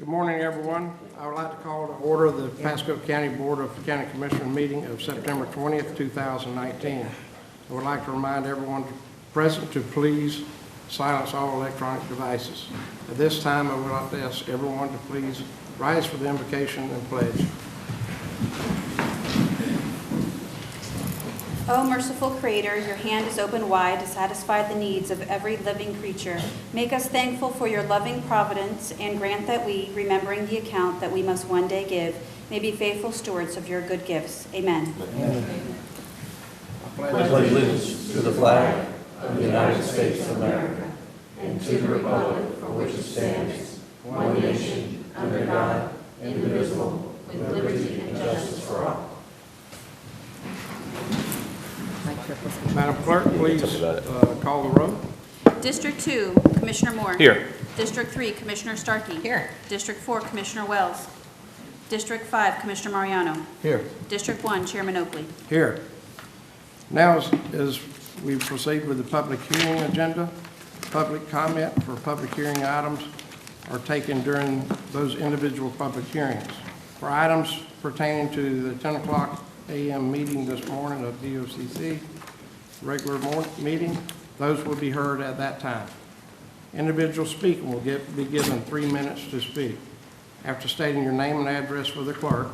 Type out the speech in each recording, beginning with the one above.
Good morning, everyone. I would like to call to order the Pasco County Board of County Commissioners meeting of September 20th, 2019. I would like to remind everyone present to please silence all electronic devices. At this time, I would like to ask everyone to please rise for the invocation and pledge. O merciful Creator, your hand is open wide to satisfy the needs of every living creature. Make us thankful for your loving providence and grant that we, remembering the account that we must one day give, may be faithful stewards of your good gifts. Amen. Amen. I pledge allegiance to the flag of the United States of America and to the republic for which it stands, one nation, under God, indivisible, with liberty and justice for all. Madam Clerk, please call the roll. District 2, Commissioner Moore. Here. District 3, Commissioner Starkey. Here. District 4, Commissioner Wells. District 5, Commissioner Mariano. Here. District 1, Chairman Oakley. Here. Now, as we proceed with the public hearing agenda, public comment for public hearing items are taken during those individual public hearings. For items pertaining to the 10 o'clock a.m. meeting this morning of BOCC, regular meeting, those will be heard at that time. Individual speaking will be given 3 minutes to speak. After stating your name and address for the clerk,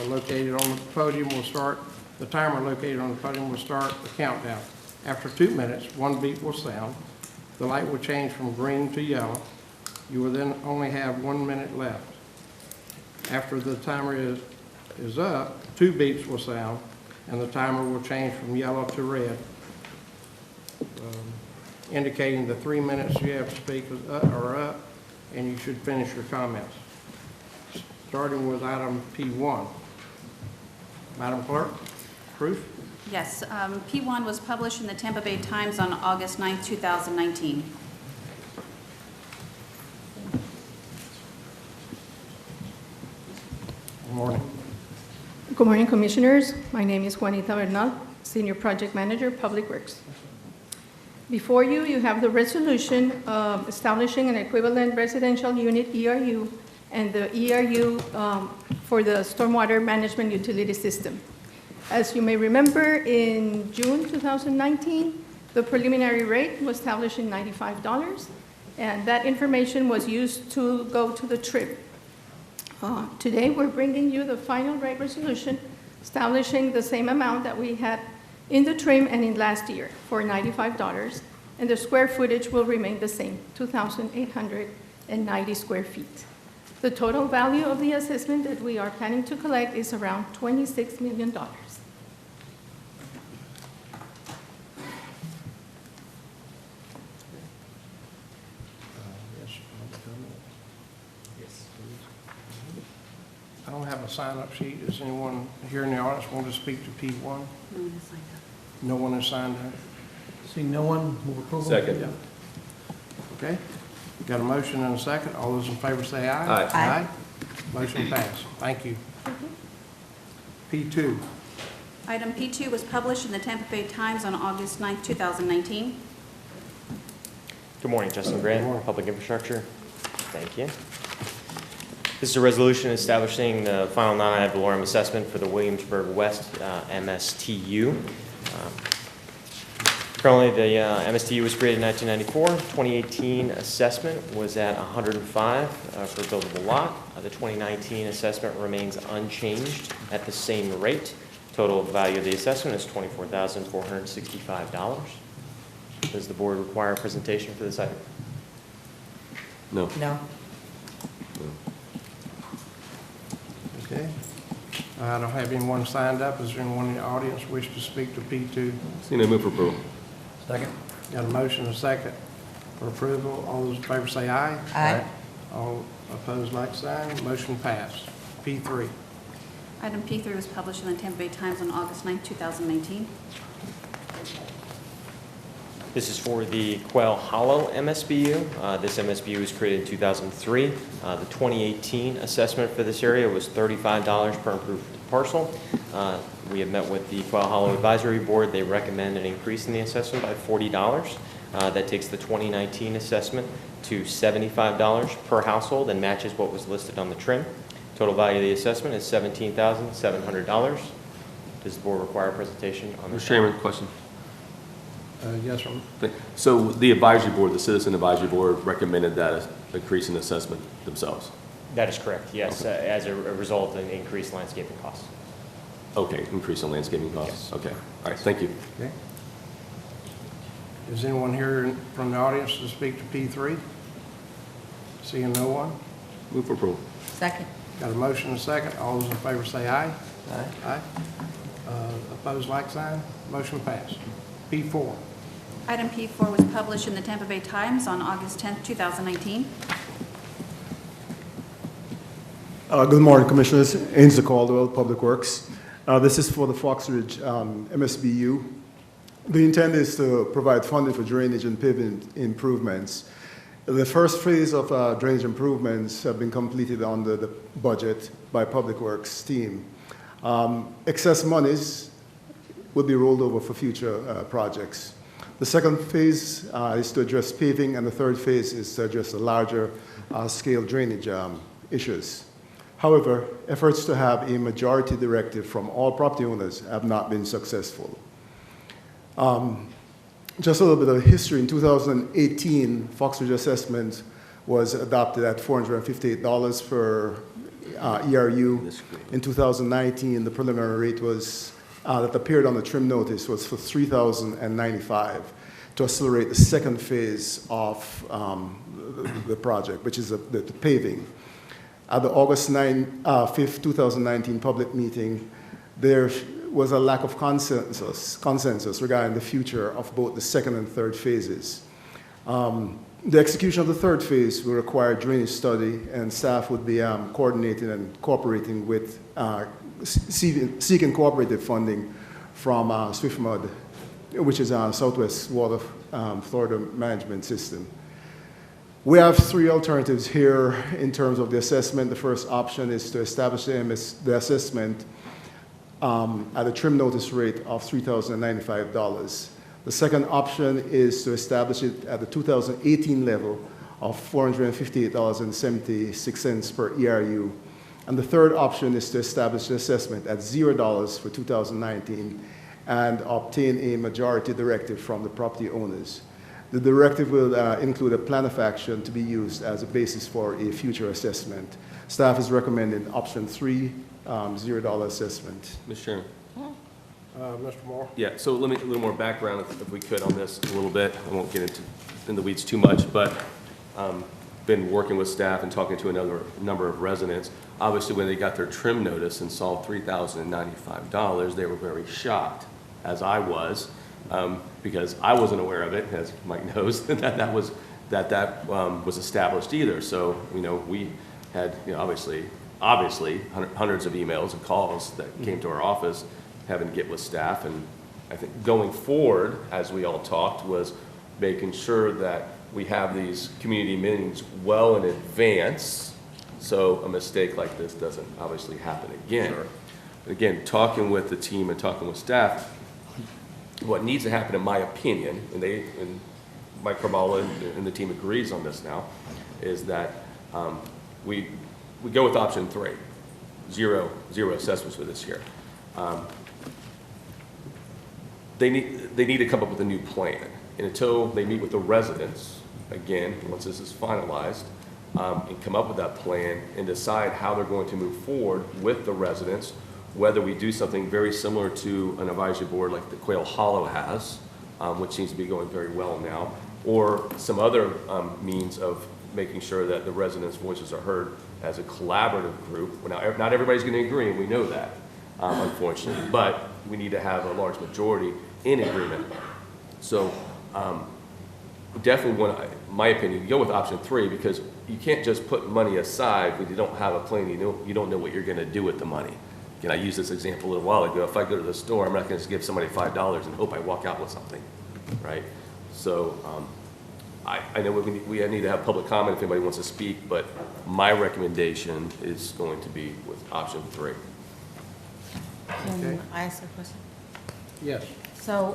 located on the podium will start, the timer located on the podium will start the countdown. After 2 minutes, one beep will sound. The light will change from green to yellow. You will then only have 1 minute left. After the timer is up, 2 beeps will sound, and the timer will change from yellow to red, indicating the 3 minutes you have to speak are up, and you should finish your comments. Starting with item P1. Madam Clerk, proof? Yes, P1 was published in the Tampa Bay Times on August 9, 2019. Good morning. Good morning, Commissioners. My name is Juanita Bernal, Senior Project Manager, Public Works. Before you, you have the resolution establishing an equivalent residential unit ERU and the ERU for the stormwater management utility system. As you may remember, in June 2019, the preliminary rate was established in $95, and that information was used to go to the TRIP. Today, we're bringing you the final rate resolution establishing the same amount that we had in the trim and in last year for $95, and the square footage will remain the same, 2,890 square feet. The total value of the assessment that we are planning to collect is around $26 million. I don't have a sign-up sheet. Does anyone here in the audience want to speak to P1? No one has signed up. No one has signed up. Seeing no one, move approval. Second. Yeah. Okay. We got a motion and a second. All those in favor say aye. Aye. Aye. Motion passed. Thank you. P2. Item P2 was published in the Tampa Bay Times on August 9, 2019. Good morning, Justin Good Grant, morning. Public Infrastructure. Thank you. This is a resolution establishing the final non-ad valorem assessment for the Williamsburg West MSTU. Currently, the MSTU was created in 1994. 2018 assessment was at 105 for buildable lot. The 2019 assessment remains unchanged at the same rate. Total value of the assessment is $24,465. Does the board require a presentation for this item? No. No. Okay. I don't have anyone signed up. Is there anyone in the audience wish to speak to P2? Seeing no, move for approval. Second. Got a motion and a second for approval. All those in favor say aye. Aye. All opposed, like sign. Motion passed. P3. Item P3 was published in the Tampa Bay Times on August 9, 2019. This is for the Quail Hollow MSBU. This MSBU was created in 2003. The 2018 assessment for this area was $35 per improved parcel. We have met with the Quail Hollow Advisory Board. They recommend an increase in the assessment by $40. That takes the 2019 assessment to $75 per household and matches what was listed on the trim. Total value of the assessment is $17,700. Does the board require a presentation on this? Mr. Chairman, question. Yes, sir. So the advisory board, the citizen advisory board recommended that increase in assessment themselves? That is correct, yes, Okay. as a result of increased landscaping costs. Okay, increase in landscaping costs? Okay, all right, thank you. Okay. Is anyone here from the audience to speak to P3? Seeing no one? Move for approval. Second. Got a motion and a second. All those in favor say aye. Aye. Aye. Opposed, like sign. Motion passed. P4. Item P4 was published in the Tampa Bay Times on August 10th, 2019. Good morning, Commissioners. Ainsley Caldwell, Public Works. This is for the Fox Ridge MSBU. The intent is to provide funding for drainage and pavement improvements. The first phase of drainage improvements have been completed under the budget by Public Works team. Excess monies will be rolled over for future projects. The second phase is to address paving, and the third phase is to address the larger scale drainage issues. However, efforts to have a majority directive from all property owners have not been successful. Just a little bit of history. In 2018, Fox Ridge assessment was adopted at $458 per ERU. In 2019, the preliminary rate was that appeared on the trim notice was for $3,095 to accelerate the second phase of the project, which is the paving. At the August 5th, 2019 public meeting, there was a lack of consensus regarding the future of both the second and third phases. The execution of the third phase will require a drainage study, and staff would be coordinating and cooperating with, seeking cooperative funding from SwiftMud, which is our Southwest Water Florida Management System. We have three alternatives here in terms of the assessment. The first option is to establish the assessment at a trim notice rate of $3,095. The second option is to establish it at the 2018 level of $458.76 per ERU. And the third option is to establish the assessment at $0 for 2019 and obtain a majority directive from the property owners. The directive will include a plan of action to be used as a basis for a future assessment. Staff is recommending option 3, $0 assessment. Mr. Chairman. Mr. Moore? Yeah, so let me, a little more background if we could on this a little bit. I won't get in the weeds too much, but been working with staff and talking to another number of residents. Obviously, when they got their trim notice and saw $3,095, they were very shocked, as I was, because I wasn't aware of it, as Mike knows, that was established either. So, we had, obviously hundreds of emails and calls that came to our office having to get with staff. And I think going forward, as we all talked, was making sure that we have these community meetings well in advance so a mistake like this doesn't obviously happen again. Sure. But again, talking with the team and talking with staff, what needs to happen, in my opinion, and Mike Carballa and the team agrees on this now, is that we go with option 3, zero assessments for this year. They need to come up with a new plan, and until they meet with the residents, again, once this is finalized, and come up with that plan and decide how they're going to move forward with the residents, whether we do something very similar to an advisory board like the Quail Hollow has, which seems to be going very well now, or some other means of making sure that the residents' voices are heard as a collaborative group. Now, not everybody's going to agree, and we know that, unfortunately, but we need to have a large majority in agreement. So definitely, in my opinion, go with option 3, because you can't just put money aside when you don't have a plan. You don't know what you're going to do with the money. Again, I used this example a little while ago. If I go to the store, I'm not going to just give somebody $5 and hope I walk out with something, right? So I know we need to have public comment if anybody wants to speak, but my recommendation is going to be with option 3. Can I ask a question? Yes. So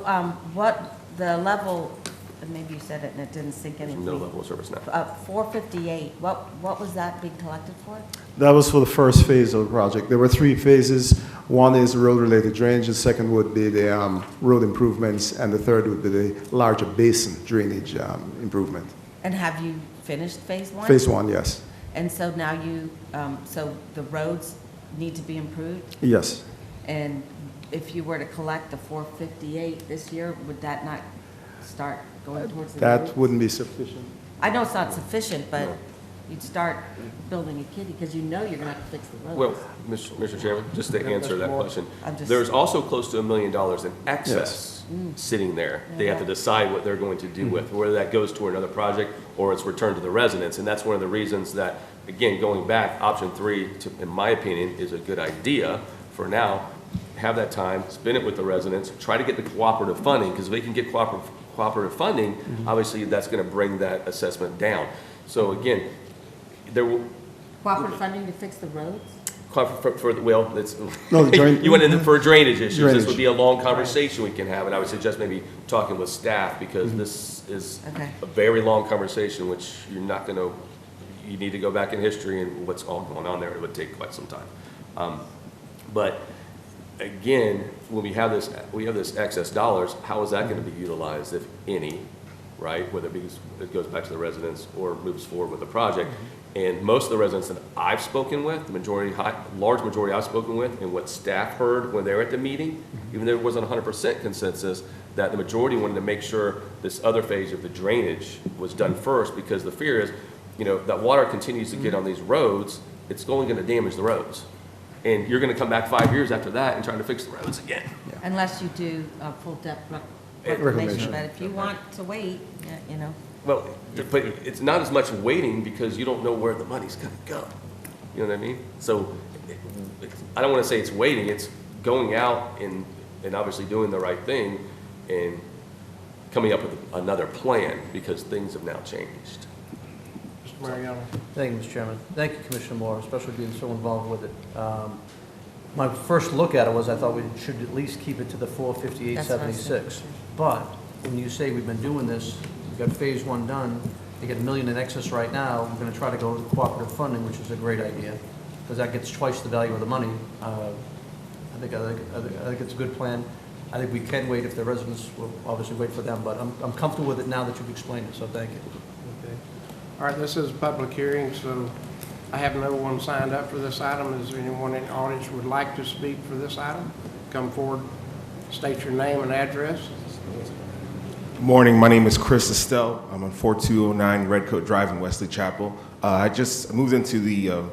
what the level maybe you said it and it didn't sink in. No level of service now. 458, what was that being collected for? That was for the first phase of the project. There were 3 phases. One is road-related drainage, the second would be the road improvements, and the third would be the larger basin drainage improvement. And have you finished phase 1? Phase 1, yes. And so now so the roads need to be improved? Yes. And if you were to collect the 458 this year, would that not start going towards the roads? That wouldn't be sufficient. I know it's not sufficient, but you'd start building a kitty because you know you're going to have to fix the roads. Well, Mr. Chairman, just to answer that question, I'm just- there's also close to $1 million in excess sitting there. They have to decide what they're going to do with, whether that goes to another project or it's returned to the residents. And that's one of the reasons that, again, going back, option 3, in my opinion, is a good idea for now. Have that time, spend it with the residents, try to get the cooperative funding, because if they can get cooperative funding, obviously that's going to bring that assessment down. So again, there will, Cooperative funding to fix the roads? well, it's, No, the drain- you went in for drainage issues. This Drainage. would be a long conversation we can have, and I would suggest maybe talking with staff, because this is Okay. a very long conversation, which you're not going to, you need to go back in history and what's all going on there. It would take quite some time. But again, when we have this excess dollars, how is that going to be utilized, if any, right? Whether it goes back to the residents or moves forward with the project. And most of the residents that I've spoken with, large majority I've spoken with, and what staff heard when they were at the meeting, even though it wasn't 100% consensus, that the majority wanted to make sure this other phase of the drainage was done first, because the fear is, that water continues to get on these roads, it's only going to damage the roads. And you're going to come back 5 years after that and trying to fix the roads again. Unless you do a full depth reclamation, but if you want to wait, Well, but it's not as much waiting, because you don't know where the money's going to go. You know what I mean? So I don't want to say it's waiting. It's going out and obviously doing the right thing and coming up with another plan, because things have now changed. Mr. Mariano. Thank you, Mr. Chairman. Thank you, Commissioner Moore, especially being so involved with it. My first look at it was I thought we should at least keep it to the 458.76. But when you say we've been doing this, we've got phase 1 done, you get $1 million in excess right now, we're going to try to go to cooperative funding, which is a great idea, because that gets twice the value of the money. I think it's a good plan. I think we can wait if the residents will obviously wait for them, but I'm comfortable with it now that you've explained it, so thank you. Okay. All right, this is a public hearing, so I have no one signed up for this item. Is there anyone in the audience who would like to speak for this item? Come forward, state your name and address. Good morning. My name is Chris Estelle. I'm on 4209 Redcoat Drive in Wesley Chapel. I just moved into the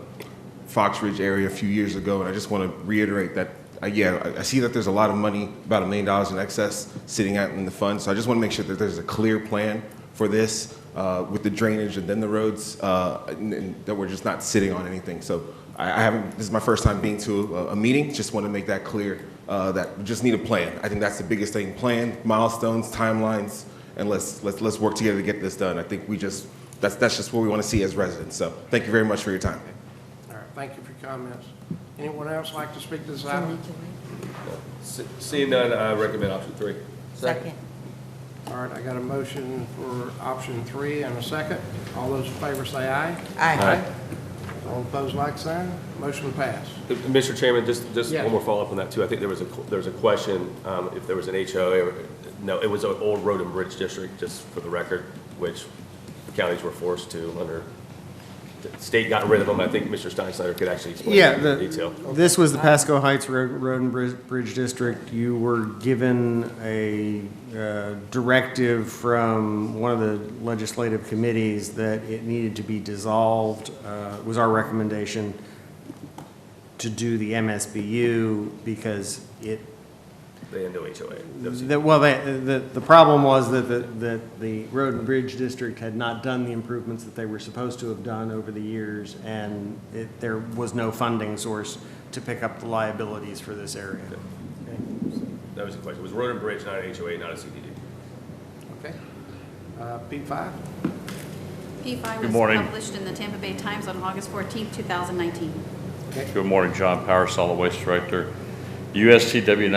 Fox Ridge area a few years ago, and I just want to reiterate that, I see that there's a lot of money, about $1 million in excess, sitting out in the fund. So I just want to make sure that there's a clear plan for this with the drainage and then the roads, and that we're just not sitting on anything. So I haven't. This is my first time being to a meeting. Just want to make that clear. That we just need a plan. I think that's the biggest thing. Plan, milestones, timelines, and let's work together to get this done. I think that's just what we want to see as residents. So thank you very much for your time. All right, thank you for your comments. Anyone else like to speak to this item? Seeing none, I recommend option 3. Second. All right, I got a motion for option 3 and a second. All those in favor say aye. Aye. All opposed, like sign. Motion passed. Mr. Chairman, just Yeah. one more follow-up on that, too. I think there was a question, if there was an HOA, or, no, it was an old road and bridge district, just for the record, which counties were forced to under, the state got rid of them. I think Mr. Steinschneider could actually explain that in detail. This was the Pasco Heights Road and Bridge District. You were given a directive from one of the legislative committees that it needed to be dissolved. It was our recommendation to do the MSBU because it. They had no HOA. The problem was that the Road and Bridge District had not done the improvements that they were supposed to have done over the years, and there was no funding source to pick up the liabilities for this area. Okay. That was the question. It was road and bridge, not an HOA, not a CDD. Okay. P5. P5 Good was morning. published in the Tampa Bay Times on August 14, 2019. Good morning, John Power, Solid Waste Director. USTW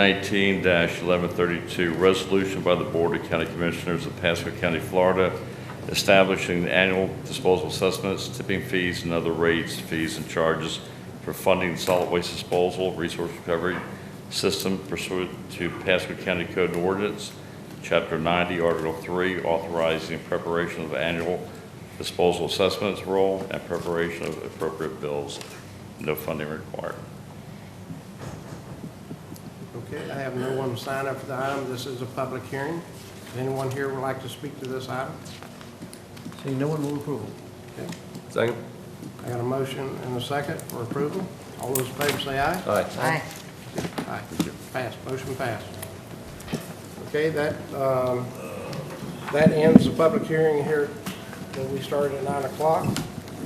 19-1132, resolution by the Board of County Commissioners of Pasco County, Florida, establishing the annual disposal assessments, tipping fees, and other rates, fees, and charges for funding solid waste disposal, resource recovery system pursuant to Pasco County Code and Ordinance, Chapter 90, Article 3, authorizing preparation of annual disposal assessments roll and preparation of appropriate bills. No funding required. Okay, I have no one sign up for the item. This is a public hearing. Does anyone here would like to speak to this item? Seeing no one, move approval. Okay. Second? I got a motion and a second for approval. All those in favor say aye. Aye. Aye. Aye. Passed. Motion passed. Okay, that ends the public hearing here that we started at 9 o'clock.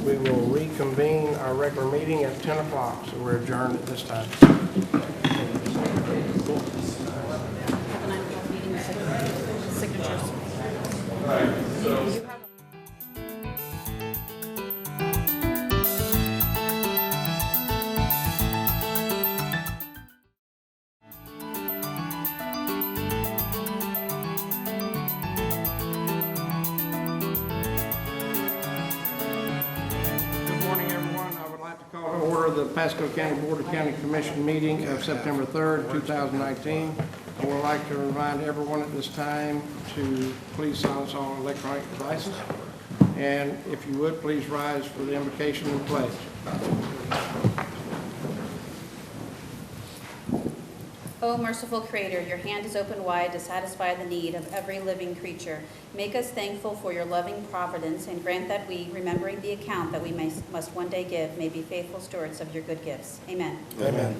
We will reconvene our regular meeting at 10 o'clock, so we're adjourned at this time. Good morning, everyone. I would like to call to order the Pasco County Board of County Commission meeting of September 3rd, 2019. I would like to remind everyone at this time to please silence all electronic devices. And if you would, please rise for the invocation and pledge. O merciful Creator, your hand is open wide to satisfy the need of every living creature. Make us thankful for your loving providence and grant that we, remembering the account that we must one day give, may be faithful stewards of your good gifts. Amen. Amen.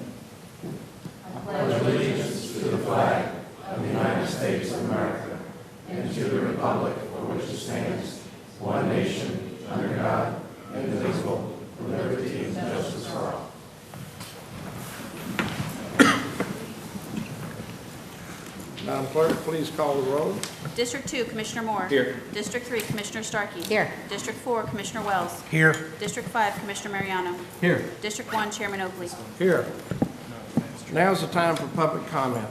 Madam Clerk, please call the roll. District 2, Commissioner Moore. Here. District 3, Commissioner Starkey. Here. District 4, Commissioner Wells. Here. District 5, Commissioner Mariano. Here. District 1, Chairman Oakley. Here. Now is the time for public comment.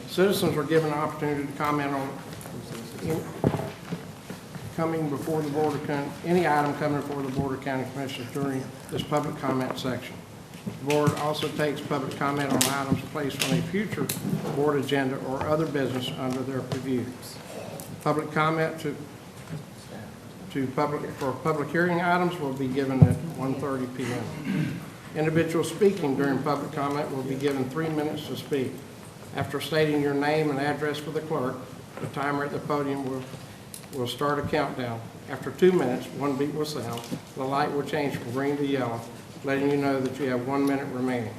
Citizens are given an opportunity to comment on coming before the Board of County, any item coming before the Board of County Commissioners during this public comment section. The board also takes public comment on items placed on a future board agenda or other business under their purview. Public comment for public hearing items will be given at 1:30 p.m. Individuals speaking during public comment will be given 3 minutes to speak. After stating your name and address for the clerk, the timer at the podium will start a countdown. After 2 minutes, one beep will sound. The light will change from green to yellow, letting you know that you have 1 minute remaining.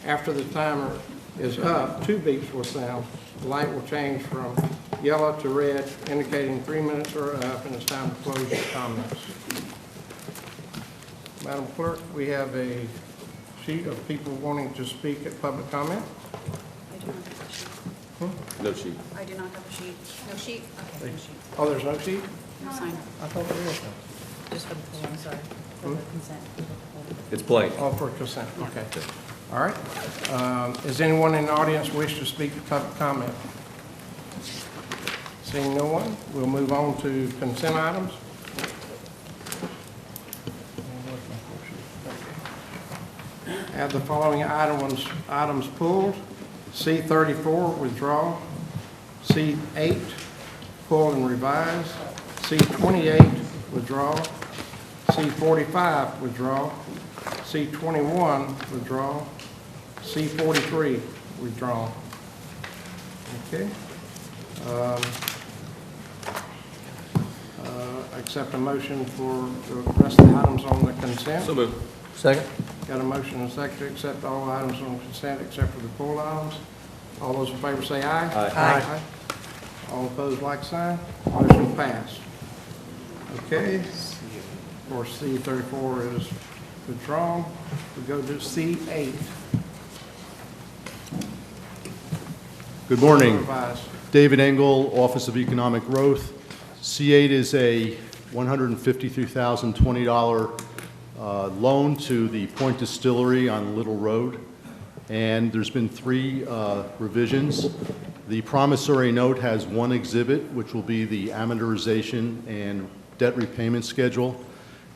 After the timer is up, 2 beeps will sound. The light will change from yellow to red, indicating 3 minutes are up and it's time to close your comments. Madam Clerk, we have a sheet of people wanting to speak at public comment. No sheet. I do not have a sheet. No sheet? Okay, no sheet. Oh, there's no sheet? No sign. I thought there was. Just for the poll, I'm sorry. For the consent. It's blank. Oh, for consent, okay. All right. Does anyone in the audience wish to speak to public comment? Seeing no one, we'll move on to consent items. Have the following items pulled. C-34, withdraw. C-8, pull and revise. C-28, withdraw. C-45, withdraw. C-21, withdraw. C-43, withdraw. Okay. Accept a motion for the rest of the items on the consent. So moved. Second. Got a motion and a second to accept all items on consent except for the pulled items. All those in favor say aye. Aye. All opposed, like sign. Motion passed. Okay. Of course, C-34 is withdrawn. We go to C-8. Good morning. Revised. David Engel, Office of Economic Growth. C8 is a $153,020 loan to the Point Distillery on Little Road. and there's been 3 revisions. The promissory note has 1 exhibit, which will be the amortization and debt repayment schedule.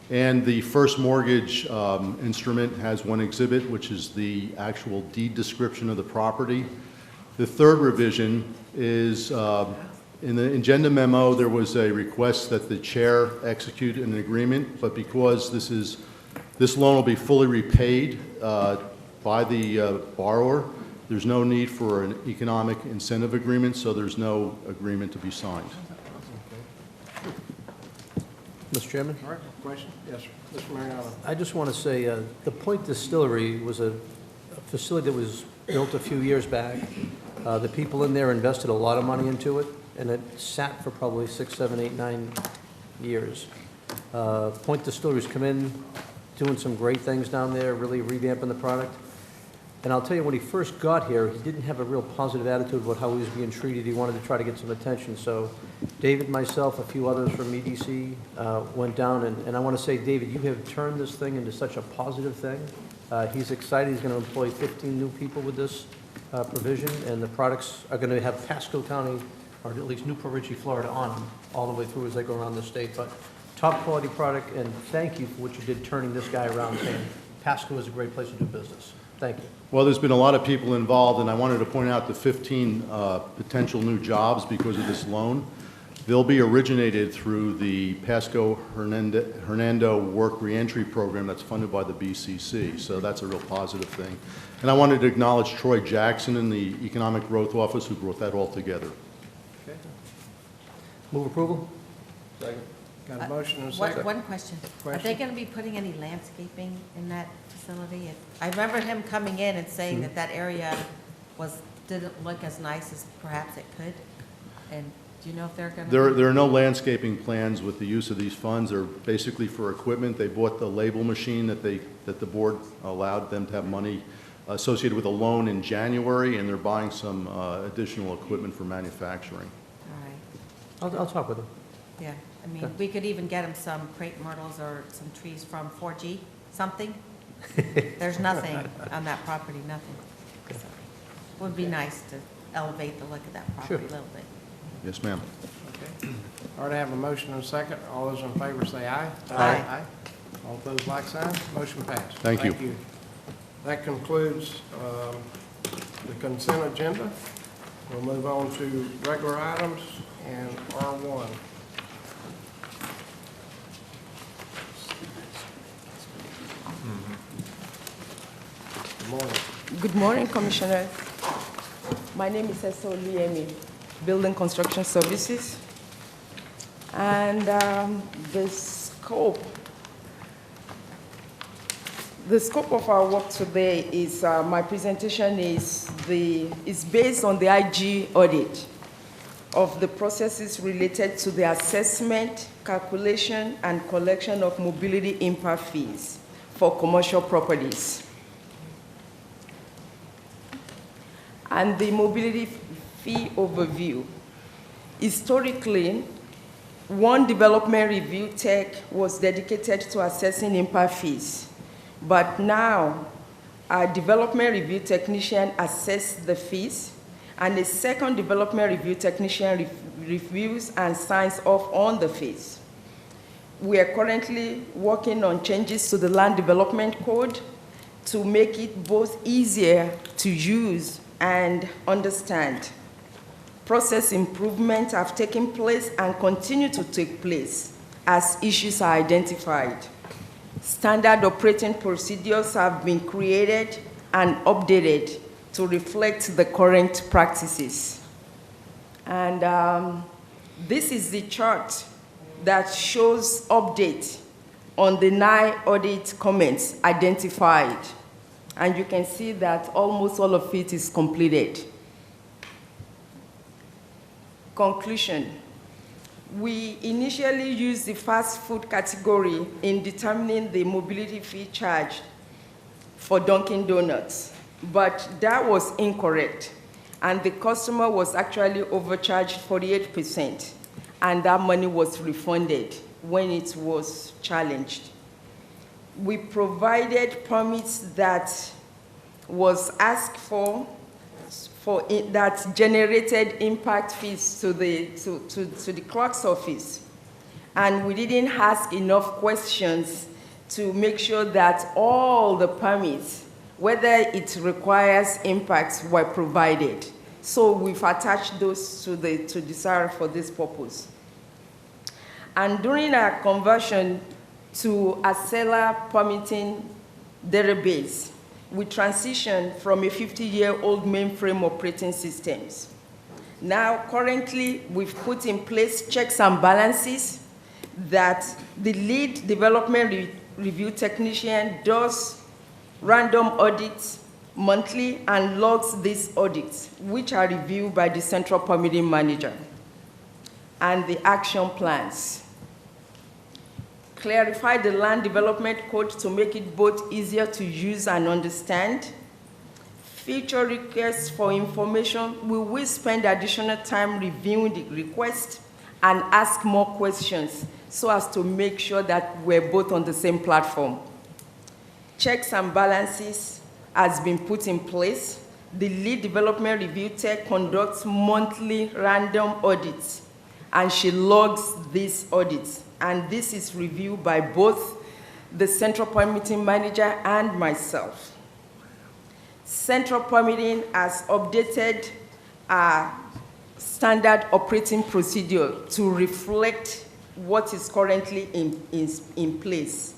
And the first mortgage instrument has 1 exhibit, which is the actual deed description of the property. The third revision is, in the agenda memo, there was a request that the chair execute an agreement, but because this loan will be fully repaid by the borrower, there's no need for an economic incentive agreement, so there's no agreement to be signed. Mr. Chairman, All right, question? Yes, sir. Mr. Mariano. I just want to say, the Point Distillery was a facility that was built a few years back. The people in there invested a lot of money into it, and it sat for probably 6, 7, 8, 9 years. Point Distillery's come in, doing some great things down there, really revamping the product. And I'll tell you, when he first got here, he didn't have a real positive attitude about how he was being treated. He wanted to try to get some attention. So David, myself, a few others from EDC went down. And I want to say, David, you have turned this thing into such a positive thing. He's excited. He's going to employ 15 new people with this provision. And the products are going to have Pasco County, or at least Newport Richey, Florida, on them all the way through as they go around the state. But top quality product. And thank you for what you did turning this guy around, saying Pasco is a great place to do business. Thank you. Well, there's been a lot of people involved, and I wanted to point out the 15 potential new jobs because of this loan. They'll be originated through the Pasco Hernando Work Reentry Program that's funded by the BCC, so that's a real positive thing. And I wanted to acknowledge Troy Jackson in the Economic Growth Office who brought that all together. Okay. Move approval? Second. Got a motion and a second. One question. Are they going to be putting any landscaping in that facility? I remember him coming in and saying that that area didn't look as nice as perhaps it could. And do you know if they're going to? There are no landscaping plans with the use of these funds. They're basically for equipment. They bought the label machine that the board allowed them to have money associated with a loan in January, and they're buying some additional equipment for manufacturing. All right. I'll talk with him. Yeah. I mean, we could even get him some crepe myrtles or some trees from 4G, something. There's nothing on that property, nothing. So it would be nice to elevate the look of that property a little bit. Yes, ma'am. Okay. All right, I have a motion and a second. All those in favor say aye. Aye. All opposed, like sign. Motion passed. Thank you. That concludes the consent agenda. We'll move on to regular items and R1. Good morning. Good morning, Commissioner. My name is Esther Oliemi, Building Construction Services. And the scope of our work today is, my presentation is based on the IG audit of the processes related to the assessment, calculation, and collection of mobility impact fees for commercial properties. And the mobility fee overview. Historically, one development review tech was dedicated to assessing impact fees, but now our development review technician assesses the fees, and a second development review technician reviews and signs off on the fees. We are currently working on changes to the land development code to make it both easier to use and understand. Process improvements have taken place and continue to take place as issues are identified. Standard operating procedures have been created and updated to reflect the current practices. And this is the chart that shows update on the 9 audit comments identified. And you can see that almost all of it is completed. Conclusion. We initially used the fast food category in determining the mobility fee charge for Dunkin' Donuts, but that was incorrect, and the customer was actually overcharged 48%, and that money was refunded when it was challenged. We provided permits that was asked for that generated impact fees to the clerk's office. And we didn't ask enough questions to make sure that all the permits, whether it requires impacts, were provided. So we've attached those to the SAR for this purpose. And during our conversion to a seller permitting database, we transitioned from a 50-year-old mainframe operating systems. Now, currently, we've put in place checks and balances that the lead development review technician does random audits monthly and logs these audits, which are reviewed by the central permitting manager, and the action plans. Clarify the land development code to make it both easier to use and understand. Future requests for information, we will spend additional time reviewing the request and ask more questions so as to make sure that we're both on the same platform. Checks and balances has been put in place. The lead development review tech conducts monthly random audits, and she logs these audits. And this is reviewed by both the central permitting manager and myself. Central permitting has updated our standard operating procedure to reflect what is currently in place.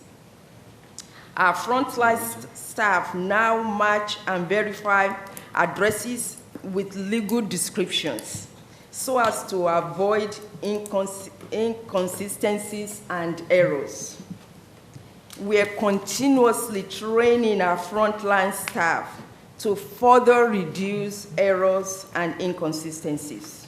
Our frontline staff now match and verify addresses with legal descriptions so as to avoid inconsistencies and errors. We are continuously training our frontline staff to further reduce errors and inconsistencies.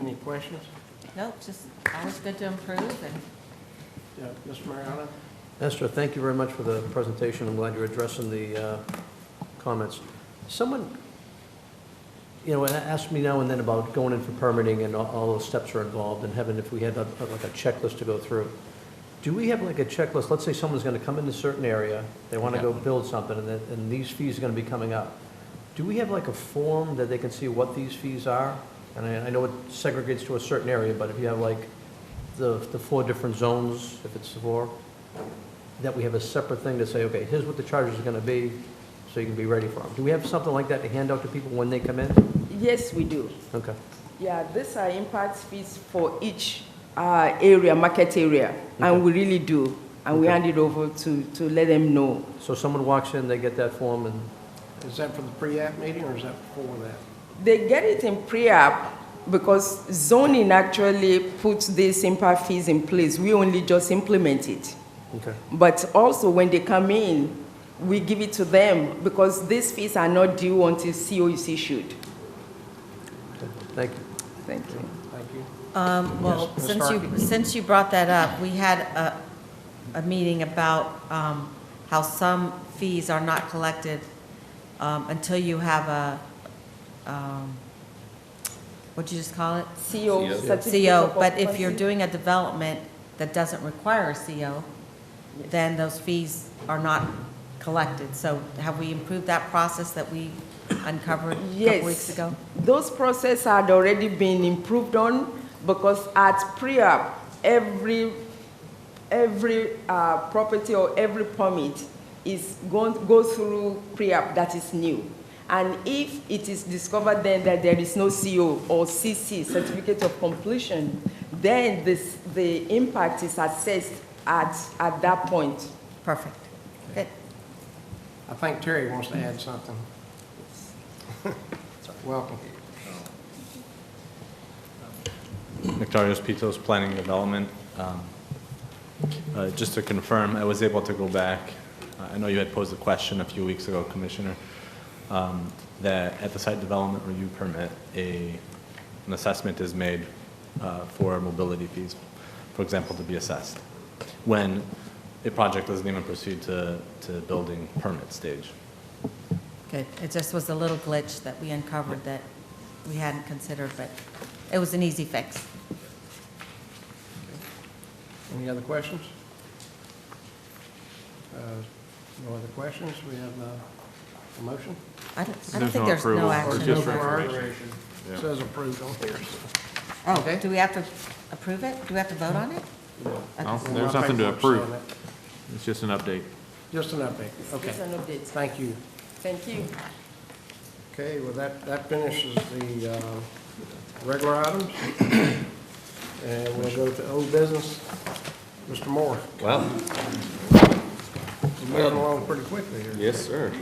Any questions? Nope, just always good to improve. And Yeah, Ms. Mariano? Esther, thank you very much for the presentation. I'm glad you're addressing the comments. Someone, asked me now and then about going in for permitting and all those steps are involved, and having, if we had like a checklist to go through. Do we have like a checklist? Let's say someone's going to come into a certain area, they want to go build something, and these fees are going to be coming up. Do we have like a form that they can see what these fees are? And I know it segregates to a certain area, but if you have like the 4 different zones, if it's 4, that we have a separate thing to say, okay, here's what the charges are going to be, so you can be ready for them. Do we have something like that to hand out to people when they come in? Yes, we do. Okay. Yeah, these are impact fees for each area, market area, and we really do. And we hand it over to let them know. So someone walks in, they get that form, and Is that for the pre-app meeting, or is that before that? They get it in pre-app because zoning actually puts these impact fees in place. We only just implement it. okay. But also when they come in, we give it to them because these fees are not due until CO is issued. Thank you. Thank you. Thank you. Well, Ms. Starkey. since you brought that up, we had a meeting about how some fees are not collected until you have a, what'd you just call it? CO, certificate CO, of but if you're occupancy. doing a development that doesn't require a CO, then those fees are not collected. So have we improved that process that we uncovered a couple weeks ago? Those processes had already been improved on because at pre-app, every property or every permit is going to go through pre-app that is new. And if it is discovered then that there is no CO or CC, certificate of completion, then the impact is assessed at that point. Perfect. Good. I think Terry wants to add something. Welcome. Nectarios Pitos, Planning and Development. Just to confirm, I was able to go back. I know you had posed a question a few weeks ago, Commissioner, that at the site development review permit, an assessment is made for mobility fees, for example, to be assessed, when a project doesn't even proceed to building permit stage. Good. It just was a little glitch that we uncovered that we hadn't considered, but it was an easy fix. Any other questions? No other questions? We have a motion? I don't think there's no action. Or no information. It says approved on here. Oh, Okay. do we have to approve it? Do we have to vote on it? No, there's nothing to approve. It's just an update. Just an update, okay. Just an update. Thank you. Thank you. Okay, well, that finishes the regular items. And we'll go to old business. Mr. Moore. Wow. We're moving along pretty quickly here. Yes, sir.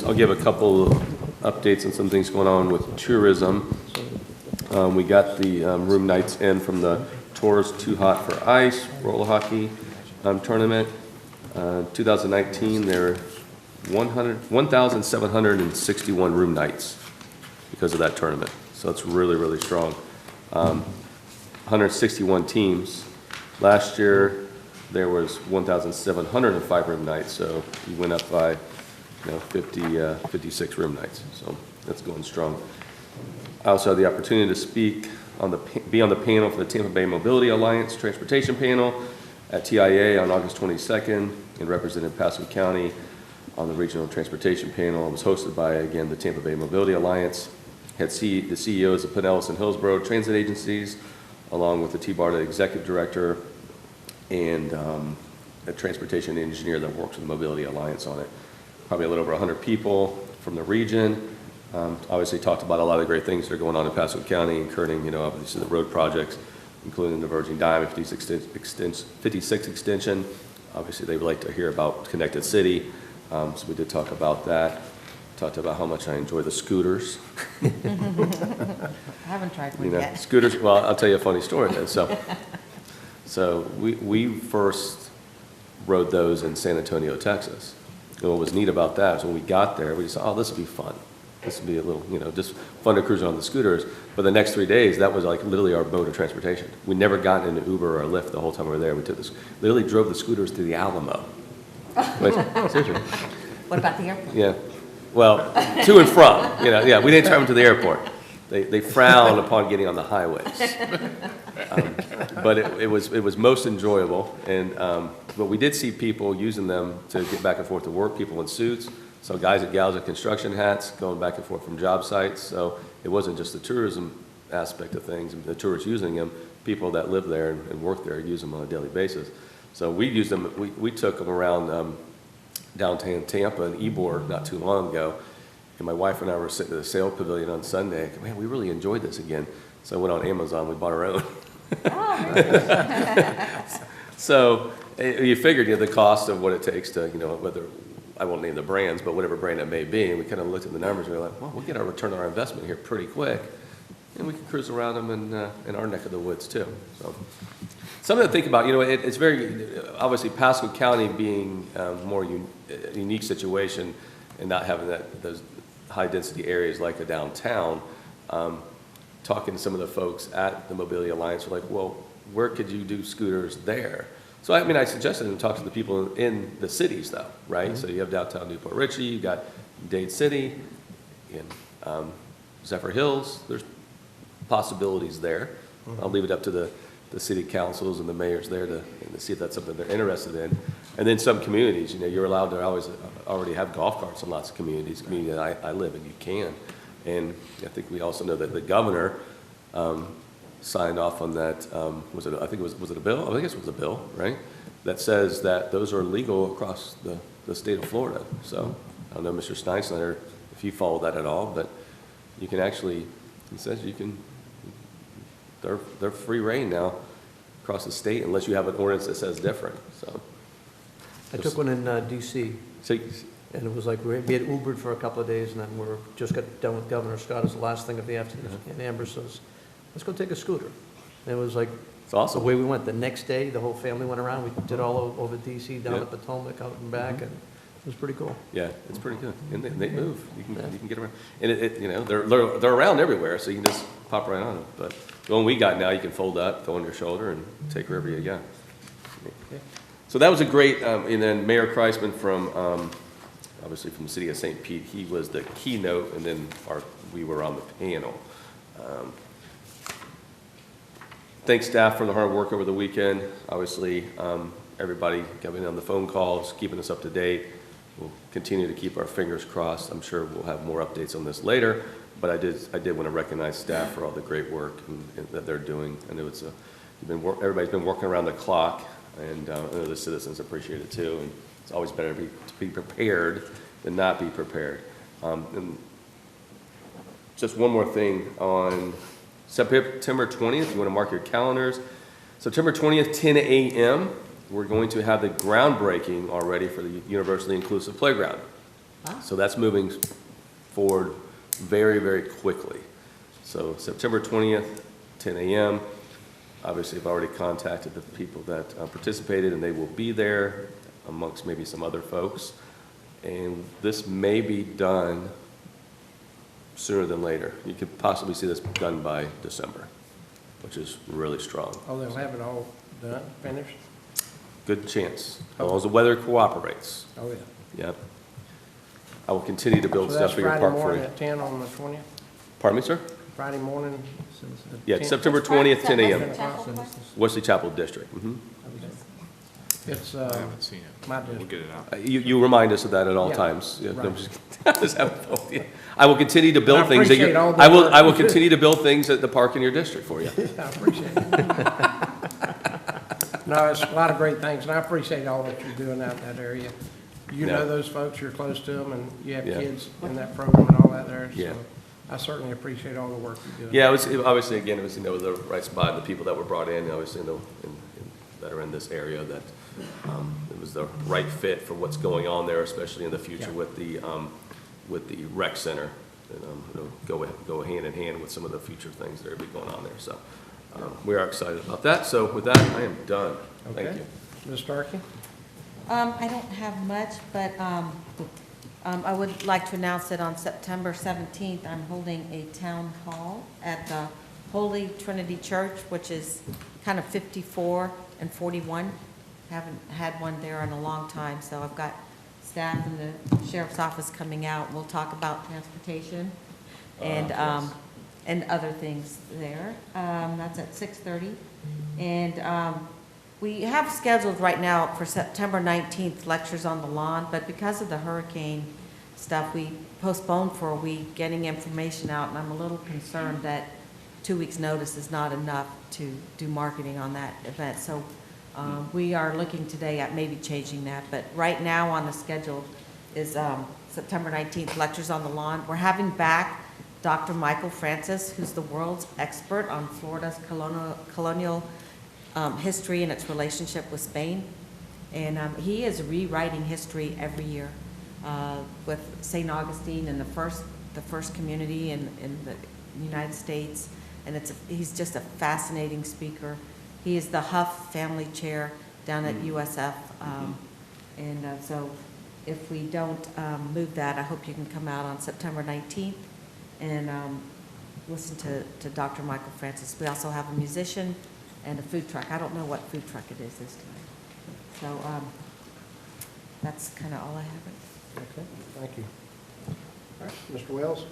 I'll give a couple updates on some things going on with tourism. We got the room nights in from the Tours Too Hot for Ice roller hockey tournament. 2019, there were 1,761 room nights because of that tournament. So it's really, really strong. 161 teams. Last year, there was 1,705 room nights, so we went up by 56 room nights. So that's going strong. I also had the opportunity to be on the panel for the Tampa Bay Mobility Alliance Transportation Panel at TIA on August 22nd, and represented Pasco County on the Regional Transportation Panel. It was hosted by, again, the Tampa Bay Mobility Alliance. Had the CEOs of Pinellas and Hillsborough transit agencies, along with the T-BARTA executive director and a transportation engineer that works with the Mobility Alliance on it. Probably a little over 100 people from the region. Obviously talked about a lot of great things that are going on in Pasco County, including, obviously the road projects, including the Virgin Diamond 56 extension. Obviously, they would like to hear about Connected City, so we did talk about that. Talked about how much I enjoy the scooters. I haven't tried one yet. Scooters, well, I'll tell you a funny story then. So we first rode those in San Antonio, Texas. And what was neat about that is when we got there, we just thought, oh, this would be fun. This would be a little, just fun to cruise on the scooters. But the next 3 days, that was like literally our mode of transportation. We never got in an Uber or a Lyft the whole time we were there. We literally drove the scooters to the Alamo. Seriously. What about the airport? Yeah. Well, to and from, yeah, we didn't drive them to the airport. They frown upon getting on the highways. But it was most enjoyable, but we did see people using them to get back and forth to work, people in suits, so guys and gals in construction hats going back and forth from job sites. So it wasn't just the tourism aspect of things, and the tourists using them, people that live there and work there use them on a daily basis. So we used them, we took them around downtown Tampa and Ybor not too long ago, and my wife and I were sitting at the sale pavilion on Sunday. Man, we really enjoyed this again. So I went on Amazon, we bought our own. So you figured the cost of what it takes to, whether, I won't name the brands, but whatever brand it may be, and we kind of looked at the numbers and we were like, well, we'll get our return on our investment here pretty quick, and we can cruise around them in our neck of the woods too. So something to think about. It's very, obviously Pasco County being a more unique situation and not having those high density areas like a downtown. Talking to some of the folks at the Mobility Alliance, were like, well, where could you do scooters there? So I suggested them talk to the people in the cities though, right? Mm-hmm. So you have downtown Newport Richie, you got Dade City, and Zephyr Hills. There's possibilities there. Mm-hmm. I'll leave it up to the city councils and the mayors there to see if that's something they're interested in. And then some communities, you're allowed to already have golf carts in lots of communities. Community that I live in, you can. And I think we also know that the governor signed off on that. Was it a bill? I guess it was a bill, right? That says that those are legal across the state of Florida. So I don't know, Mr. Steinsnyder, if you follow that at all, but you can actually, he says you can. They're free reign now across the state unless you have an ordinance that says different. So I took one in D.C. And it was like we had Ubered for a couple of days, and then we just got done with Governor Scott as the last thing of the afternoon. And Amber says, let's go take a scooter. And it was like, it's awesome. The way we went. The next day, the whole family went around. We did all over D.C., down at Potomac, out and back, and it was pretty cool. Yeah, it's pretty good. And they move. You can get around. And they're around everywhere, so you can just pop right on them. But the one we got now, you can fold up, throw on your shoulder, and take wherever you go. Okay. So that was a great, and then Mayor Kreisman from, obviously from the city of St. Pete, he was the keynote, and then we were on the panel. thank staff for the hard work over the weekend. Obviously, everybody coming on the phone calls, keeping us up to date. We'll continue to keep our fingers crossed. I'm sure we'll have more updates on this later, but I did want to recognize staff for all the great work and that they're doing. I know everybody's been working around the clock, and I know the citizens appreciate it too. And it's always better to be prepared than not be prepared. And just one more thing on September 20th, if you want to mark your calendars. September 20th, 10 a.m., we're going to have the groundbreaking already for the Universally Inclusive Playground. So that's moving forward very, very quickly. So September 20th, 10 a.m. Obviously, I've already contacted the people that participated, and they will be there amongst maybe some other folks. And this may be done sooner than later. You could possibly see this done by December, which is really strong. Oh, they'll have it all done, finished? Good chance, as long as the weather cooperates. Oh, yeah. Yep. I will continue to build So stuff that's for your Friday park for morning you. at 10 on the 20th? Pardon me, sir? Friday morning? Yeah, 10th? September 20th, 10 a.m. Chapel Park? Wesley Chapel District. It's, I haven't seen it. my We'll district. get it out. You remind us of that at all Yeah, times. Yeah, right. I'm just I will continue to build I things that appreciate you, all the I will work you do. continue to build things at the park in your district for you. I appreciate it. No, it's a lot of great things, and I appreciate all that you're doing out in that area. You Yeah. know those folks, you're close to them, and you have Yeah. kids in that program and all that there. Yeah. So I certainly appreciate all the work you're doing. Yeah, obviously, again, it was, the right spot, the people that were brought in, obviously, that are in this area, that it was the right fit for what's going on there, especially in the future Yeah. with the rec center. And, go hand in hand with some of the future things that are going on there. So we are excited about that. So with that, I am done. Thank Okay. you. Ms. Starkey? I don't have much, but I would like to announce that on September 17th, I'm holding a town hall at the Holy Trinity Church, which is kind of 54 and 41. Haven't had one there in a long time, so I've got staff in the sheriff's office coming out. We'll talk about transportation and other things there. That's at 6:30. And we have scheduled right now for September 19th lectures on the lawn, but because of the hurricane stuff, we postponed for a week getting information out, and I'm a little concerned that 2 weeks' notice is not enough to do marketing on that event. So we are looking today at maybe changing that, but right now on the schedule is September 19th, lectures on the lawn. We're having back Dr. Michael Francis, who's the world's expert on Florida's colonial history and its relationship with Spain. And he is rewriting history every year with St. Augustine and the first community in the United States. And he's just a fascinating speaker. He is the Huff Family Chair down at USF. So if we don't move that, I hope you can come out on September 19th and listen to Dr. Michael Francis. We also have a musician and a food truck. I don't know what food truck it is this time. So that's kind of all I have. Okay, thank you. All right, Mr. Wells?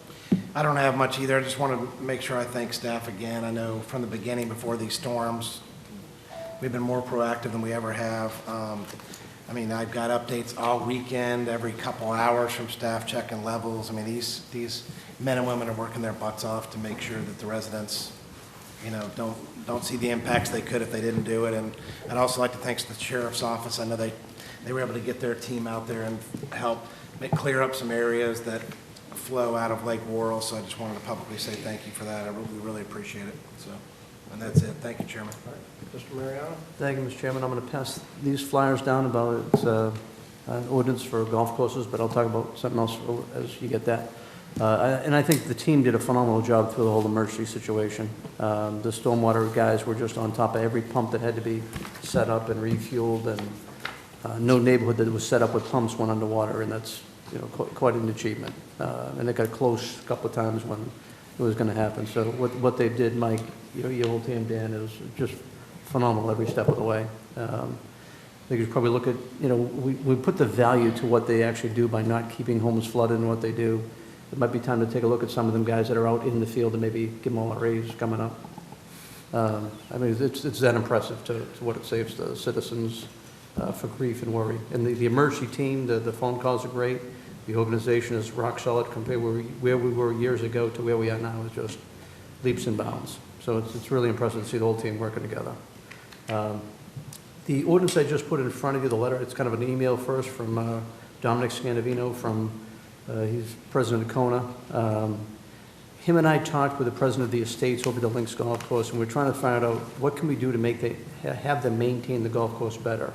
I don't have much either. I just want to make sure I thank staff again. I know from the beginning, before these storms, we've been more proactive than we ever have. I mean, I've got updates all weekend, every couple hours from staff checking levels. I mean, these men and women are working their butts off to make sure that the residents, don't see the impacts they could if they didn't do it. And I'd also like to thank the sheriff's office. I know they were able to get their team out there and help clear up some areas that flow out of Lake Worrell. So I just wanted to publicly say thank you for that. We really appreciate it. So, and that's it. Thank you, Chairman. All right, Mr. Mariano? Thank you, Mr. Chairman. I'm going to pass these flyers down about an ordinance for golf courses, but I'll talk about something else as you get that. And I think the team did a phenomenal job through the whole emergency situation. The stormwater guys were just on top of every pump that had to be set up and refueled, and no neighborhood that was set up with pumps went underwater, and that's quite an achievement. And it got close a couple of times when it was going to happen. So what they did, Mike, your whole team, Dan, is just phenomenal every step of the way. I think you should probably look at, we put the value to what they actually do by not keeping homes flooded and what they do. It might be time to take a look at some of them guys that are out in the field and maybe give them all a raise coming up. I mean, it's that impressive to what it saves the citizens for grief and worry. And the emergency team, the phone calls are great. The organization is rock solid compared where we were years ago to where we are now. It's just leaps and bounds. So it's really impressive to see the whole team working together. The ordinance I just put in front of you, the letter, it's kind of an email first from Dominic Scandavino from, he's president of Kona. Him and I talked with the president of the estates over the Links Golf Course, and we're trying to find out what can we do to have them maintain the golf course better.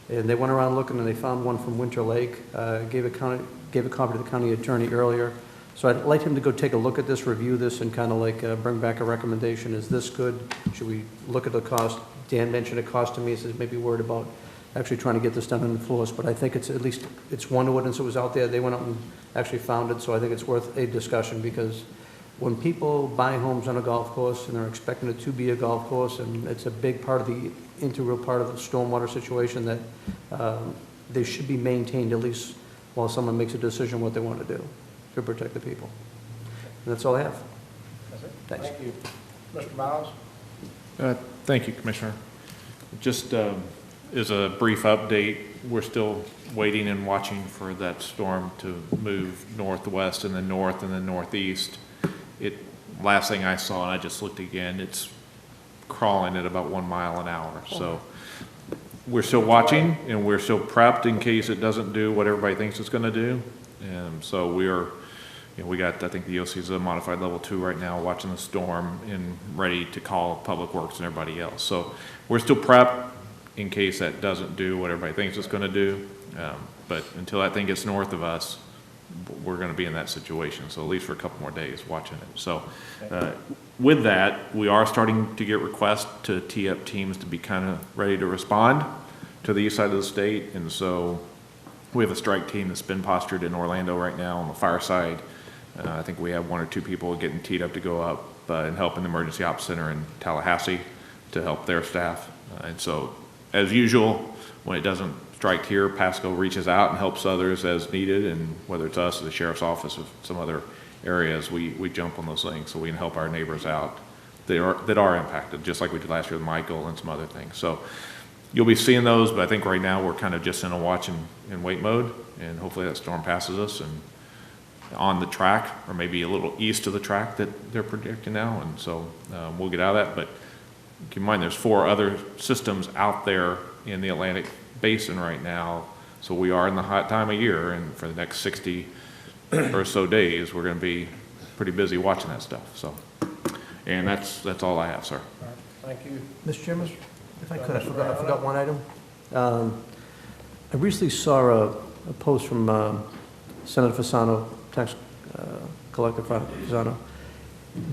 And they went around looking, and they found one from Winter Lake, gave a copy to the county attorney earlier. So I'd like him to go take a look at this, review this, and kind of like bring back a recommendation. Is this good? Should we look at the cost? Dan mentioned a cost to me, he says maybe worried about actually trying to get this done in the floors, but I think it's at least, it's one ordinance that was out there. They went out and actually found it, so I think it's worth a discussion, because when people buy homes on a golf course and they're expecting it to be a golf course, and it's a big part of the integral part of the stormwater situation, that they should be maintained at least while someone makes a decision what they want to do to protect the people. And that's all I have. That's it. Thanks. Thank you. Mr. Miles? Thank you, Commissioner. Just as a brief update, we're still waiting and watching for that storm to move northwest and then north and then northeast. Last thing I saw, and I just looked again, it's crawling at about 1 mile an hour. So we're still watching, and we're still prepped in case it doesn't do what everybody thinks it's going to do. And so we are, we got, I think the EOC is a modified level 2 right now, watching the storm and ready to call Public Works and everybody else. So we're still prepped in case that doesn't do what everybody thinks it's going to do. But until that thing gets north of us, we're going to be in that situation. So at least for a couple more days watching it. So with that, we are starting to get requests to tee up teams to be kind of ready to respond to the east side of the state. And so we have a strike team that's been postured in Orlando right now on the fire side. I think we have 1 or 2 people getting teed up to go up and help in the emergency ops center in Tallahassee to help their staff. And so, as usual, when it doesn't strike here, Pasco reaches out and helps others as needed, and whether it's us or the sheriff's office or some other areas, we jump on those things so we can help our neighbors out that are impacted, just like we did last year with Michael and some other things. So you'll be seeing those, but I think right now we're kind of just in a watch and wait mode, and hopefully that storm passes us and on the track, or maybe a little east of the track that they're predicting now, and so we'll get out of that. But keep in mind, there's 4 other systems out there in the Atlantic Basin right now, so we are in the hot time of year, and for the next 60 or so days, we're going to be pretty busy watching that stuff. So, and that's all I have, sir. All right. Thank you. Mr. Chairman, if I could, I forgot one item. I recently saw a post from Senator Fasano, tax collector Fasano.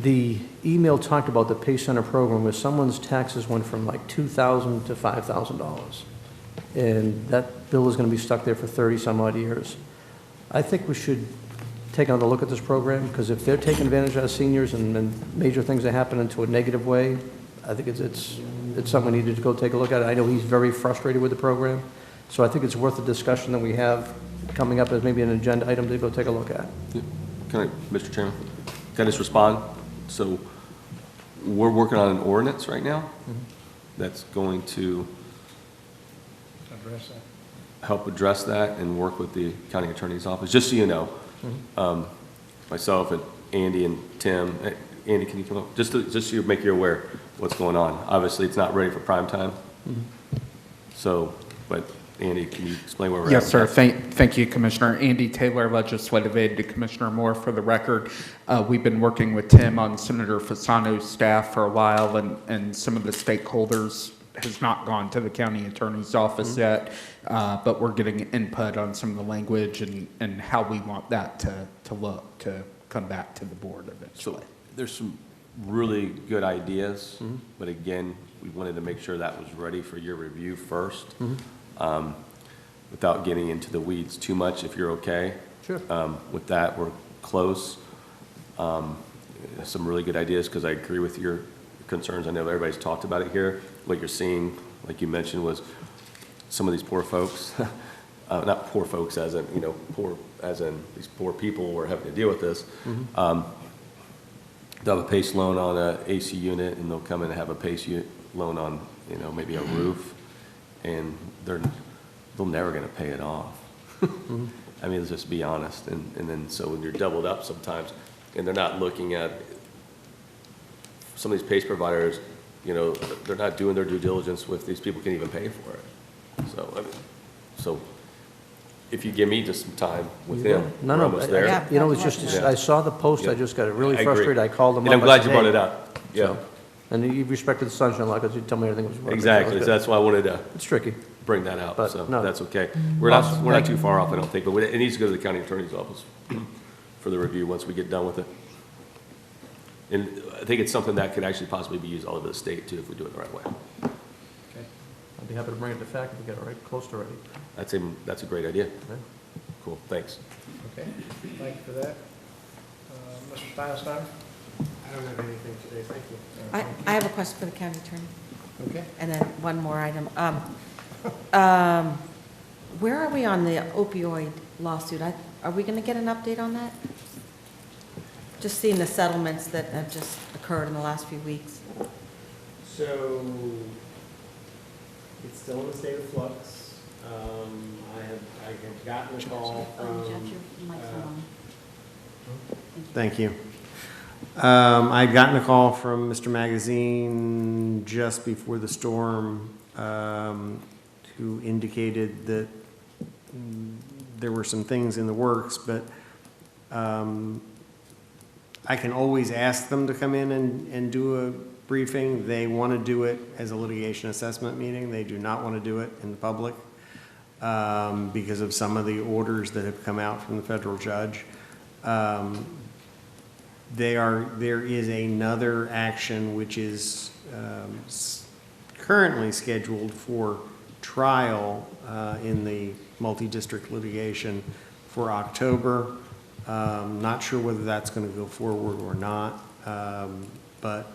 The email talked about the Pay Center program where someone's taxes went from like $2,000 to $5,000. And that bill is going to be stuck there for 30 some odd years. I think we should take another look at this program, because if they're taking advantage of our seniors and major things that happen into a negative way, I think it's something we need to go take a look at. I know he's very frustrated with the program, so I think it's worth the discussion that we have coming up as maybe an agenda item to go take a look at. Can I, Mr. Chairman, can I just respond? So we're working on an ordinance right now that's going to Address that. help address that and work with the county attorney's office. Just so you know, myself and Andy and Tim, Andy, can you come up? Just so you make you aware what's going on. Obviously, it's not ready for prime time. So, but Andy, can you explain where we're at? Yes, sir. Thank you, Commissioner. Andy Taylor, legislative aide to Commissioner Moore. For the record, we've been working with Tim on Senator Fasano's staff for a while, and some of the stakeholders has not gone to the county attorney's office yet, but we're getting input on some of the language and how we want that to look to come back to the board eventually. So there's some really good ideas, but again, we wanted to make sure that was ready for your review first, without getting into the weeds too much, if you're okay. Sure. With that, we're close. Some really good ideas, because I agree with your concerns. I know everybody's talked about it here. What you're seeing, like you mentioned, was some of these poor folks, not poor folks as in, poor as in these poor people who are having to deal with this, they'll have a PACE loan on a AC unit, and they'll come in and have a PACE loan on, maybe a roof, and they're never going to pay it off. I mean, let's just be honest. And then, so when you're doubled up sometimes, and they're not looking at, some of these PACE providers, they're not doing their due diligence with these people can even pay for it. So, I mean, if you give me just some time with them, No, we're almost there. it's just, I saw the post, I just got really I agree. frustrated, I called them up. And I'm I glad said, you brought "Hey." it up. Yeah. So, and you respected the sunshine law, because you told me everything was working. Exactly, So so that's why I wanted to it's tricky. bring that out, But, so no. that's okay. We're not too far off, I don't think, but it needs to go to the county attorney's office for the review once we get done with it. And I think it's something that could actually possibly be used all over the state too, if we do it the right way. I'd be happy to bring it to fact if we get it right, close to ready. That's a great idea. Cool, thanks. Okay, thank you for that. Mr. Feinstein? I don't have anything today, thank you. I have a question for the county attorney. Okay. And then one more item. Where are we on the opioid lawsuit? Are we going to get an update on that? Just seeing the settlements that have just occurred in the last few weeks. So, it's still in a state of flux. I have gotten a call from. Thank you. I'd gotten a call from Mr. Magazine just before the storm, who indicated that there were some things in the works, but I can always ask them to come in and do a briefing. They want to do it as a litigation assessment meeting. They do not want to do it in the public because of some of the orders that have come out from the federal judge. There is another action which is currently scheduled for trial in the multi-district litigation for October. Not sure whether that's going to go forward or not, but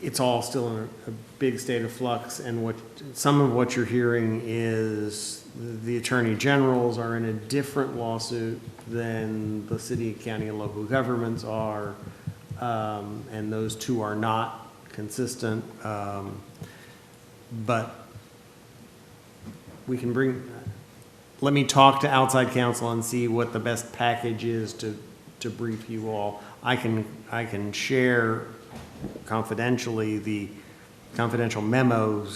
it's all still in a big state of flux, and some of what you're hearing is the attorney generals are in a different lawsuit than the city, county, and local governments are, and those two are not consistent. But we can let me talk to outside counsel and see what the best package is to brief you all. I can share confidentially the confidential memo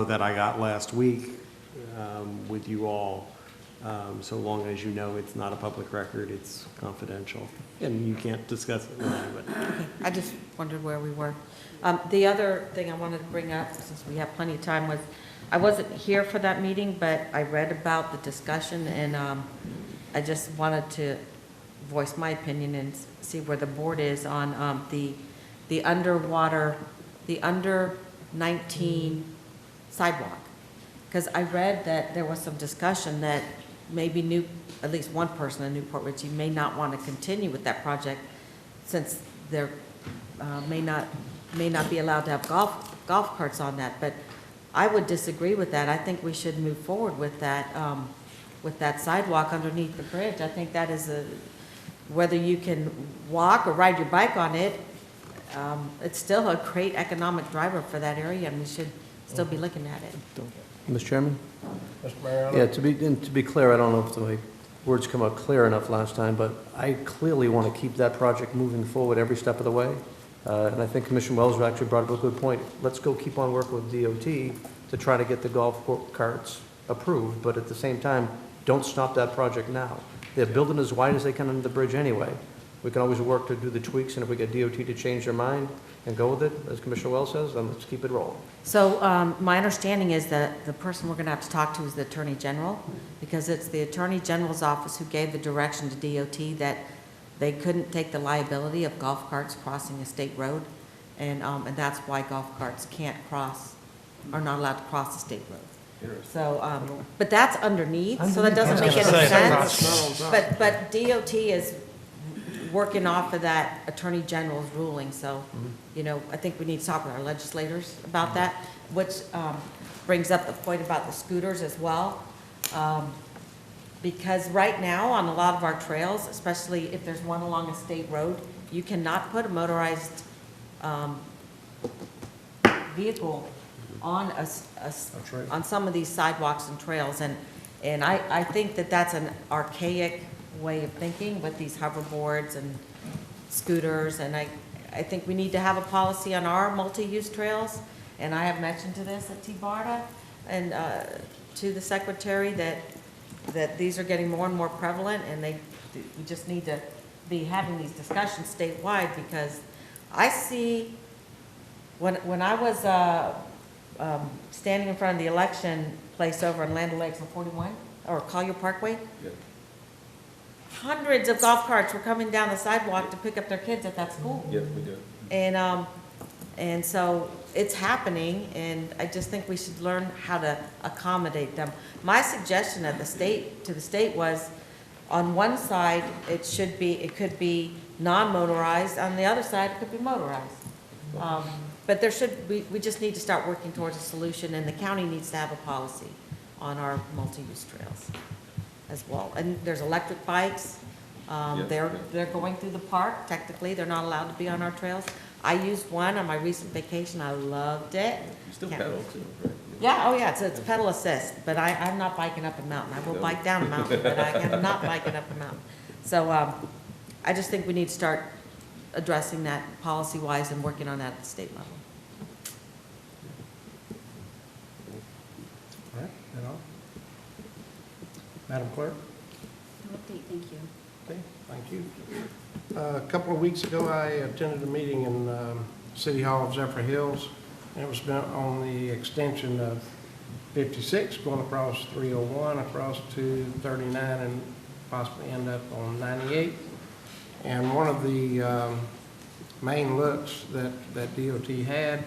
that I got last week with you all, so long as you know it's not a public record, it's confidential, and you can't discuss it with anybody. Okay, I just wondered where we were. The other thing I wanted to bring up, since we have plenty of time, was I wasn't here for that meeting, but I read about the discussion, and I just wanted to voice my opinion and see where the board is on the under 19 sidewalk. Because I read that there was some discussion that maybe at least one person in Newport Richey may not want to continue with that project, since there may not be allowed to have golf carts on that. But I would disagree with that. I think we should move forward with that sidewalk underneath the bridge. I think that is whether you can walk or ride your bike on it, it's still a great economic driver for that area, and we should still be looking at it. Mr. Chairman? Mr. Mariano? Yeah, to be clear, I don't know if my words come out clear enough last time, but I clearly want to keep that project moving forward every step of the way. And I think Commissioner Wells actually brought up a good point. Let's go keep on working with DOT to try to get the golf carts approved, but at the same time, don't stop that project now. They're building as wide as they can under the bridge anyway. We can always work to do the tweaks, and if we get DOT to change their mind and go with it, as Commissioner Wells says, then let's keep it rolling. So my understanding is that the person we're going to have to talk to is the Attorney General, because it's the Attorney General's office who gave the direction to DOT that they couldn't take the liability of golf carts crossing a state road, and that's why golf carts are not allowed to cross a state road. So, but that's underneath, so that doesn't make any sense. But DOT is working off of that Attorney General's ruling, so, I think we need to talk with our legislators about that, which brings up the point about the scooters as well. Because right now, on a lot of our trails, especially if there's one along a state road, you cannot put a motorized vehicle on on some of these sidewalks and trails. And I think that that's an archaic way of thinking with these hoverboards and scooters. And I think we need to have a policy on our multi-use trails. And I have mentioned to this at T-BARTA and to the secretary that these are getting more and more prevalent, and we just need to be having these discussions statewide, because I see, when I was standing in front of the election place over in Land O'Lakes on 41, or Collier Parkway, hundreds of golf carts were coming down the sidewalk to pick up their kids at that school. Yes, we do. And so it's happening, and I just think we should learn how to accommodate them. My suggestion to the state was, on one side, it could be non-motorized, on the other side, it could be motorized. But we just need to start working towards a solution, and the county needs to have a policy on our multi-use trails as well. And there's electric bikes. They're going through the park. Technically, they're not allowed to be on our trails. I used one on my recent vacation. I loved it. You still pedal too, right? Yeah, oh yeah, it's pedal assist, but I'm not biking up a mountain. I will bike down a mountain, but I am not biking up a mountain. So I just think we need to start addressing that policy-wise and working on that at the state level. All right, that all? Madam Clerk? No update, thank you. Okay, thank you. A couple of weeks ago, I attended a meeting in City Hall of Zephyr Hills, and it was spent on the extension of 56 going across 301, across to 39, and possibly end up on 98. And one of the main looks that DOT had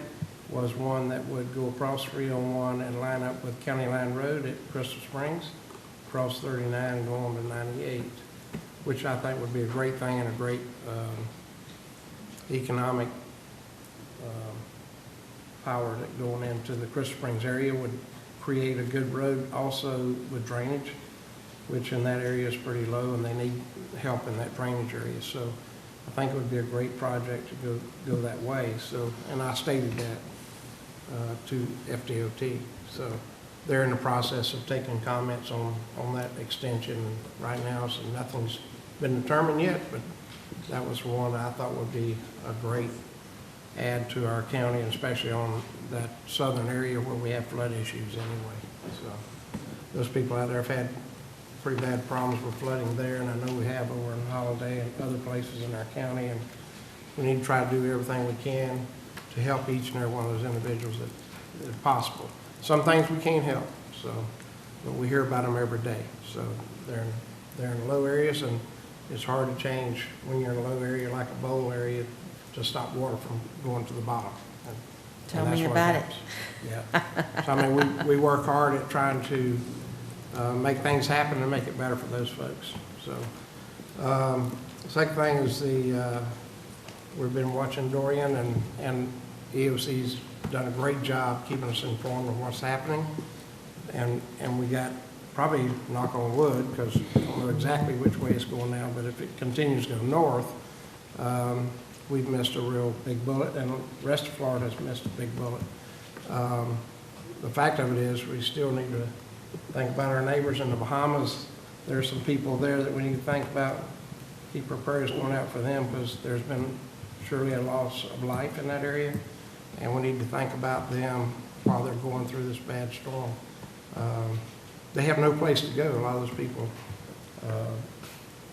was one that would go across 301 and line up with County Line Road at Crystal Springs, cross 39 and go on to 98, which I think would be a great thing and a great economic power that going into the Crystal Springs area would create a good road also with drainage, which in that area is pretty low, and they need help in that drainage area. So I think it would be a great project to go that way. So, and I stated that to FDOT. So they're in the process of taking comments on that extension right now. So nothing's been determined yet, but that was one I thought would be a great add to our county, and especially on that southern area where we have flood issues anyway. So those people out there have had pretty bad problems with flooding there, and I know we have over in Holiday and other places in our county, and we need to try to do everything we can to help each and every one of those individuals if possible. Some things we can't help, so, but we hear about them every day. So they're in low areas, and it's hard to change when you're in a low area like a bowl area to stop water from going to the bottom. Tell me about it. Yeah. So I mean, we work hard at trying to make things happen and make it better for those folks. So the second thing is we've been watching Dorian, and EOC's done a great job keeping us informed of what's happening. And we got, probably knock on wood, because I don't know exactly which way it's going now, but if it continues to go north, we've missed a real big bullet, and the rest of Florida has missed a big bullet. The fact of it is, we still need to think about our neighbors in the Bahamas. There's some people there that we need to think about, keep our prayers going out for them, because there's been surely a loss of life in that area, and we need to think about them while they're going through this bad storm. They have no place to go. A lot of those people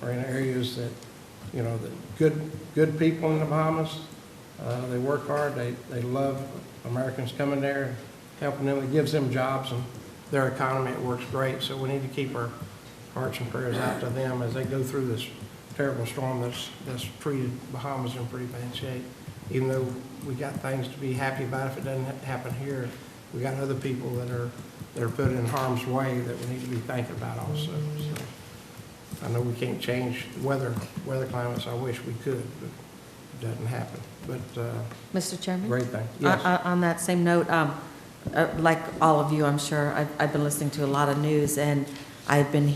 are in areas that, you know, the good people in the Bahamas. They work hard. They love Americans coming there, helping them. It gives them jobs, and their economy, it works great. So we need to keep our hearts and prayers out to them as they go through this terrible storm that's treated Bahamas in pretty bad shape. Even though we got things to be happy about if it doesn't happen here, we got other people that are put in harm's way that we need to be thinking about also. So I know we can't change weather climates. I wish we could, but it doesn't happen. But Mr. Chairman? Great thing. Yes. On that same note, like all of you, I'm sure, I've been listening to a lot of news, and I've been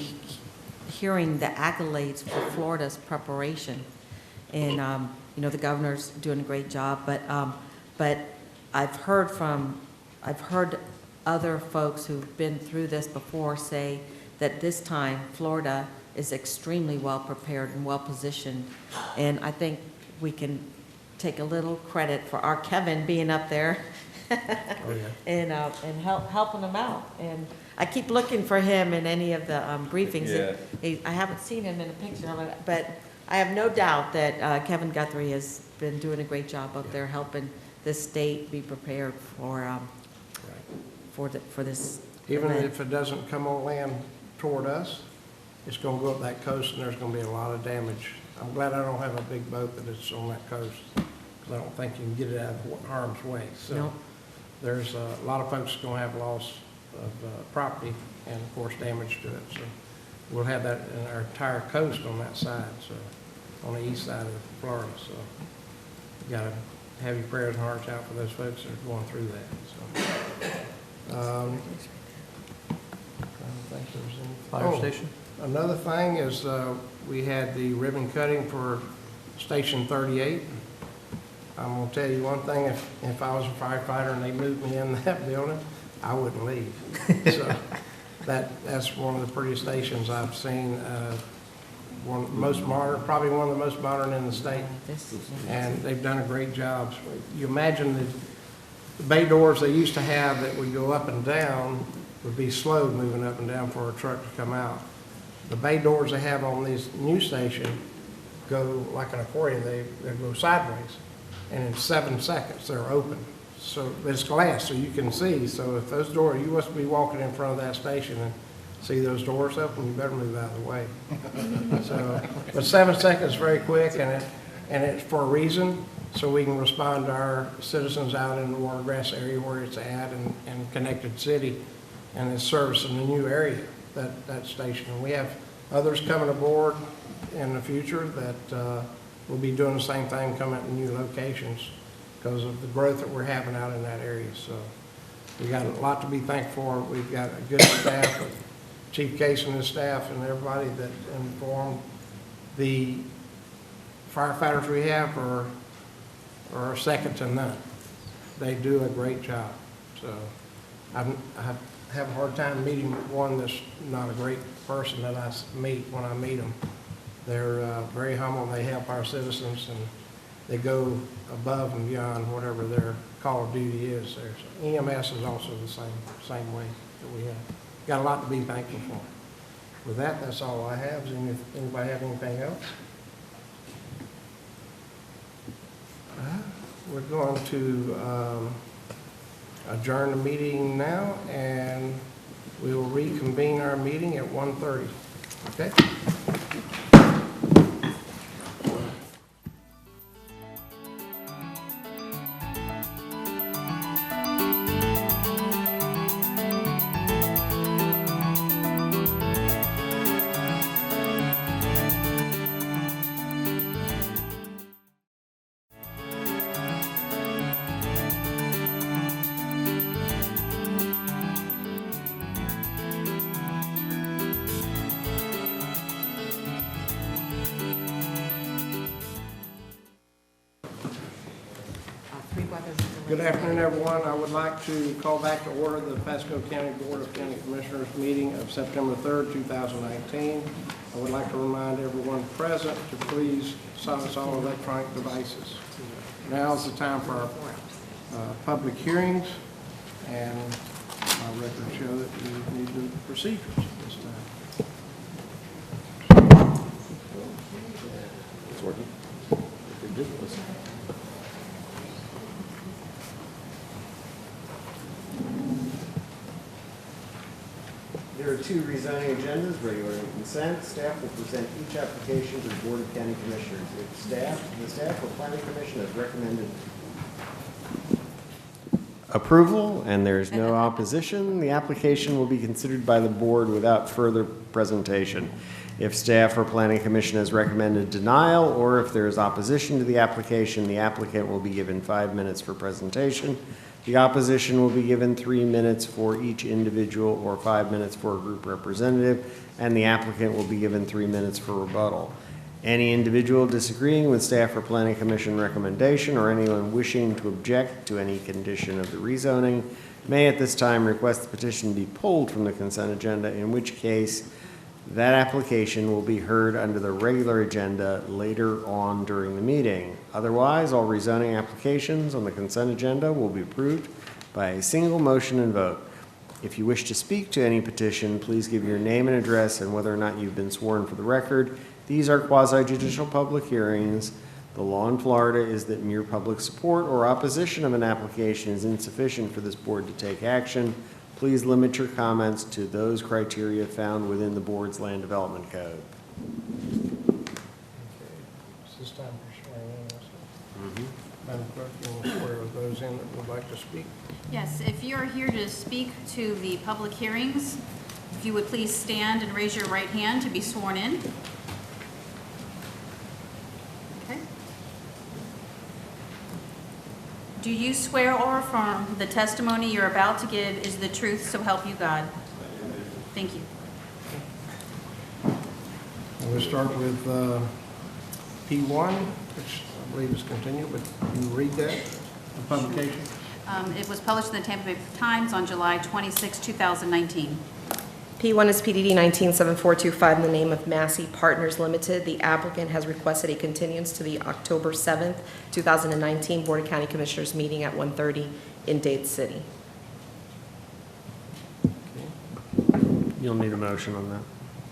hearing the accolades for Florida's preparation. And, you know, the governor's doing a great job, but I've heard other folks who've been through this before say that this time Florida is extremely well prepared and well positioned. And I think we can take a little credit for our Kevin being up there and helping them out. And I keep looking for him in any of the briefings. Yeah. I haven't seen him in a picture, but I have no doubt that Kevin Guthrie has been doing a great job up there helping the state be prepared for this Even event. if it doesn't come on land toward us, it's going to go up that coast and there's going to be a lot of damage. I'm glad I don't have a big boat that is on that coast, because I don't think you can get it out of harm's way. So Nope. there's a lot of folks going to have loss of property and, of course, damage to it. So we'll have that in our entire coast on that side, so on the east side of Florida. So you got to have your prayers and hearts out for those folks that are going through that. So, I don't think there's any. Fire station? Another thing is we had the ribbon cutting for Station 38. I'm going to tell you one thing, if I was a firefighter and they moved me in that building, I wouldn't leave. So that's one of the prettiest stations I've seen. Most modern, probably one of the most modern in the state. And they've done a great job. You imagine the bay doors they used to have that would go up and down would be slow moving up and down for a truck to come out. The bay doors they have on this new station go like an accordion. They go sideways, and in 7 seconds they're open. So it's glass, so you can see. So if those doors, you must be walking in front of that station and see those doors open, you better move out of the way. So, but 7 seconds is very quick, and it's for a reason, so we can respond to our citizens out in the Watergrass area where it's at, and Connected City, and it's servicing a new area, that station. And we have others coming aboard in the future that will be doing the same thing, coming to new locations because of the growth that we're having out in that area. So we got a lot to be thankful for. We've got a good staff, with Chief Case and his staff and everybody that informed. The firefighters we have are second to none. They do a great job. So I have a hard time meeting one that's not a great person that I meet when I meet them. They're very humble, and they help our citizens, and they go above and beyond whatever their call of duty is there. So EMS is also the same way that we have. Got a lot to be thankful for. With that, that's all I have. Does anybody have anything else? We're going to adjourn the meeting now, and we will reconvene our meeting at 1:30. Okay? Good afternoon, everyone. I would like to call back to order the Pasco County Board of County Commissioners meeting of September 3rd, 2019. I would like to remind everyone present to please silence all electronic devices. Now is the time for our public hearings, and my records show that we need the procedures this time. It's working. Good. There are two resigning agendas, regular and consent. Staff will present each application to the Board of County Commissioners. The staff or Planning Commission has recommended approval, and there's no opposition. The application will be considered by the board without further presentation. If staff or planning commission has recommended denial, or if there is opposition to the application, the applicant will be given 5 minutes for presentation. The opposition will be given 3 minutes for each individual or 5 minutes for a group representative, and the applicant will be given 3 minutes for rebuttal. Any individual disagreeing with staff or planning commission recommendation or anyone wishing to object to any condition of the rezoning may at this time request the petition be pulled from the consent agenda, in which case that application will be heard under the regular agenda later on during the meeting. Otherwise, all rezoning applications on the consent agenda will be approved by a single motion and vote. If you wish to speak to any petition, please give your name and address and whether or not you've been sworn for the record. These are quasi-judicial public hearings. The law in Florida is that mere public support or opposition of an application is insufficient for this board to take action. Please limit your comments to those criteria found within the board's land development code. Is this time for swearing in? Madam Clerk, you will swear those in that would like to speak? Yes, if you are here to speak to the public hearings, if you would please stand and raise your right hand to be sworn in. Okay. Do you swear or affirm the testimony you're about to give is the truth, so help you God? Thank you. We'll start with P1, which I believe is continued, but you read that, the publication? It was published in the Tampa Bay Times on July 26, 2019. P1 is PDD 197425 in the name of Massey Partners Limited. The applicant has requested a continuance to the October 7th, 2019 Board of County Commissioners meeting at 1:30 in Dade City. You'll need a motion on that.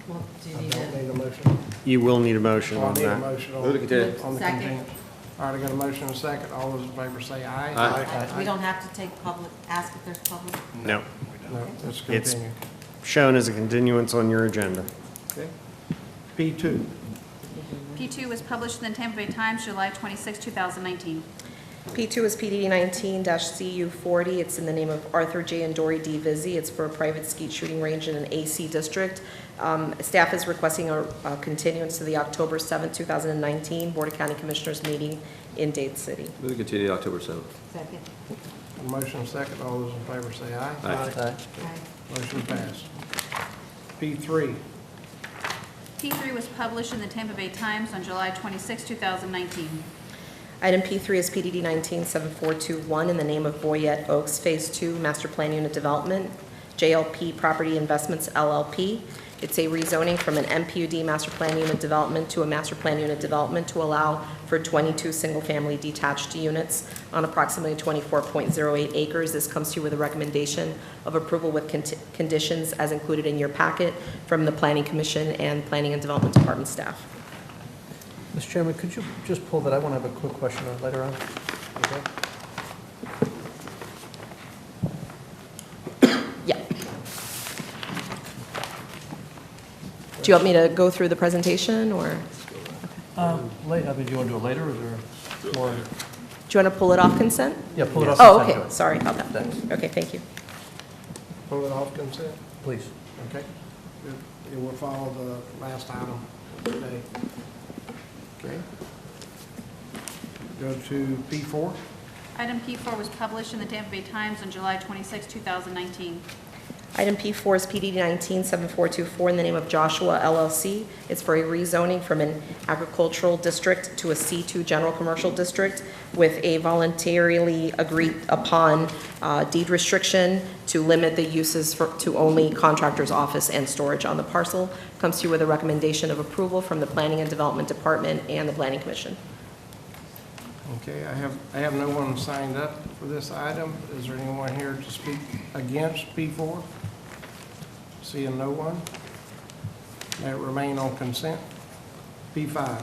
Well, do you I need don't a, need a motion. You will need a motion I'll on need a that. motion on Move to continue. on the Second. continuance. All right, I got a motion and a second. All those in favor say aye. Aye. we don't have to take public, ask if there's public? No. No, let's It's continue. shown as a continuance on your agenda. Okay. P2. P2 was published in the Tampa Bay Times, July 26, 2019. P2 is PDD 19-CU40. It's in the name of Arthur J. and Dory D. Vizzi. It's for a private skeet shooting range in an AC district. Staff is requesting a continuance to the October 7th, 2019 Board of County Commissioners meeting in Dade City. Move to continue October 7th. Second. A motion and a second. All those in favor say aye. Aye. Motion passed. P3. P3 was published in the Tampa Bay Times on July 26, 2019. Item P3 is PDD 197421 in the name of Boyette Oaks Phase 2 Master Plan Unit Development, JLP Property Investments LLP. It's a rezoning from an MPUD Master Plan Unit Development to a Master Plan Unit Development to allow for 22 single-family detached units on approximately 24.08 acres. This comes to you with a recommendation of approval with conditions as included in your packet from the Planning Commission and Planning and Development Department staff. Mr. Chairman, could you just pull that? I want to have a quick question on it later on. Okay. Yeah. Do you want me to go through the presentation, or? Later, do you want to do it later, or is there more? Do you want to pull it off consent? Yeah, pull it off Oh, consent, okay, good. sorry about that. Thanks. Okay, thank you. Pull it off consent. Please. Okay. It will follow the last item today. Okay. Go to P4. Item P4 was published in the Tampa Bay Times on July 26, 2019. Item P4 is PDD 197424 in the name of Joshua LLC. It's for a rezoning from an agricultural district to a C2 general commercial district with a voluntarily agreed upon deed restriction to limit the uses to only contractor's office and storage on the parcel. Comes to you with a recommendation of approval from the Planning and Development Department and the Planning Commission. Okay, I have no one signed up for this item. Is there anyone here to speak against P4? Seeing no one. May it remain on consent. P5.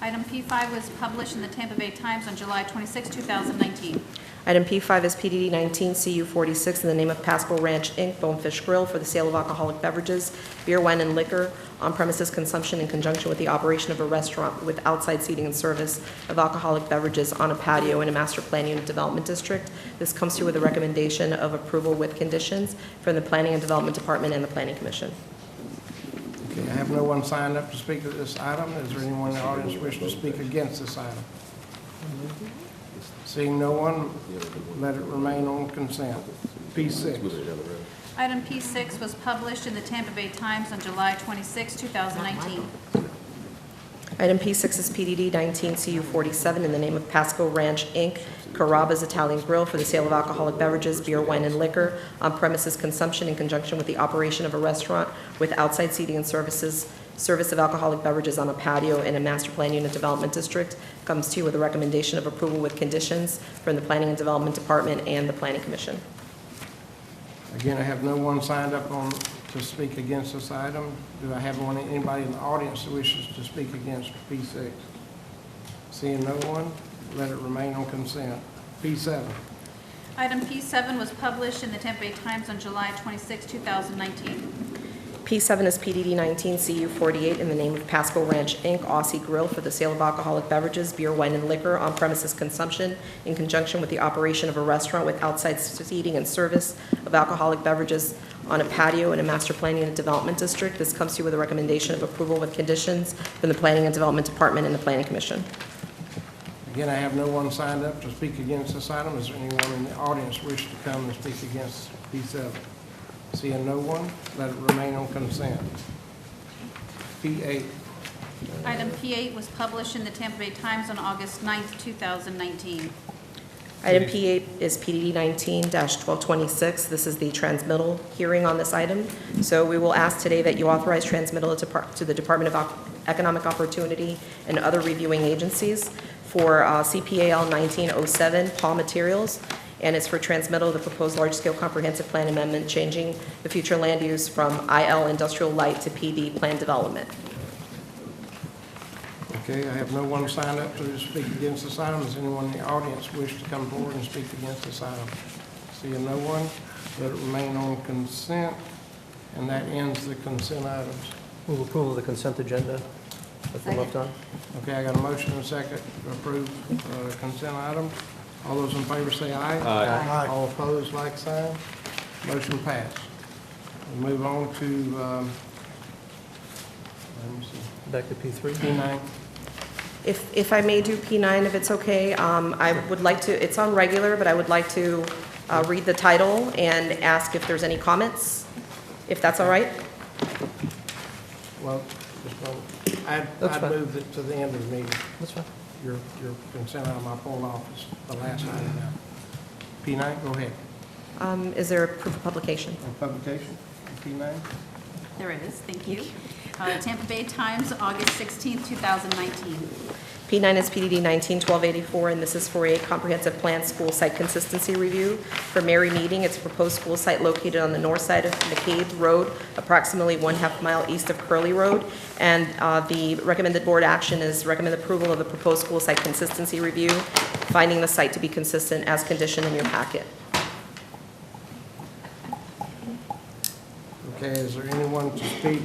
Item P5 was published in the Tampa Bay Times on July 26, 2019. Item P5 is PDD 19-CU46 in the name of Pasco Ranch, Inc., Bonefish Grill, for the sale of alcoholic beverages, beer, wine, and liquor on premises consumption in conjunction with the operation of a restaurant with outside seating and service of alcoholic beverages on a patio in a master plan unit development district. This comes to you with a recommendation of approval with conditions from the Planning and Development Department and the Planning Commission. Okay, I have no one signed up to speak to this item. Is there anyone in the audience wish to speak against this item? Seeing no one, let it remain on consent. P6. Item P6 was published in the Tampa Bay Times on July 26, 2019. Item P6 is PDD 19CU47 in the name of Pasco Ranch, Inc., Carrabba's Italian Grill for the sale of alcoholic beverages, beer, wine, and liquor on premises consumption in conjunction with the operation of a restaurant with outside seating and service of alcoholic beverages on a patio in a master plan unit development district. Comes to you with a recommendation of approval with conditions from the Planning and Development Department and the Planning Commission. Again, I have no one signed up to speak against this item. Do I have anybody in the audience that wishes to speak against P6? Seeing no one, let it remain on consent. P7. Item P7 was published in the Tampa Bay Times on July 26, 2019. P7 is PDD 19CU48 in the name of Pasco Ranch, Inc., Aussie Grill for the sale of alcoholic beverages, beer, wine, and liquor on premises consumption in conjunction with the operation of a restaurant with outside seating and service of alcoholic beverages on a patio in a master plan unit development district. This comes to you with a recommendation of approval with conditions from the Planning and Development Department and the Planning Commission. Again, I have no one signed up to speak against this item. Is there anyone in the audience wish to come and speak against P7? Seeing no one, let it remain on consent. P8. Item P8 was published in the Tampa Bay Times on August 9, 2019. Item P8 is PDD 19-1226. This is the transmittal hearing on this item. So we will ask today that you authorize transmittal to the Department of Economic Opportunity and other reviewing agencies for CPAL 1907 Paw Materials, and it's for transmittal of the proposed large-scale comprehensive plan amendment changing the future land use from IL Industrial Light to PD Plan Development. Okay, I have no one signed up to speak against this item. Does anyone in the audience wish to come forward and speak against this item? Seeing no one, let it remain on consent, and that ends the consent items. Move approval of the consent agenda. That's been left on. Okay, I got a motion and a second to approve consent items. All those in favor say aye. Aye. All opposed, like sign. Motion passed. We move on to, let me see. Back to P3. P9. If I may do P9, if it's okay, I would like to, it's on regular, but I would like to read the title and ask if there's any comments, if that's all right. Well, just one. I'd move it to the end of the meeting. That's fine. Your consent item, I pulled off is the last item now. P9, go ahead. Is there a proof of publication? Publication, P9. There it is, thank you. Tampa Bay Times, August 16, 2019. P9 is PDD 19-1284, and this is for a comprehensive plan school site consistency review for Mary Meeting. It's a proposed school site located on the north side of McCabe Road, approximately 1/2 mile east of Curly Road. And the recommended board action is recommend approval of the proposed school site consistency review, finding the site to be consistent as conditioned in your packet. Okay, is there anyone to speak?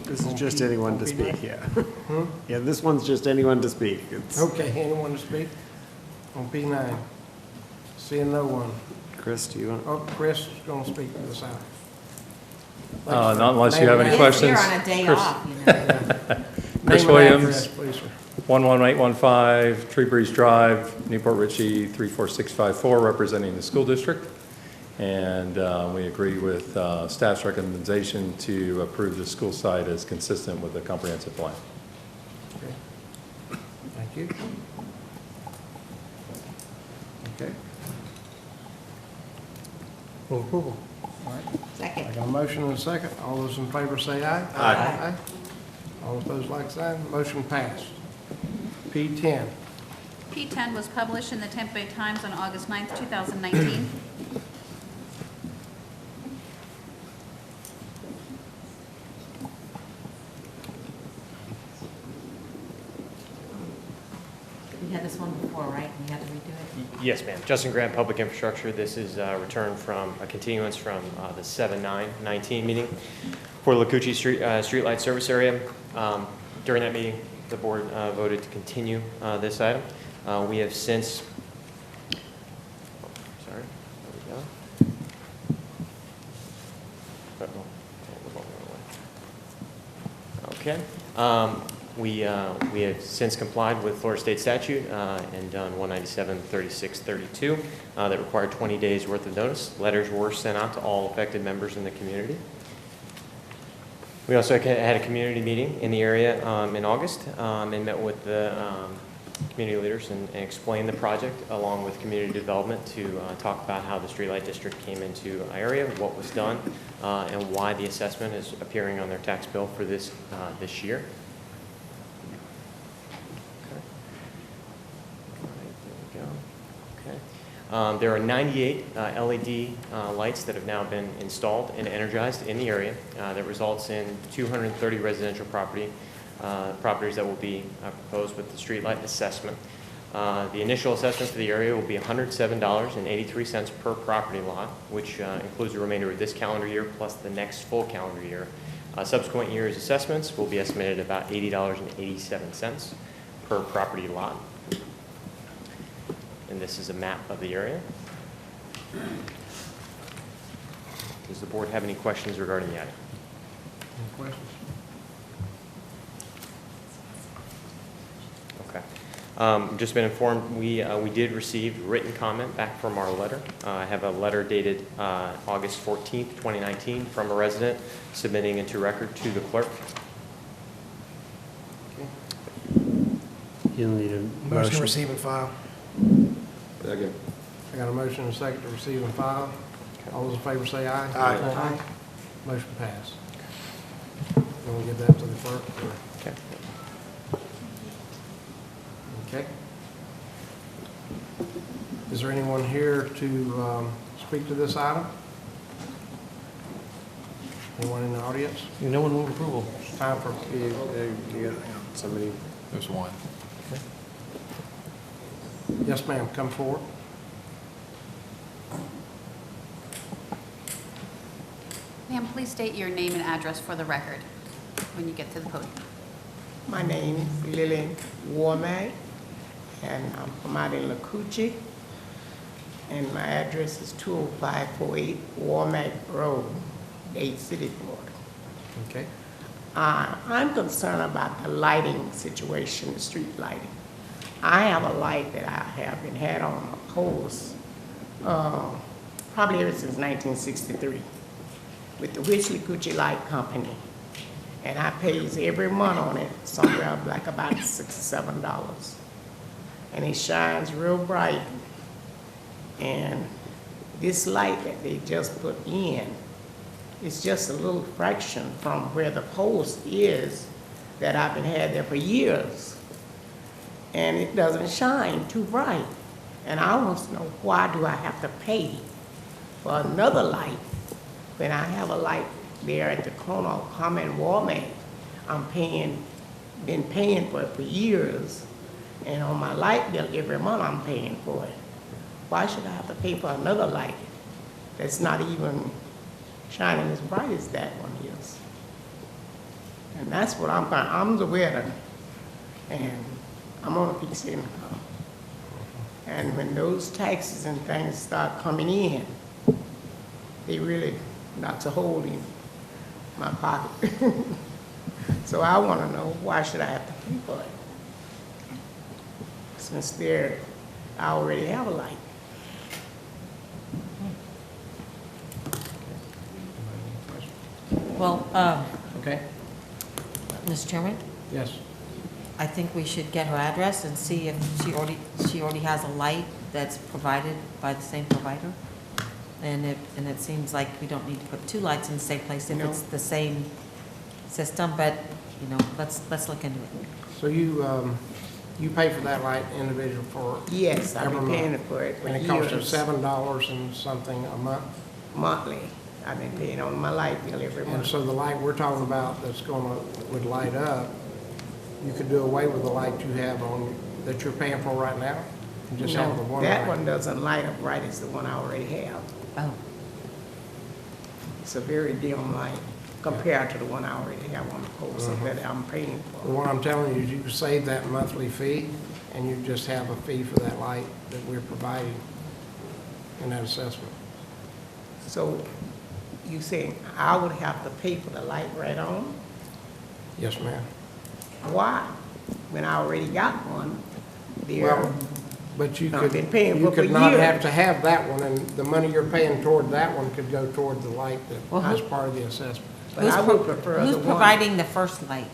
This is just anyone to speak, yeah. Hmm? Yeah, this one's just anyone to speak. It's Okay, anyone to speak on P9? Seeing no one. Chris, do you want? Oh, Chris is going to speak to this item. Not unless you have any Yes, questions. you're on a day Chris- off, you know. Chris Name and Williams, address, please, sir. 11815 Tree Breeze Drive, Newport Richey 34654, representing the school district. And we agree with staff's recommendation to approve the school site as consistent with the comprehensive plan. Okay. Thank you. Okay. Move approval. All right. Second. I got a motion and a second. All those in favor say aye. Aye. All opposed, like sign. Motion passed. P10. P10 was published in the Tampa Bay Times on August 9, 2019. We had this one before, right? We had to redo it? Yes, ma'am. Justin Grant, Public Infrastructure. This is a return from a continuance from the 7/9/19 meeting for the Lacucci Street Streetlight Service Area. During that meeting, the board voted to continue this item. We have since, sorry, there we go. Okay. We have since complied with Florida State statute and done 197-3632 that required 20 days worth of notice. Letters were sent out to all affected members in the community. We also had a community meeting in the area in August and met with the community leaders and explained the project along with community development to talk about how the streetlight district came into our area, what was done, and why the assessment is appearing on their tax bill for this year. There are 98 LED lights that have now been installed and energized in the area. That results in 230 residential properties that will be proposed with the streetlight assessment. The initial assessment for the area will be $107.83 per property lot, which includes the remainder of this calendar year plus the next full calendar year. Subsequent years' assessments will be estimated at about $80.87 per property lot. And this is a map of the area. Does the board have any questions regarding the item? Any questions? Okay. Just been informed, we did receive written comment back from our letter. I have a letter dated August 14th, 2019 from a resident submitting into record to the clerk. You'll need a Motion motion. to receive and file. Second. I got a motion and a second to receive and file. All those in favor say aye. Aye. Motion passed. You want to give that to the clerk? Or? Okay. Okay. Is there anyone here to speak to this item? Anyone in the audience? No one move approval. Time for, You got somebody? There's one. yes, ma'am, come forward. Ma'am, please state your name and address for the record when you get to the podium. My name is Lily Womack, and I'm from out in Lakuchi, and my address is 20548 Womack Road, Dade City, Florida. Okay. I'm concerned about the lighting situation, the street lighting. I have a light that I have been had on my post probably ever since 1963 with the Lakuchi Light Company. And I pays every month on it, somewhere like about $6 or $7. And it shines real bright. And this light that they just put in is just a little fraction from where the post is that I've been had there for years. And it doesn't shine too bright. And I want to know, why do I have to pay for another light when I have a light there at the corner of Common Walmart? I'm been paying for it for years. And on my light bill every month I'm paying for it. Why should I have to pay for another light that's not even shining as bright as that one is? And that's what I'm the widow, and I'm on a fixed income. And when those taxes and things start coming in, they really knocks a hole in my pocket. So I want to know, why should I have to pay for it? Since I already have a light. Well, Okay. Mr. Chairman, Yes. I think we should get her address and see if she already has a light that's provided by the same provider. And it seems like we don't need to put two lights in the same place if No. it's the same system, but, let's look into it. So you pay for that light individual for Yes, I've every been month? paying for it for And it costs you years. $7 and something a month? Monthly. I've been paying on my light bill every And month. so the light we're talking about would light up, you could do away with the light you have on, that you're paying for right now? And just have the No, one that light? one doesn't light up bright as the one I already have. Oh. It's a very dim light compared to the one I already have on the post that I'm paying Well, for. what I'm telling you is you can save that monthly fee, and you just have a fee for that light that we're providing in that assessment. So you saying I would have to pay for the light right on? Yes, ma'am. Why? When I already got one there. Well, but you I've could, been paying you for could not have years. to have that one, and the money you're paying toward that one could go toward the light Well, that, as who- part of the assessment. But I would prefer Who's the one. providing the first light?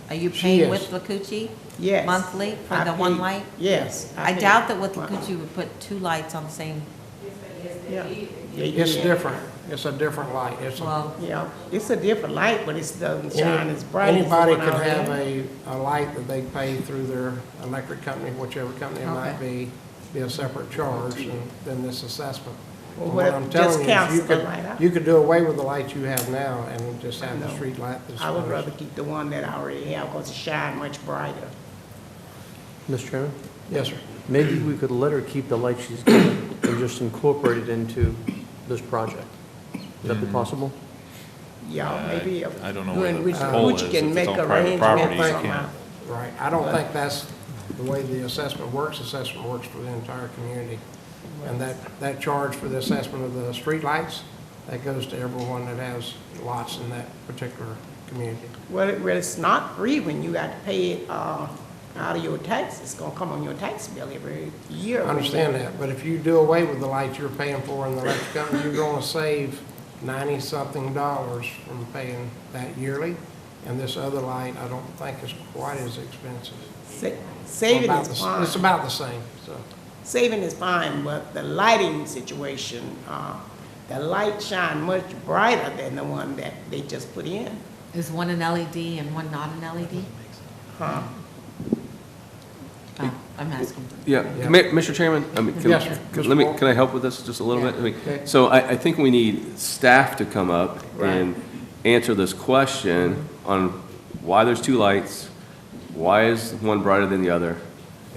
Are you She paying is. with Lakuchi? Yes. Monthly for I the one pay- light? Yes. I pay. doubt that with Lakuchi would put two lights on the same, Yeah. It's different. It's a different light. It's a, well, Yeah, it's a different light, but it doesn't shine as bright as the anybody one could out have there. a light that they pay through their electric company, whichever company it might be a separate charge than this assessment. Well, And what if I'm just telling you is cancel you the could, light out? you could do away with the lights you have now and just have the No. street light that's. I would rather keep the one that I already have because it shine much brighter. Mr. Chairman, Yes, sir. maybe we could let her keep the light she's given and just incorporate it into this project. Would that be possible? Yeah, maybe. I don't know you where and the Richard pole Gucci is. can If it's make on private arrangements property, you somehow. can't. Right. I don't think that's the way the assessment works. Assessment works for the entire community. And that charge for the assessment of the street lights, that goes to everyone that has lots in that particular community. Well, it's not free when you got to pay it out of your taxes. It's gonna come on your tax bill every year. I understand that, but if you do away with the lights you're paying for in the electric company, you're gonna save $90-something from paying that yearly. And this other light, I don't think is quite as expensive. Saving About is the- fine. It's about the same, so. Saving is fine, but the lighting situation, the light shine much brighter than the one that they just put in. is one an LED and one not an LED? Huh? Oh, I'm asking. Yeah, Mr. Chairman, I mean, Yes, sir. can I help with this just a little bit? I mean, Okay. so I think we need staff to come up and answer this question on why there's two lights, why is one brighter than the other,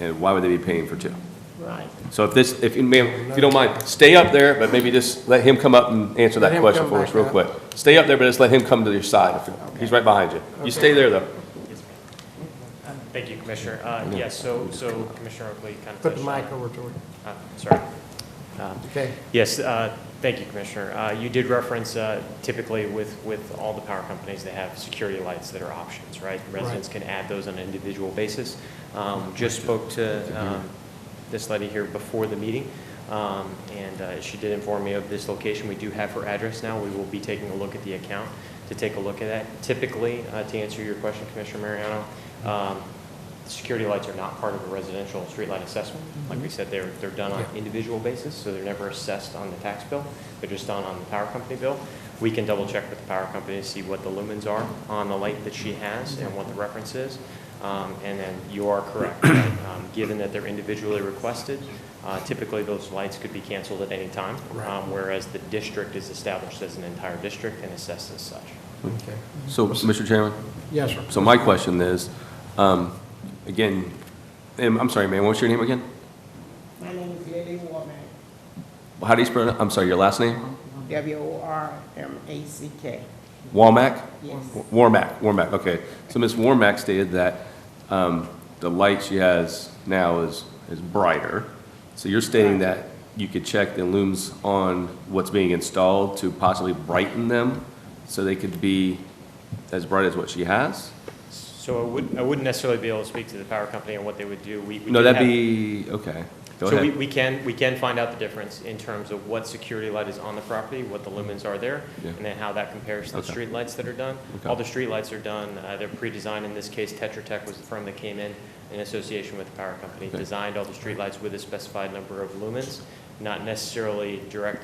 and why would they be paying for two? Right. So if you, ma'am, if you don't mind, stay up there, but maybe just let him come up and answer Let that him question come for us back real up. quick. Stay up there, but just let him come to your side. He's right behind you. You stay there, though. Thank you, Commissioner. Yes, so Commissioner Oakley kind of Put the touched mic on- over to you. Sorry. Okay. Yes, thank you, Commissioner. You did reference typically with all the power companies, they have security lights that are options, right? Residents can add those on an individual basis. Just spoke to this lady here before the meeting, and she did inform me of this location. We do have her address now. We will be taking a look at the account to take a look at that. Typically, to answer your question, Commissioner Mariano, security lights are not part of a residential streetlight assessment. Like we said, they're done on an individual basis, so they're never assessed on the tax bill. They're just done on the power company bill. We can double check with the power company to see what the lumens are on the light that she has and what the reference is. And then you are correct, right? Given that they're individually requested, typically those lights could be canceled at any time, whereas the district is established as an entire district and assessed as such. Okay. So, Mr. Chairman? Yes, sir. So my question is, again, I'm sorry, ma'am, what's your name again? My name is Lily Warmack, How do you spell it? I'm sorry, your last name? Wormack. Womack? Yes. Warmack, okay. So Ms. Warmack stated that the light she has now is brighter. So you're stating that you could check the looms on what's being installed to possibly brighten them so they could be as bright as what she has? So I wouldn't necessarily be able to speak to the power company on what they would do. We No, do that'd have- be, okay. Go So ahead. we can find out the difference in terms of what security light is on the property, what the lumens are there, Yeah. and then how that compares to the Okay. street lights that are done. Okay. All the street lights are done, they're pre-designed. In this case, Tetra Tech was the firm that came in association with the power company, Okay. designed all the street lights with a specified number of lumens, not necessarily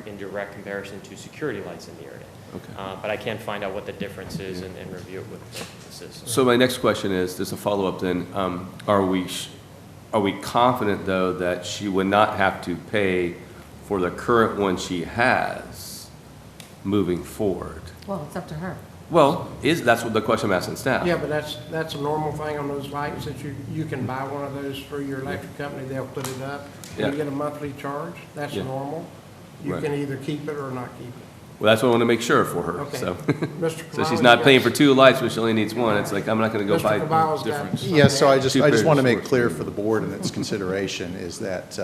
in direct comparison to security lights in the area. Okay. But I can find out what the difference is and review it with the system. So my next question is, just a follow-up then, are we confident, though, that she would not have to pay for the current one she has moving forward? Well, it's up to her. Well, that's what the question I'm asking staff. Yeah, but that's a normal thing on those lights, that you can buy one of those for your electric company, they'll put it up, and Yeah. you get a monthly charge, that's Yeah. normal. You Right. can either keep it or not keep it. Well, that's what I want to make sure for her, Okay. so. Mr. So she's Cavalli, not paying yes. for two lights, but she only needs one. It's like, I'm not going to go Mr. buy Cavalli's got different. something Yes, so I to just want to make clear for the board and its consideration is that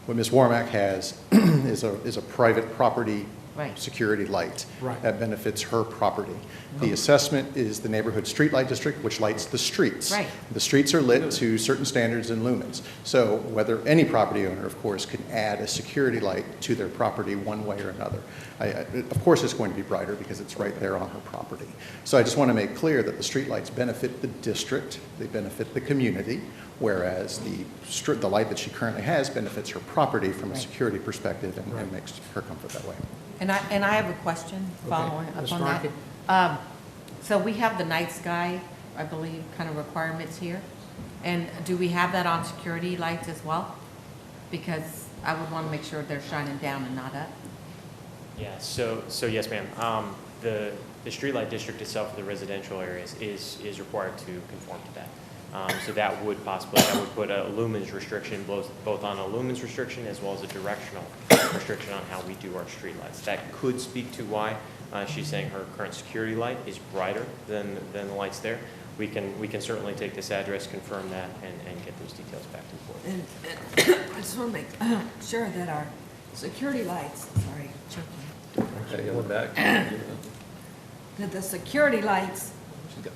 what Ms. Warmack has is a private property Right. security light. Right. That benefits her property. The assessment is the neighborhood streetlight district, which lights the streets. Right. The streets are lit to certain standards and lumens. So whether any property owner, of course, can add a security light to their property one way or another. Of course, it's going to be brighter because it's right there on her property. So I just want to make clear that the streetlights benefit the district, they benefit the community, whereas the light that she currently has benefits her property from a security perspective and makes her comfort that way. And I have a question following up Ms. on Markey? that. So we have the night sky, I believe, kind of requirements here. And do we have that on security lights as well? Because I would want to make sure they're shining down and not up. Yeah, so yes, ma'am. The streetlight district itself for the residential areas is required to conform to that. So that would put a lumens restriction, both on a lumens restriction as well as a directional restriction on how we do our streetlights. That could speak to why she's saying her current security light is brighter than the lights there. We can certainly take this address, confirm that, and get those details back to the board. And I just want to make sure that our security lights, sorry, choking. Okay, on the back. That the security lights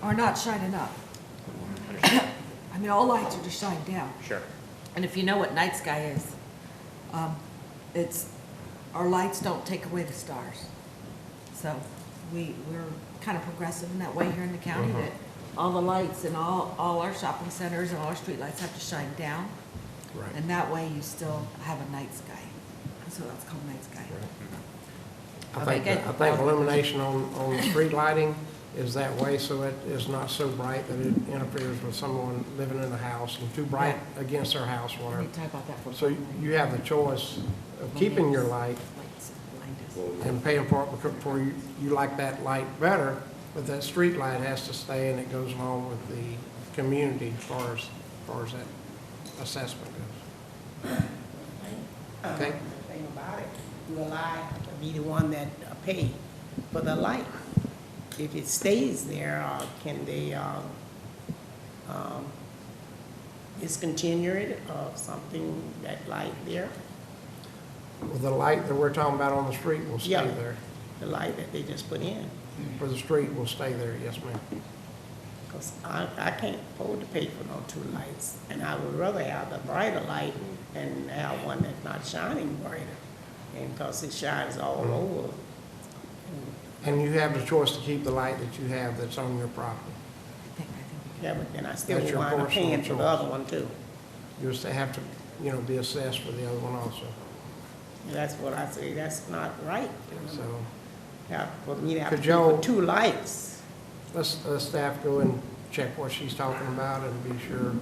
are not shining up. I mean, all lights are just shining down. Sure. And if you know what night sky is, our lights don't take away the stars. So we're kind of progressive in that way here in the county, that all the lights and all our shopping centers and all our street lights have to shine down. Right. And that way you still have a night sky. That's what it's called, night sky. I think illumination on the street lighting is that way, so it is not so bright that it interferes with someone living in the house and too bright against their house, whatever. Let me talk about that for a So second. you have the choice of keeping your light and paying for it because you like that light better, but that street light has to stay and it goes along with the community as far as that assessment goes. Okay? The thing about it, will I be the one that pay for the light? If it stays there, can they discontinue it or something, that light there? Well, the light that we're talking about on the street will stay Yeah. there. The light that they just put in? For the street will stay there, yes, ma'am. Because I can't afford to pay for no two lights, and I would rather have the brighter light and have one that's not shining brighter, and because it shines all over. And you have the choice to keep the light that you have that's on your property. Yeah, but then I still That's your wind up personal paying for the choice. other one too. You just have to, be assessed for the other one also. That's what I say, that's not right. So, Yeah, for me to have to Could pay for y'all- two lights. let's staff go and check what she's talking about and be sure.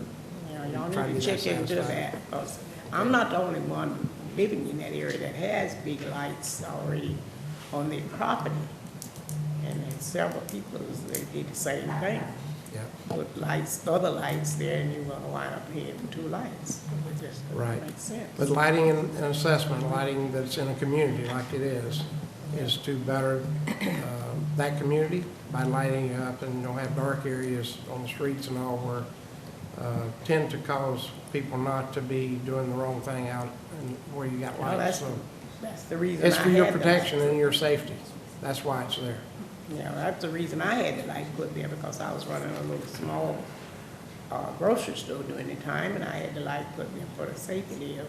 Yeah, y'all Try need to to get check that into satisfied. that, because I'm not the only one living in that area that has big lights already on their property. And then several people, they did the same thing. Yeah. Put lights, other lights there, and you're gonna wind up paying for two lights. It just Right. doesn't make sense. But lighting and assessment, lighting that's in a community like it is to better that community by lighting it up, and you don't have dark areas on the streets and all where tend to cause people not to be doing the wrong thing out and where you got Well, lights. So that's the reason it's I for your had the- protection and your safety. That's why it's there. Yeah, that's the reason I had the light put there, because I was running a little small grocery store during the time, and I had the light put there for the safety of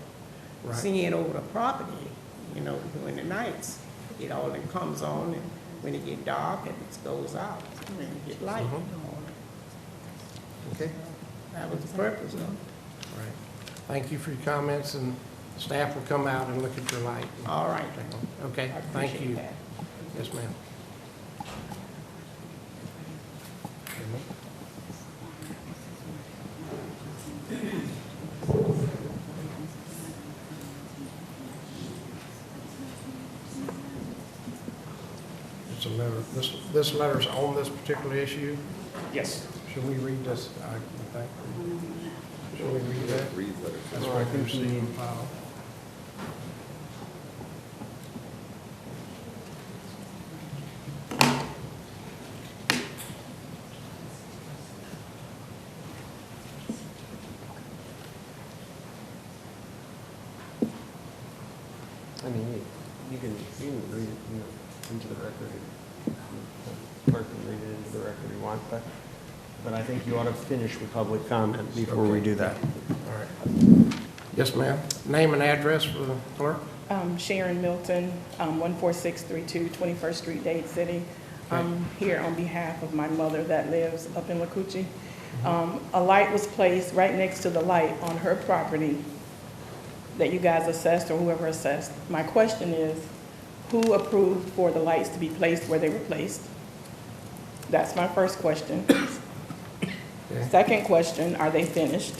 Right. seeing over the property, during the nights. It all then comes on, and when it get dark, and it goes out, and you get light in the morning. Okay. That was the purpose of it. Right. Thank you for your comments, and staff will come out and look at your light. All right. Okay, I thank appreciate you. that. Yes, ma'am. It's a letter, this letter's on this particular issue? Yes. Should we read this? I think. Should we read that? Read letters. That's right, we received and filed. I mean, You can read it, into the record. Clerk can read it into the record if you want, but I think you ought to finish with public comment before we do that. All right. Yes, ma'am. Name and address for the clerk. Sharon Milton, 14632 21st Street, Dade City. I'm here on behalf of my mother that lives up in Lacoochee. A light was placed right next to the light on her property that you guys assessed or whoever assessed. My question is, who approved for the lights to be placed where they were placed? That's my first question. Second question, are they finished?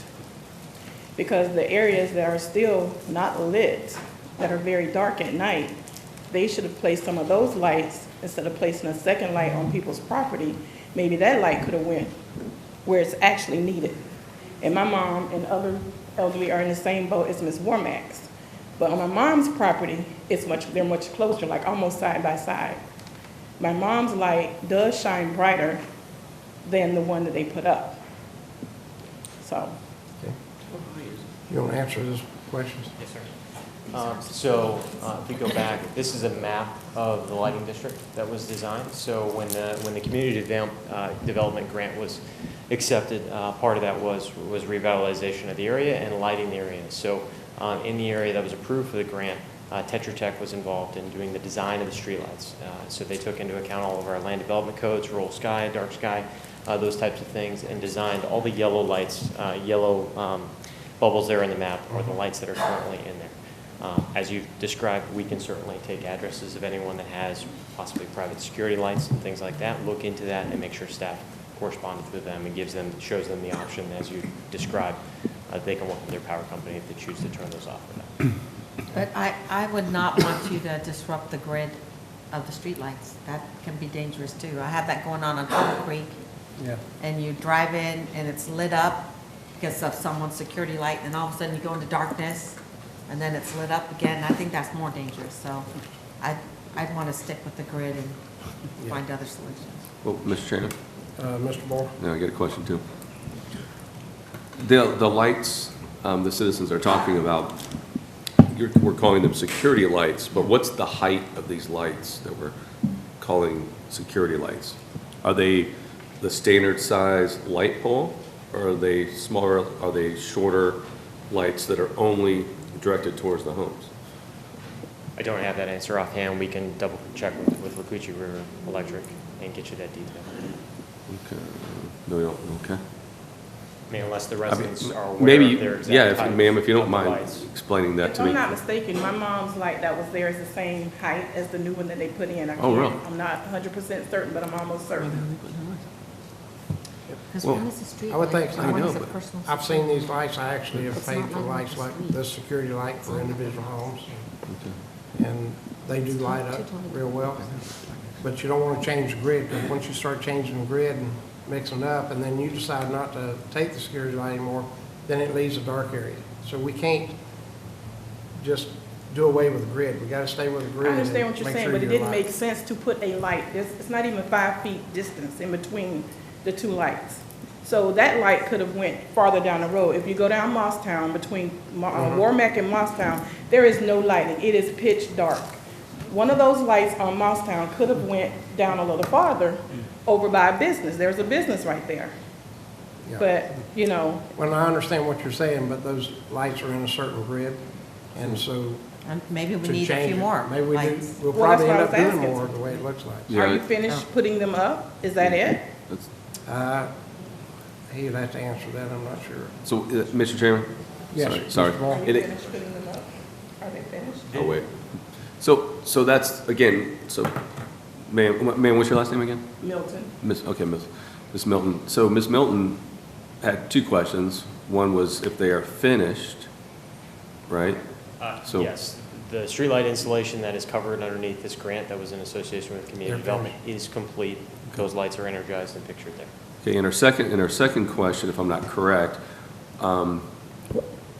Because the areas that are still not lit, that are very dark at night, they should have placed some of those lights instead of placing a second light on people's property. Maybe that light could have went where it's actually needed. And my mom and other elderly are in the same boat as Ms. Warmack's. But on my mom's property, they're much closer, like almost side by side. My mom's light does shine brighter than the one that they put up. So. You want to answer this question? Yes, sir. If we go back, this is a map of the lighting district that was designed. So when the community development grant was accepted, part of that was revitalization of the area and lighting the area. So in the area that was approved for the grant, Tetra Tech was involved in doing the design of the streetlights. So they took into account all of our land development codes, rural sky, dark sky, those types of things, and designed all the yellow lights, bubbles there in the map are the lights that are currently in there. As you've described, we can certainly take addresses of anyone that has possibly private security lights and things like that, look into that and make sure staff corresponds with them and shows them the option as you described. They can work with their power company if they choose to turn those off or not. But I would not want you to disrupt the grid of the streetlights. That can be dangerous too. I have that going on Turtle Creek. Yeah. And you drive in and it's lit up because of someone's security light, and all of a sudden you go into darkness and then it's lit up again. I think that's more dangerous. So I'd want to stick with the grid and find other solutions. Well, Mr. Chairman? Mr. Moore? Yeah, I got a question too. The lights the citizens are talking about, we're calling them security lights, but what's the height of these lights that we're calling security lights? Are they the standard size light pole, or are they smaller, are they shorter lights that are only directed towards the homes? I don't have that answer offhand. We can double check with Lacoochee River Electric and get you that detail. Okay. No, you don't. Okay. I mean, unless the residents are aware maybe, of their exact yeah, height ma'am, if you don't of the mind lights. explaining that If to me. I'm not mistaken, my mom's light that was there is the same height as the new one that they put in. Oh, really? I'm not 100% certain, but I'm almost certain. Well, I would think, I've seen these lights, I actually have paid for lights like this security light for individual homes. And they do light up real well. But you don't want to change the grid, because once you start changing the grid and mixing it up, and then you decide not to take the security light anymore, then it leaves a dark area. So we can't just do away with the grid. We got to stay with the grid. I understand what you're saying, but it didn't make sense. sense to put a light. It's not even 5 feet distance in between the two lights. So that light could have went farther down the road. If you go down Mosstown, between Warmack and Mosstown, there is no lighting. It is pitch dark. One of those lights on Mosstown could have went down a little farther over by a business. There's a business right there. Yeah. But, you know. Well, I understand what you're saying, but those lights are in a certain grid, and so. And maybe we to need a change few it, more maybe we do, lights. we'll Well, that's probably what end I up was doing asking. more the way it looks like. Yeah, Are you finished putting them up? Is that it? He'd have to answer that, I'm not sure. So, Mr. Chairman? Yes, Sorry. Mr. Moore. Are you finished putting them up? Are they finished? Oh, wait. So that's, again, so, ma'am, what's your last name again? Milton. Miss Milton. So Miss Milton had two questions. One was if they are finished, right? So Yes. The streetlight installation that is covered underneath this grant that was in association with community development is complete. Those lights are energized and pictured there. Okay, and our second question, if I'm not correct,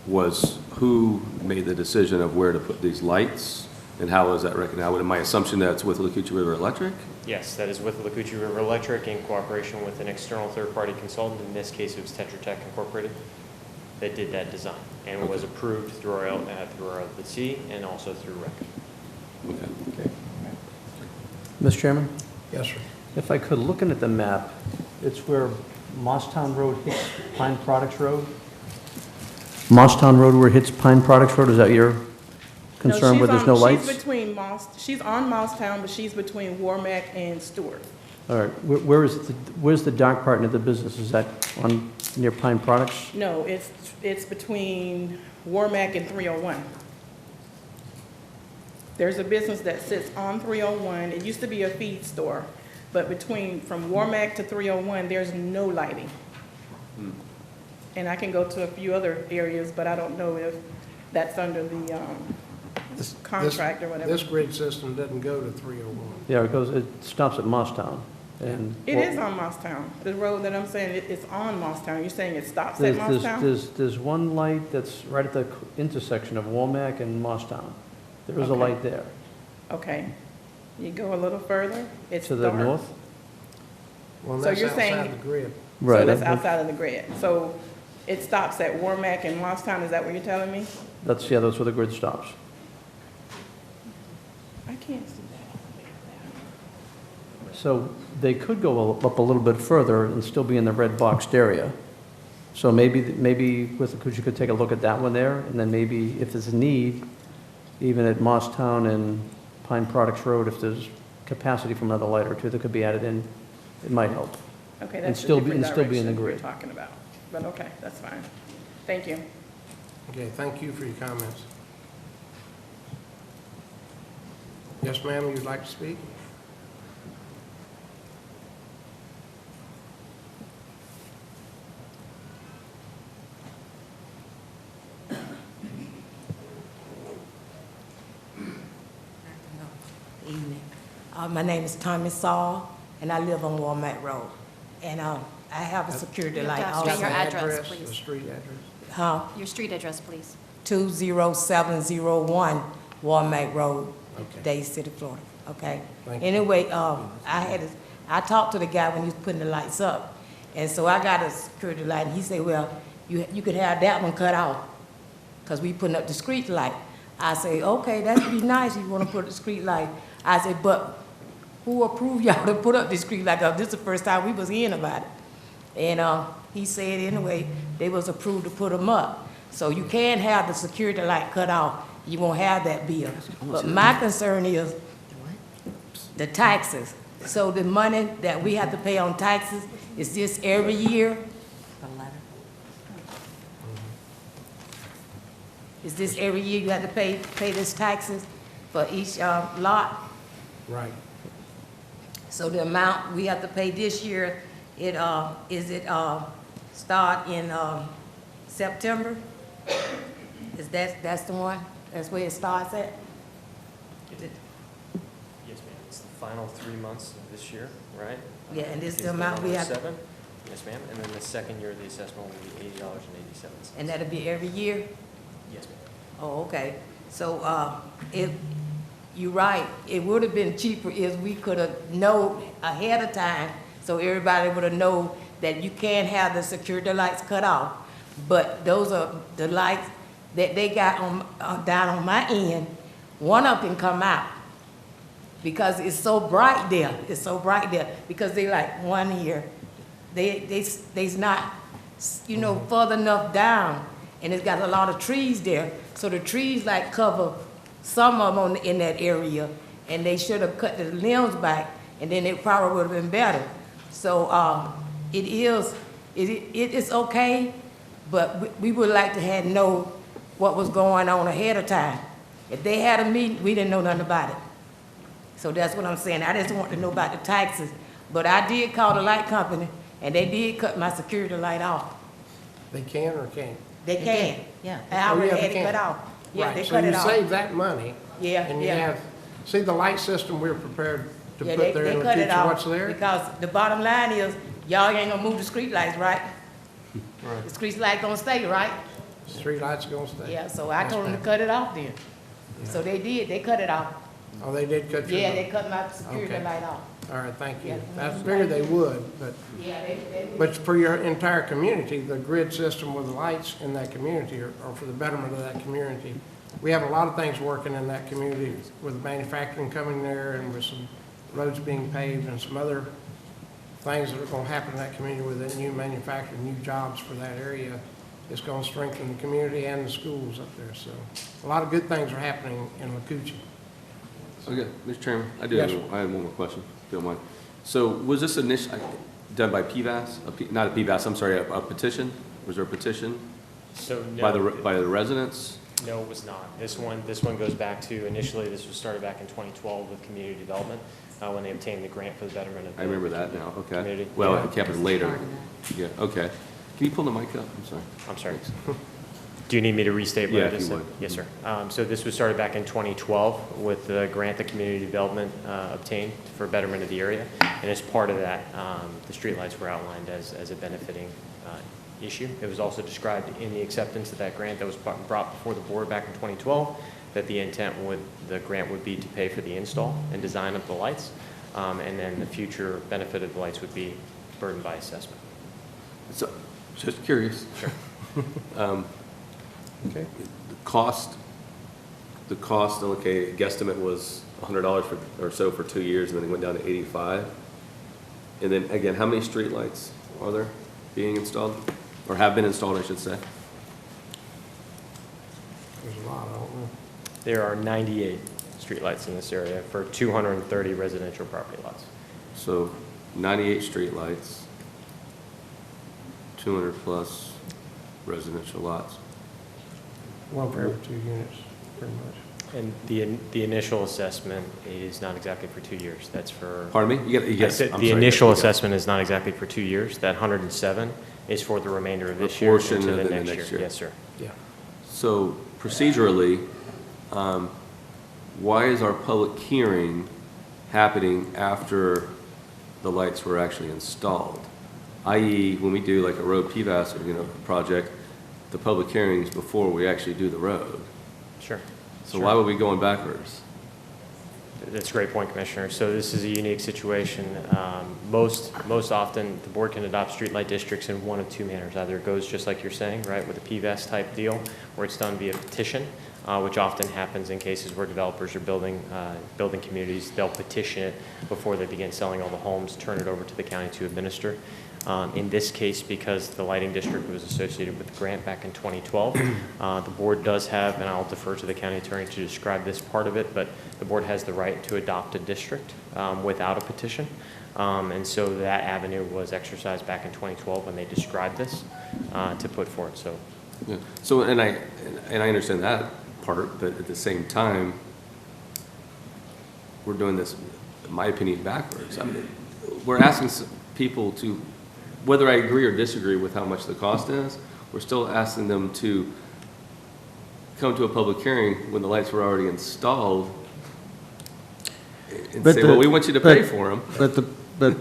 was who made the decision of where to put these lights, and how is that recognized? My assumption that's with Lacoochee River Electric? Yes, that is with Lacoochee River Electric in cooperation with an external third-party consultant. In this case, it was Tetra Tech Incorporated that did that design, and it was approved through our LDC and also through REC. Okay. Mr. Chairman, Yes, sir. if I could, looking at the map, it's where Mostown Road hits Pine Products Road? Mostown Road where it hits Pine Products Road, is that your concern where there's no lights? She's between she's on Mostown, but she's between Warmack and Stewart. All right, where's the dark part of the business? Is that on, near Pine Products? No, it's between Warmack and 301. There's a business that sits on 301. It used to be a feed store, but from Warmack to 301, there's no lighting. And I can go to a few other areas, but I don't know if that's under the contract or whatever. This grid system doesn't go to 301. Yeah, it stops at Mostown. And It is on Mostown. The road that I'm saying, it's on Mostown. You're saying it stops at Mostown? There's one light that's right at the intersection of Womack and Mostown. There is a light there. Okay. You go a little further, it's To the dark. north? Well, So that's you're outside saying- the grid. Right. So that's outside of the grid. So it stops at Warmack and Mostown, is that what you're telling me? That's where the grid stops. I can't see that. So they could go up a little bit further and still be in the red boxed area. So maybe you could take a look at that one there, and then maybe if there's a need, even at Mostown and Pine Products Road, if there's capacity from another light or two that could be added in, it might help. Okay, And that's a still be different in the direction we're grid. talking about. But okay, that's fine. Thank you. Okay, thank you for your comments. Yes, ma'am, you'd like to speak? Evening. My name is Tommy Saul, and I live on Walmart Road. And I have a security You have to light state also. your address, The please. street address? Huh? Your street address, please. 20701 Walmart Road, Okay. Dade City, Florida. Okay? Thank you. Anyway, I talked to the guy when he was putting the lights up. And so I got a security light, and he said, well, you could have that one cut off, because we putting up the street light. I say, okay, that'd be nice if you want to put the street light. I said, but who approved y'all to put up the street light? 'Cause this is the first time we was hearing about it. And he said, anyway, they was approved to put them up. So you can have the security light cut off. You won't have that bill. But my concern is the taxes. So the money that we have to pay on taxes, is this every year? Is this every year you have to pay this taxes for each lot? Right. So the amount we have to pay this year, start in September? That's the one? That's where it starts at? Yes, ma'am. It's the final 3 months of this year, right? Yeah, and this Is the amount we have- 107? Yes, ma'am. And then the second year, the assessment will be $80.87. And that'll be every year? Yes, ma'am. Oh, okay. So, you're right, it would have been cheaper if we could have known ahead of time, so everybody would have known that you can't have the security lights cut off. But those are the lights that they got down on my end. One of them can come out, because it's so bright there. It's so bright there, because they like one here. They's not, further enough down, and it's got a lot of trees there. So the trees like cover some of them in that area, and they should have cut the limbs back, and then it probably would have been better. So it is okay, but we would like to have know what was going on ahead of time. If they had a meeting, we didn't know nothing about it. So that's what I'm saying. I just want to know about the taxes, but I did call the light company, and they did cut my security light off. They can or can't? They can. Yeah. I Oh, already yeah, had they it cut can. off. Yeah, Right, they so cut you it off. save that money. Yeah, And you yeah. have, see the light system we're prepared to Yeah, put there in the cut it future, off what's there? Because the bottom line is, y'all ain't gonna move the street lights, right? Right. The street light gonna stay, right? Street lights gonna stay. Yeah, so I Yes, told them to ma'am. cut it off then. So they did, they cut it off. Oh, they did cut your? Yeah, they cut my security Okay. light off. All right, thank you. Yeah. I figured they would, but, Yeah, they. but for your entire community, the grid system with the lights in that community are for the betterment of that community. We have a lot of things working in that community with manufacturing coming there and with some roads being paved and some other things that are going to happen in that community with the new manufacturing, new jobs for that area. It's going to strengthen the community and the schools up there. So a lot of good things are happening in Lacoochee. Okay, Mr. Chairman, I Yes, sir. have one more question, if you don't mind. So was this initially done by PVAS? Not a PVAS, I'm sorry, a petition? Was there a petition So by no, the residents? no, it was not. This one goes back to, initially, this was started back in 2012 with community development, when they obtained the grant for the betterment of the I remember that now, okay. community. Well, Yeah. it happened later. Yeah, okay. Can you pull the mic up? I'm sorry. I'm sorry. Do you need me to restate what Yeah, I if just you said? would. Yes, sir. So this was started back in 2012 with the grant that community development obtained for betterment of the area. And as part of that, the streetlights were outlined as a benefiting issue. It was also described in the acceptance of that grant that was brought before the board back in 2012, that the intent the grant would be to pay for the install and design of the lights. And then the future benefit of the lights would be burdened by assessment. So, just curious. Sure. Okay. The cost, okay, guesstimate was $100 or so for 2 years, and then it went down to 85. And then, again, how many streetlights are there being installed? Or have been installed, I should say? There's a lot, I don't know. There are 98 streetlights in this area for 230 residential property lots. So 98 streetlights, 200 plus residential lots. One for every 2 units, pretty much. And the initial assessment is not exactly for 2 years. That's for. Pardon me? I said the initial assessment is not exactly for 2 years. That 107 is for the remainder of this year portion into of the the next next year. year. Yes, sir. Yeah. So procedurally, why is our public hearing happening after the lights were actually installed? I.e., when we do like a road PVAS, project, the public hearing is before we actually do the road. Sure. So why would we going backwards? That's a great point, Commissioner. So this is a unique situation. Most often, the board can adopt streetlight districts in one of two manners. Either it goes just like you're saying, right, with a PVAS type deal, or it's done via petition, which often happens in cases where developers are building communities. They'll petition it before they begin selling all the homes, turn it over to the county to administer. In this case, because the lighting district was associated with the grant back in 2012, the board does have, and I'll defer to the county attorney to describe this part of it, but the board has the right to adopt a district without a petition. And so that avenue was exercised back in 2012 when they described this to put forward. So, Yeah. So, and I understand that part, but at the same time, we're doing this, in my opinion, backwards. I mean, we're asking people to, whether I agree or disagree with how much the cost is, we're still asking them to come to a public hearing when the lights were already installed and say, well, we want you to pay for them. But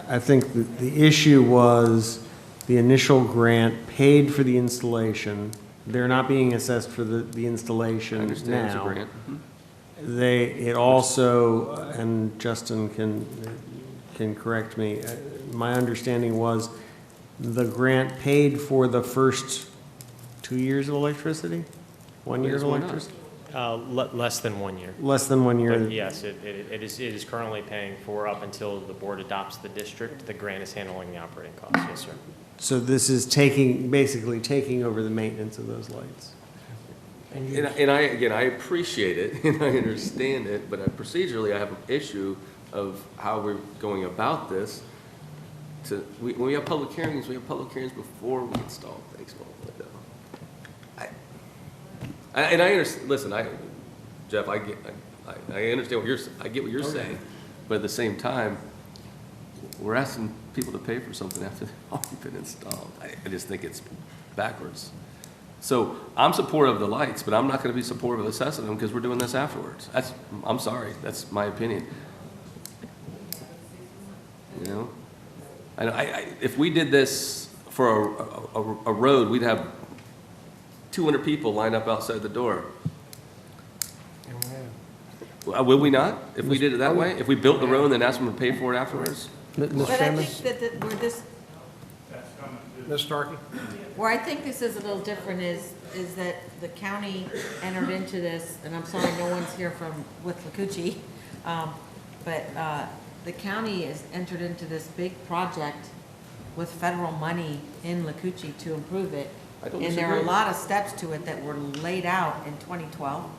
I think the issue was the initial grant paid for the installation. They're not being assessed for the installation now. I understand it's a grant. It also, and Justin can correct me, my understanding was the grant paid for the first 2 years of electricity? 1 year of Why not? electricity? less than 1 year. Less than 1 year. But yes, it is currently paying for up until the board adopts the district. The grant is handling the operating costs. Yes, sir. So this is basically taking over the maintenance of those lights. And I appreciate it and I understand it, but procedurally I have an issue of how we're going about this. When we have public hearings, we have public hearings before we install things. And I understand. Listen, Jeff, I understand I get what you're saying, but at the same time, we're asking people to pay for something after they've already been installed. I just think it's backwards. So I'm supportive of the lights, but I'm not going to be supportive of assessing them because we're doing this afterwards. I'm sorry. That's my opinion. You know, if we did this for a road, we'd have 200 people lined up outside the door. Will we not, if we did it that way? If we built the road and then asked them to pay for it afterwards? But I think that where this, Ms. Starkey? where I think this is a little different is that the county entered into this, and I'm sorry, no one's here with Lakuchi, but the county has entered into this big project with federal money in Lakuchi to improve it. And there are a lot of steps to it that were laid out in 2012.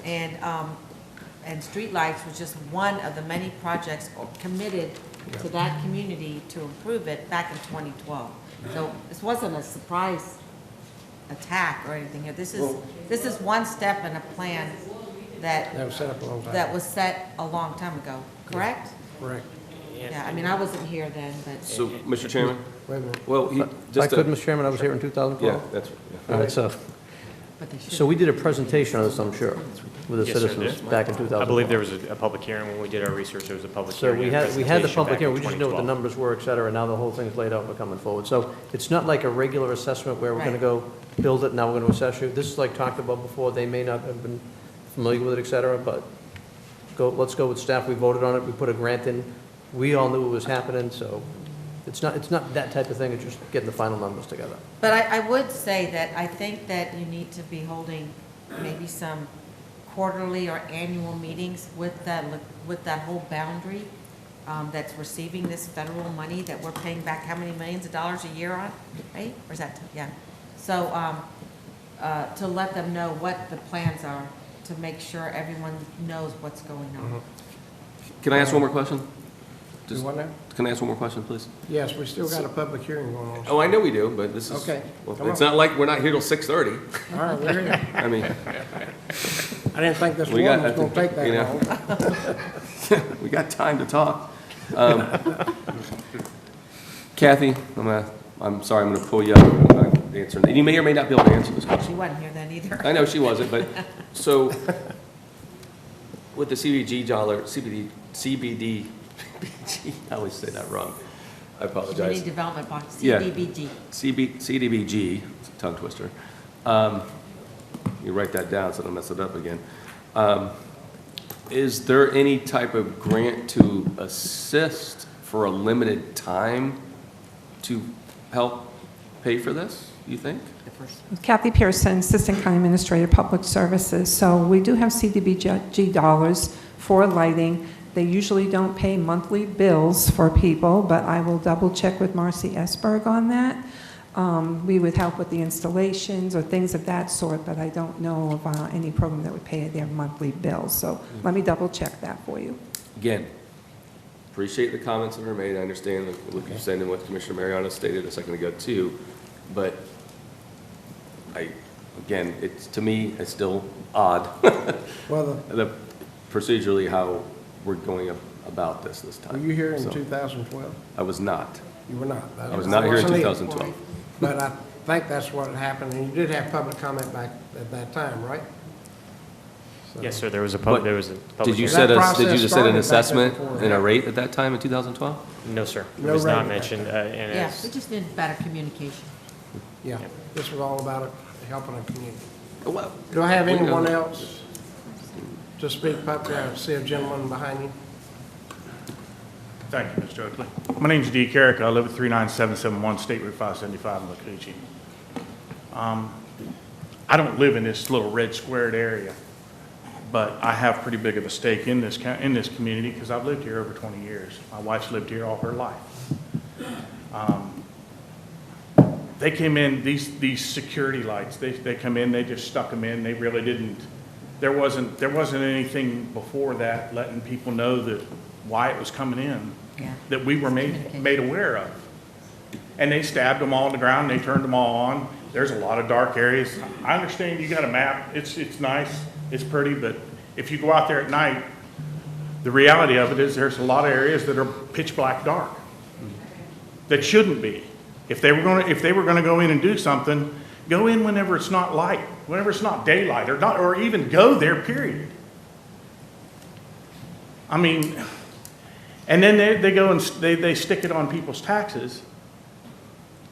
And streetlights was just one of the many projects committed to that community to improve it back in 2012. So this wasn't a surprise attack or anything here. This is one step in a plan that was set up a long time. that was set a long time ago, correct? Correct. Yeah, I mean, I wasn't here then, but. So, Mr. Chairman? Wait a minute. Well, If I could, Mr. Chairman, I was here in 2012. Yeah, that's, All right, so we did a presentation on this, I'm sure, with the Yes, sir, citizens there- back in 2012. I believe there was a public hearing when we did our research. There was a public So hearing. we and had the presentation public back hearing, we in just know what the 2012. numbers were, et cetera, and now the whole thing's laid out, we're coming forward. So it's not like a regular assessment where we're gonna Right. go build it, now we're gonna assess you. This is like talked about before, they may not have been familiar with it, et cetera, but let's go with staff, we voted on it, we put a grant in, we all knew it was happening, so it's not that type of thing, it's just getting the final numbers together. But I would say that I think that you need to be holding maybe some quarterly or annual meetings with that whole boundary that's receiving this federal money that we're paying back how many millions of dollars a year on, right? Or is that, yeah. So to let them know what the plans are, to make sure everyone knows what's going on. can I ask one more question? You want that? Can I ask one more question, please? Yes, we still got a public hearing going on. Oh, I know we do, but this is. Okay, Well, come it's on. not like we're not here till 6:30. All right, we're here. I mean, I didn't think this We one got- was gonna take you that know. long. we got time to talk. Kathy, I'm sorry, I'm gonna pull you up. I'm not answering. And you may or may not be able to answer this question. She wasn't here then either. I know she wasn't, but, so, with the CBD, I always say that wrong. I apologize. Community Development Block, Yeah. CDBG. CDBG, it's a tongue twister. You write that down so I don't mess it up again. Is there any type of grant to assist for a limited time to help pay for this, you think? Kathy Pearson, Assistant County Administrator, Public Services. So we do have CDBG dollars for lighting. They usually don't pay monthly bills for people, but I will double check with Marcy Esberg on that. We would help with the installations or things of that sort, but I don't know of any program that would pay their monthly bills. So let me double check that for you. Again, appreciate the comments that were made. I understand what you said and what Commissioner Mariano stated a second ago too, but again, to me, it's still odd. Well, Procedurally, how we're going about this time. Were you here in So, 2012? I was not. You were not? I was not here in wasn't either. 2012. But I think that's what happened, and you did have public comment back at that time, right? So- Yes, sir, there was a But public Did you hearing. set That a, process did you just set started an back there assessment before. and a rate at that time in 2012? No, sir. It No was not rate. mentioned, and Yeah, it's, we just need better communication. Yeah, this was all about helping our community. Well, Do I have we know. anyone else to speak publicly? I see a gentleman behind you. Thank you, Mr. Oakley. My name's Dee Carrick. I live at 39771 State Route 575 in Lakuchi. I don't live in this little red squared area, but I have pretty big of a stake in this community because I've lived here over 20 years. My wife's lived here all her life. They came in, these security lights, they come in, they just stuck them in. They really didn't, there wasn't anything before that letting people know that why it was coming in, Yeah. that we were made aware of. And they stabbed them all on the ground, they turned them all on. There's a lot of dark areas. I understand you got a map, it's nice, it's pretty, but if you go out there at night, the reality of it is there's a lot of areas that are pitch black dark that shouldn't be. If they were gonna go in and do something, go in whenever it's not light, whenever it's not daylight, or even go there, period. I mean, and then they go and they stick it on people's taxes.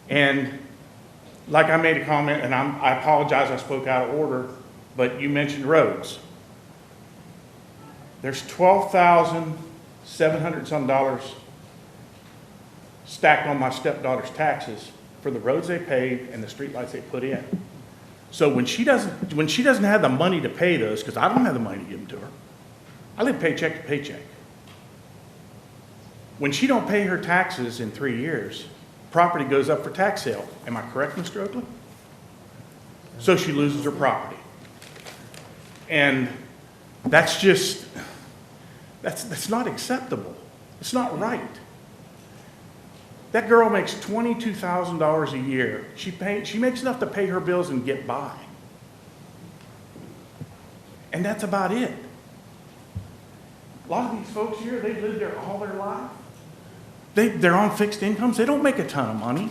And like I made a comment, and I apologize, I spoke out of order, but you mentioned roads. There's $12,700 some dollars stacked on my stepdaughter's taxes for the roads they paved and the streetlights they put in. So when she doesn't have the money to pay those, because I don't have the money to give them to her, I live paycheck to paycheck. When she don't pay her taxes in 3 years, property goes up for tax sale. Am I correct, Mr. Oakley? So she loses her property. And that's just, that's not acceptable. It's not right. That girl makes $22,000 a year. She makes enough to pay her bills and get by. And that's about it. A lot of these folks here, they've lived there all their life. They're on fixed incomes. They don't make a ton of money.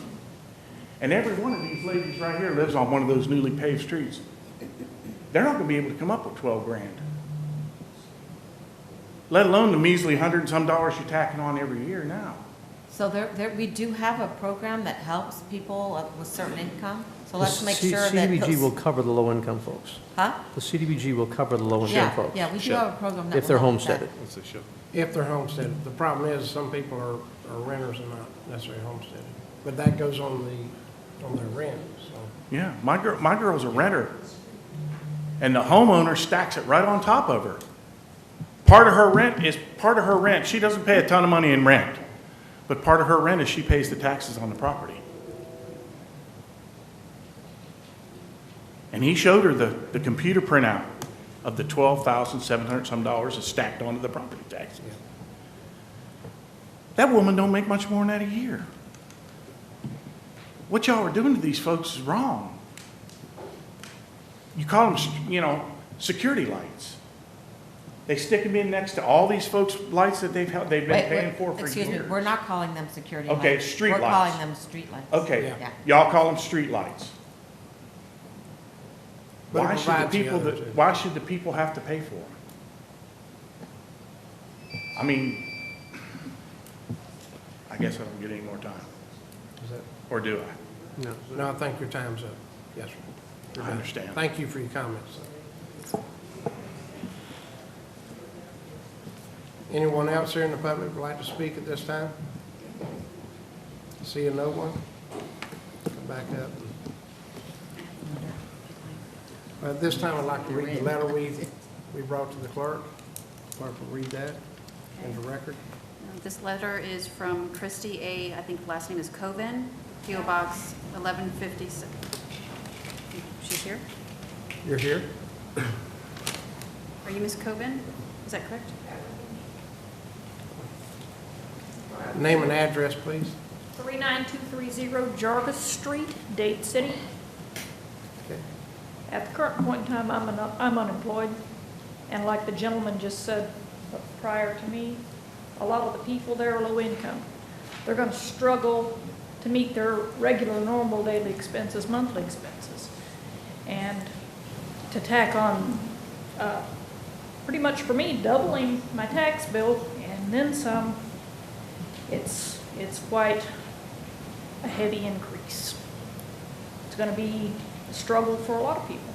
And every one of these ladies right here lives on one of those newly paved streets. They're not going to be able to come up with 12 grand. Let alone the measly $100 and some you're tacking on every year now. So we do have a program that helps people with certain income. So let's make sure that. CDBG will cover the low-income folks. Huh? The CDBG will cover the low-income folks. Yeah, we do have a program that if they're will help with that. homesteaded. If they're homesteaded. The problem is some people are renters and not necessarily homesteaded. But that goes on their rent, so. Yeah, my girl's a renter. And the homeowner stacks it right on top of her. Part of her rent. She doesn't pay a ton of money in rent. But part of her rent is she pays the taxes on the property. And he showed her the computer printout of the $12,700 some is stacked onto the property taxes. That woman don't make much more than that a year. What y'all are doing to these folks is wrong. You call them, security lights. They stick them in next to all these folks' lights that they've been paying for years. Excuse me, we're not calling them security lights. Okay, street lights. We're calling them street lights. Okay, Yeah. y'all call them street lights. But Why it should provides the other two. why should the people have to pay for them? I mean, I guess I don't get any more time. Is that? Or do I? No, I think your time's up. Yes, sir. I understand. Thank you for your comments. Anyone else here in the public would like to speak at this time? Seeing no one? Come back up. At this time, I'd like to read the letter we brought to the clerk. Clerk will read that into record. This letter is from Christy A., I think the last name is Coven, P.O. Box 1156. She's here? You're here? Are you Ms. Coven? Is that correct? Name and address, please. 39230 Jarvis Street, Dade City. Okay. At the current point in time, I'm unemployed, and like the gentleman just said prior to me, a lot of the people there are low income. They're going to struggle to meet their regular, normal daily expenses, monthly expenses, and to tack on, pretty much for me, doubling my tax bill and then some. It's quite a heavy increase. It's going to be a struggle for a lot of people.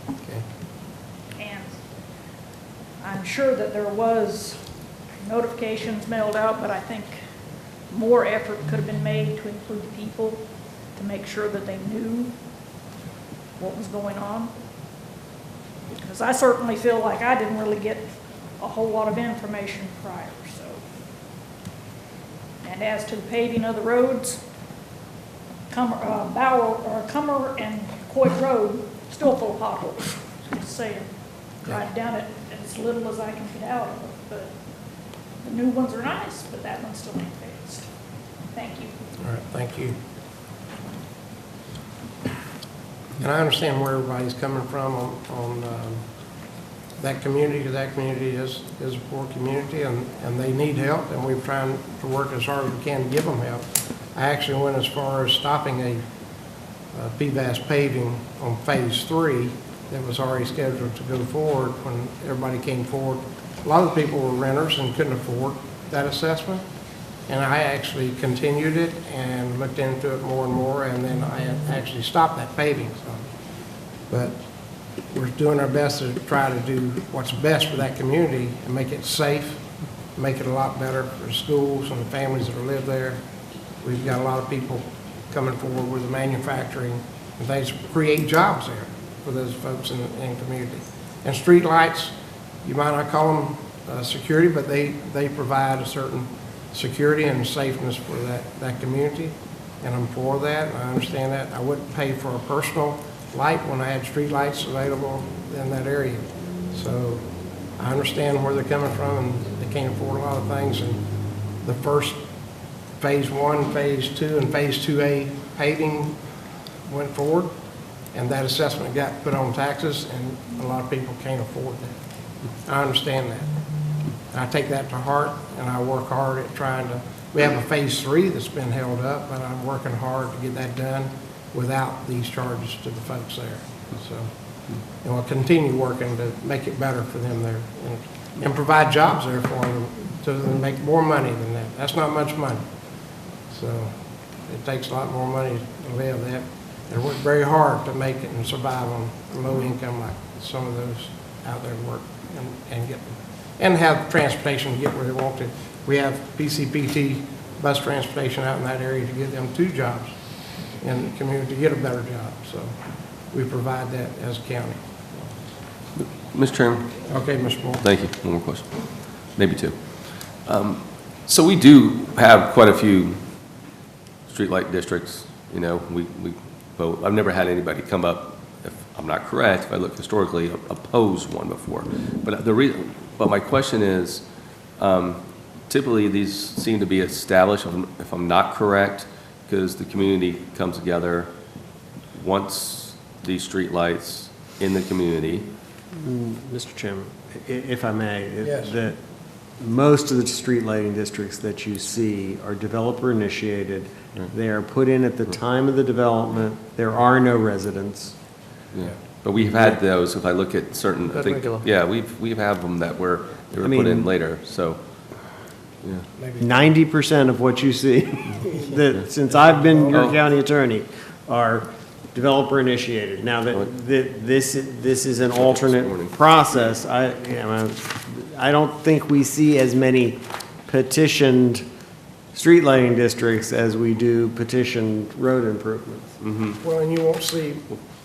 Okay. And I'm sure that there was notifications mailed out, but I think more effort could have been made to include the people to make sure that they knew what was going on. Because I certainly feel like I didn't really get a whole lot of information prior, so. And as to the paving of the roads, Cummer and Coit Road, still full of potholes, just saying. Drive down it as little as I can get out of it, but the new ones are nice, but that one still ain't fixed. Thank you. All right, thank you. And I understand where everybody's coming from on that community, because that community is a poor community, and they need help, and we're trying to work as hard as we can to give them help. I actually went as far as stopping a PVAS paving on phase 3 that was already scheduled to go forward when everybody came forward. A lot of the people were renters and couldn't afford that assessment, and I actually continued it and looked into it more and more, and then I actually stopped that paving. So, but we're doing our best to try to do what's best for that community and make it safe, make it a lot better for the schools and the families that live there. We've got a lot of people coming forward with the manufacturing and things, create jobs there for those folks in the community. And street lights, you might not call them security, but they provide a certain security and safeness for that community. And I'm for that, and I understand that. I wouldn't pay for a personal light when I had street lights available in that area. So I understand where they're coming from, and they can't afford a lot of things. And the first phase 1, phase 2, and phase 2A paving went forward, and that assessment got put on taxes, and a lot of people can't afford that. I understand that. And I take that to heart, and I work hard at trying to, we have a phase 3 that's been held up, but I'm working hard to get that done without these charges to the folks there. So, and we'll continue working to make it better for them there and provide jobs there for them so they make more money than that. That's not much money. So it takes a lot more money to live that. They work very hard to make it and survive on low income like some of those out there work and get them. And have transportation to get where they want to. We have PCPT bus transportation out in that area to get them 2 jobs in the community to get a better job. So we provide that as a county. Mr. Chairman? Okay, Mr. Moore. Thank you. One more question. Maybe 2. So we do have quite a few streetlight districts. You know, we vote. I've never had anybody come up, if I'm not correct, if I look historically, oppose one before. But my question is, typically these seem to be established, if I'm not correct, because the community comes together, wants these streetlights in the community. Mr. Chairman, if I may, Yes. most of the street lighting districts that you see are developer initiated. They are put in at the time of the development. There are no residents. Yeah. But we've had those, if I look at certain, I think, yeah, we've had them that they were put in later, so, yeah. 90% of what you see, since I've been your county attorney, are developer initiated. Now, this is an alternate process. I don't think we see as many petitioned street lighting districts as we do petitioned road improvements. Mm-hmm. Well, and you won't see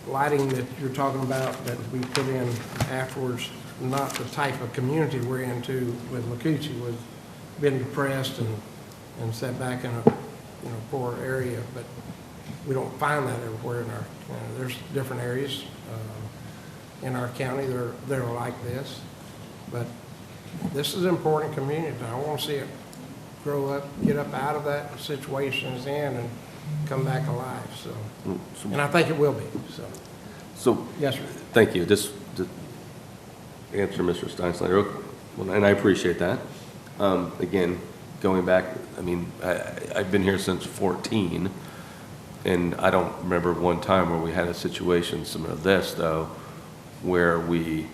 lighting that you're talking about that we put in afterwards, not the type of community we're into with Lacoochee, with being depressed and set back in a poor area, but we don't find that everywhere in our, there's different areas in our county that are like this, but this is an important community. I want to see it grow up, get up out of that situation it's in and come back alive, so. And I think it will be, so. So, yes, sir. Thank you. Just to answer Mr. Steinslater, and I appreciate that. Again, going back, I mean, I've been here since 14, and I don't remember one time where we had a situation similar to this, though, where we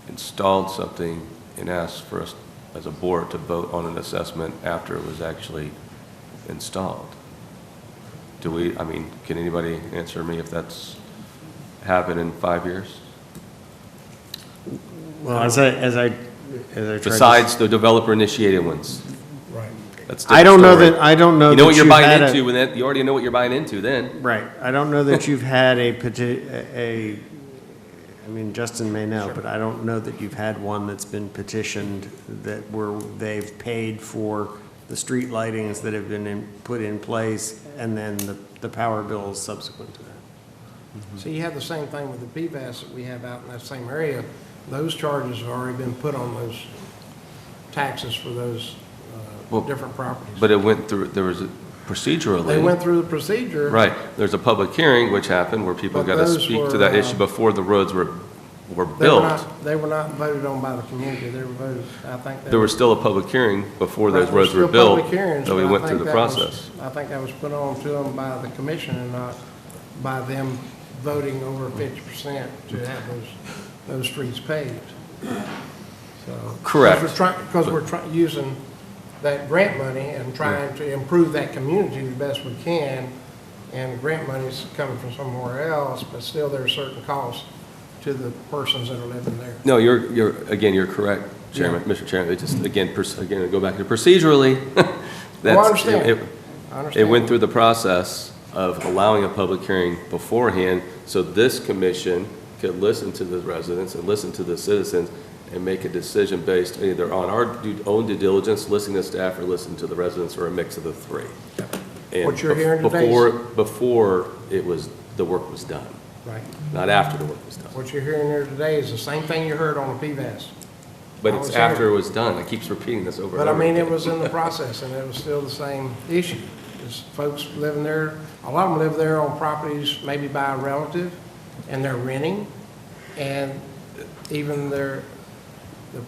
installed something and asked for us as a board to vote on an assessment after it was actually installed. Do we, I mean, can anybody answer me if that's happened in 5 years? Well, as I Besides the developer-initiated ones. Right. That's I don't know story. that, I don't know You know what that you're you've had buying a- into with that, you already know what you're buying into then. Right. I don't know that you've had I mean, Justin may know, but I don't know that you've had one that's been petitioned that where they've paid for the street lightings that have been put in place and then the power bills subsequent to that. So you have the same thing with the PFAS that we have out in that same area. Those charges have already been put on those taxes for those different properties. But it went through, there was a procedurally. They went through the procedure. Right. There's a public hearing which happened where people But got to those speak to were, that issue before the roads were built. They were not voted on by the community. They were voted, I think. There was still a public hearing before those Right, roads there's were still built, public hearings, so we but I went through think the that was- process. I think that was put on to them by the commission and not by them voting over 50% to have those streets paved. So. Correct. Because we're using that grant money and trying to improve that community the best we can, and the grant money's coming from somewhere else, but still there are certain costs to the persons that are living there. No, you're correct, Chairman, Mr. Chairman. It just, again, go back to procedurally. I understand. It went through the process of allowing a public hearing beforehand, so this commission could listen to the residents and listen to the citizens and make a decision based either on our own due diligence, listening to staff, or listening to the residents, or a mix of the three. And What you're hearing today before the work was done. Right. Not after the work was done. What you're hearing here today is the same thing you heard on the PVAS. But it's after it was done. It keeps repeating this over and But over I mean, again. it was in the process, and it was still the same issue. There's folks living there, a lot of them live there on properties maybe by a relative, and they're renting, and even the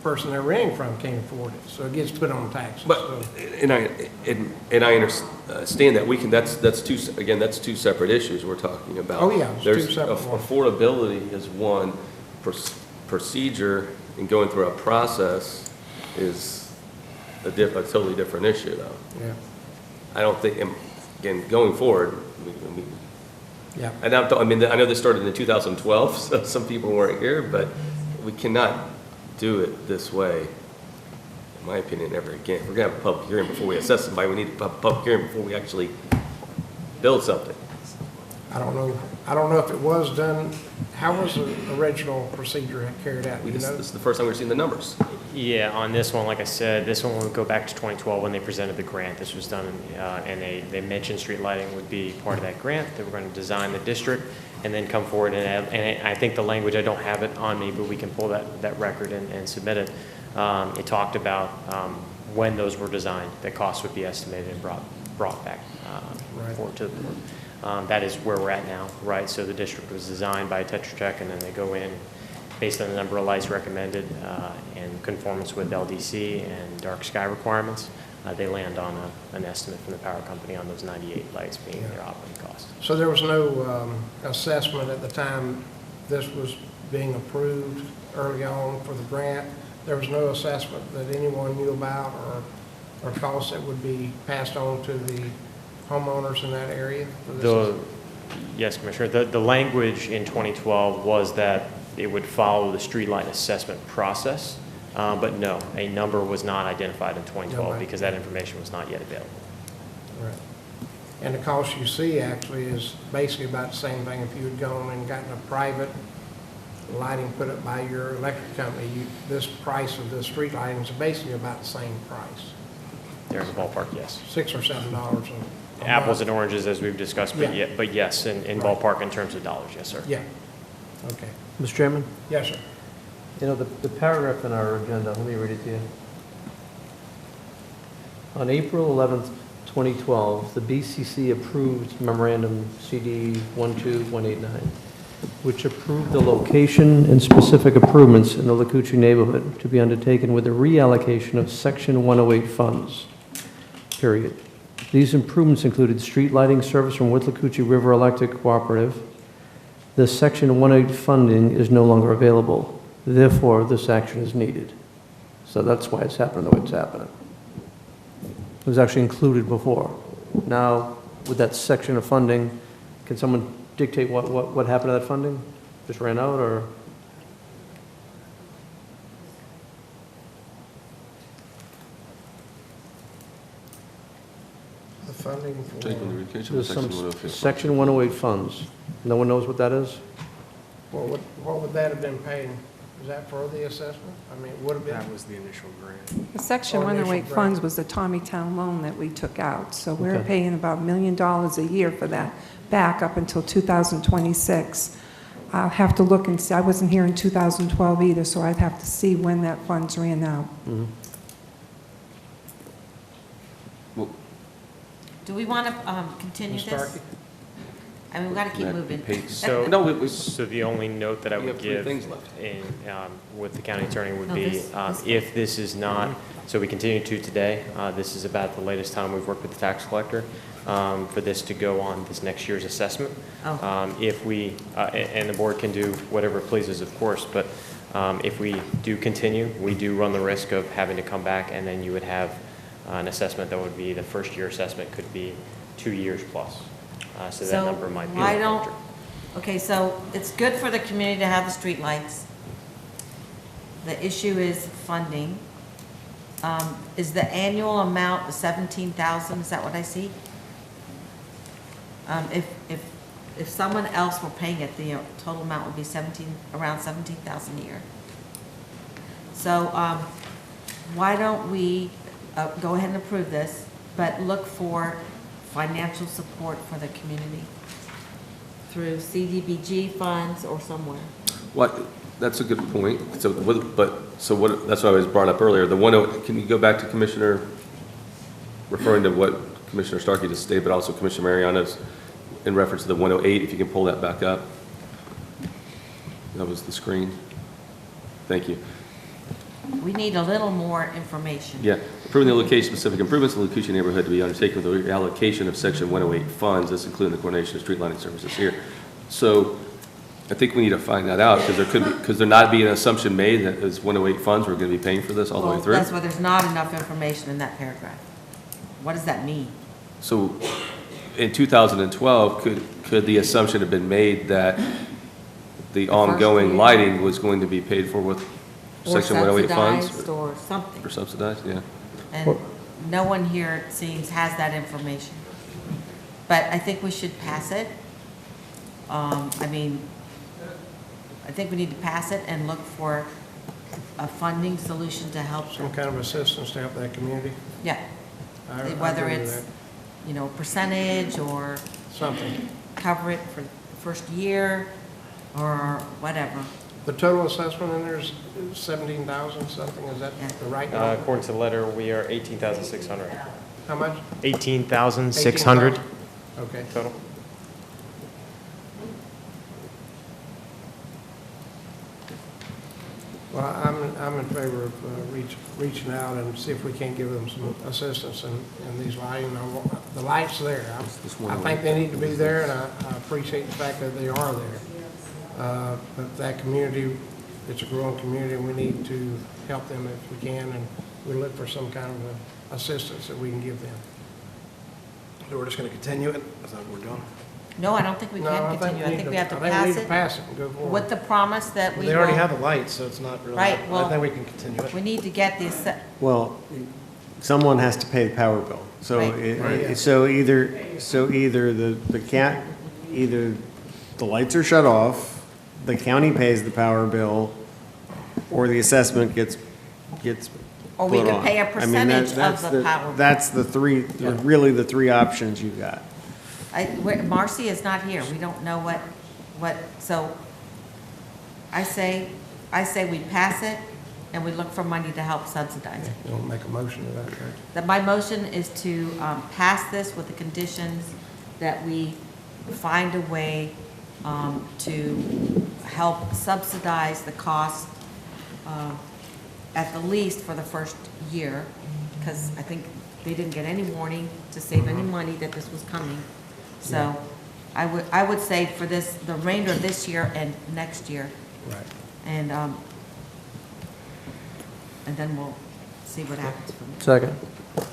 person they're renting from can't afford it, so it gets put on taxes. But, So- and I understand that that's two separate issues we're talking about. Oh, yeah, it's two separate ones. Affordability is one, procedure and going through a process is a totally different issue, though. Yeah. I don't think, again, going forward, Yeah. and I mean, I know this started in 2012, so some people weren't here, but we cannot do it this way, in my opinion, ever again. If we're gonna have a public hearing before we assess somebody, we need to have a public hearing before we actually build something. I don't know if it was done, how was the original procedure carried out? Do you This know? is the first time we've seen the numbers. Yeah, on this one, like I said, this one will go back to 2012 when they presented the grant. This was done, and they mentioned street lighting would be part of that grant. They were going to design the district and then come forward and add, and I think the language, I don't have it on me, but we can pull that record and submit it. It talked about when those were designed, the cost would be estimated and brought back forward to the board. That is where we're at now, right? So the district was designed by Tetra Tech, and then they go in based on the number of lights recommended in conformance with LDC and dark sky requirements. They land on an estimate from the power company on those 98 lights being their operating cost. So there was no assessment at the time this was being approved early on for the grant? There was no assessment that anyone knew about or costs that would be passed on to the homeowners in that area? For this? Yes, Commissioner. The language in 2012 was that it would follow the streetlight assessment process, but no, a number was not identified in 2012 because that information was not yet available. Right. And the cost you see actually is basically about the same thing if you had gone and gotten a private lighting put up by your electric company. This price of the street lighting is basically about the same price. There's a ballpark, yes. $6 or $7 a Apples month. and oranges, as we've discussed, but Yeah. but yes, in Right. ballpark in terms of dollars, yes, sir. Yeah. Okay. Mr. Chairman? Yes, sir. You know, the paragraph in our agenda, let me read it to you. On April 11th, 2012, the BCC approved memorandum CD 12189, which approved the location and specific improvements in the Lakuchi neighborhood to be undertaken with a reallocation of Section 108 funds, period. These improvements included street lighting service from Withlacoochee River Electric Cooperative. The Section 108 funding is no longer available. Therefore, this action is needed. So that's why it's happening the way it's happening. It was actually included before. Now, with that section of funding, can someone dictate what happened to that funding? Just ran out, or? The funding for... There's some Section 108 funds. No one knows what that is? What would that have been paying? Is that for the assessment? I mean, it would have been... That was the initial grant. The Section Or initial 108 grant. funds was the Tommytown loan that we took out. So we're Okay. paying about $1 million a year for that, back up until 2026. I'll have to look and see. I wasn't here in 2012 either, so I'd have to see when that funds ran out. Mm-hmm. Do we want to continue Ms. this? Starkey? I mean, we got to keep moving. So, No, so the only note that I We would have three give things left. in, with the county attorney would No, be, this- if this is not, so we continue to today, this is about the latest time we've worked with the tax collector, for this to go on this next year's assessment. Oh. If we, and the board can do whatever it pleases, of course, but if we do continue, we do run the risk of having to come back, and then you would have an assessment that would be, the first year assessment could be 2 years plus. So that number might be a why lot don't, larger. Okay, so it's good for the community to have the streetlights. The issue is funding. Is the annual amount the 17,000, is that what I see? If someone else were paying it, the total amount would be around 17,000 a year. So why don't we go ahead and approve this, but look for financial support for the community through CDBG funds or somewhere. What, that's a good point. So, that's what I was brought up earlier. Can you go back to Commissioner, referring to what Commissioner Starkey just stated, but also Commissioner Mariano's in reference to the 108, if you can pull that back up. That was the screen. Thank you. We need a little more information. Yeah, approving the location-specific improvements in the Lucucci neighborhood to be undertaken with the allocation of Section 108 funds, this including the coordination of street lighting services here. So I think we need to find that out, because there not be an assumption made that as 108 funds, we're going to be paying for this all the way through. That's why there's not enough information in that paragraph. What does that mean? So in 2012, could the assumption have been made that the ongoing lighting was going to be paid for with Section 108 funds? Subsidized or something. Or subsidized, yeah. And no one here, it seems, has that information. But I think we should pass it. I think we need to pass it and look for a funding solution to help. Some kind of assistance to help that community? Yeah. Whether it's, percentage or something. Cover it for the first year or whatever. The total assessment in there is 17,000 something, is that the right number? According to the letter, we are 18,600. How much? 18,600. Okay. Total. Well, I'm in favor of reaching out and see if we can't give them some assistance in these lighting. The lights there, I think they need to be there, and I appreciate the fact that they are there. But that community, it's a growing community, and we need to help them if we can, and we look for some kind of assistance that we can give them. So we're just going to continue it? Is that what we're doing? No, I don't think we can continue. I think we have to pass it and go forward. with the promise that we They already will- have the lights, so it's not really. Right, well, I think we can continue it. we need to get the, Well, someone has to pay the power bill. So, Right. so either the lights are shut off, the county pays the power bill, or the assessment gets or we put could on. pay a I mean, percentage of the power bill. That's the three, really the three options you've got. Marcy is not here. We don't know so I say we pass it and we look for money to help subsidize it. You want to make a motion to that, right? That my motion is to pass this with the conditions that we find a way to help subsidize the cost at the least for the first year, because I think they didn't get any warning to save any money that this was coming. So I would say for this, the remainder of this year and next year. Right. And then we'll see what happens from there. Second.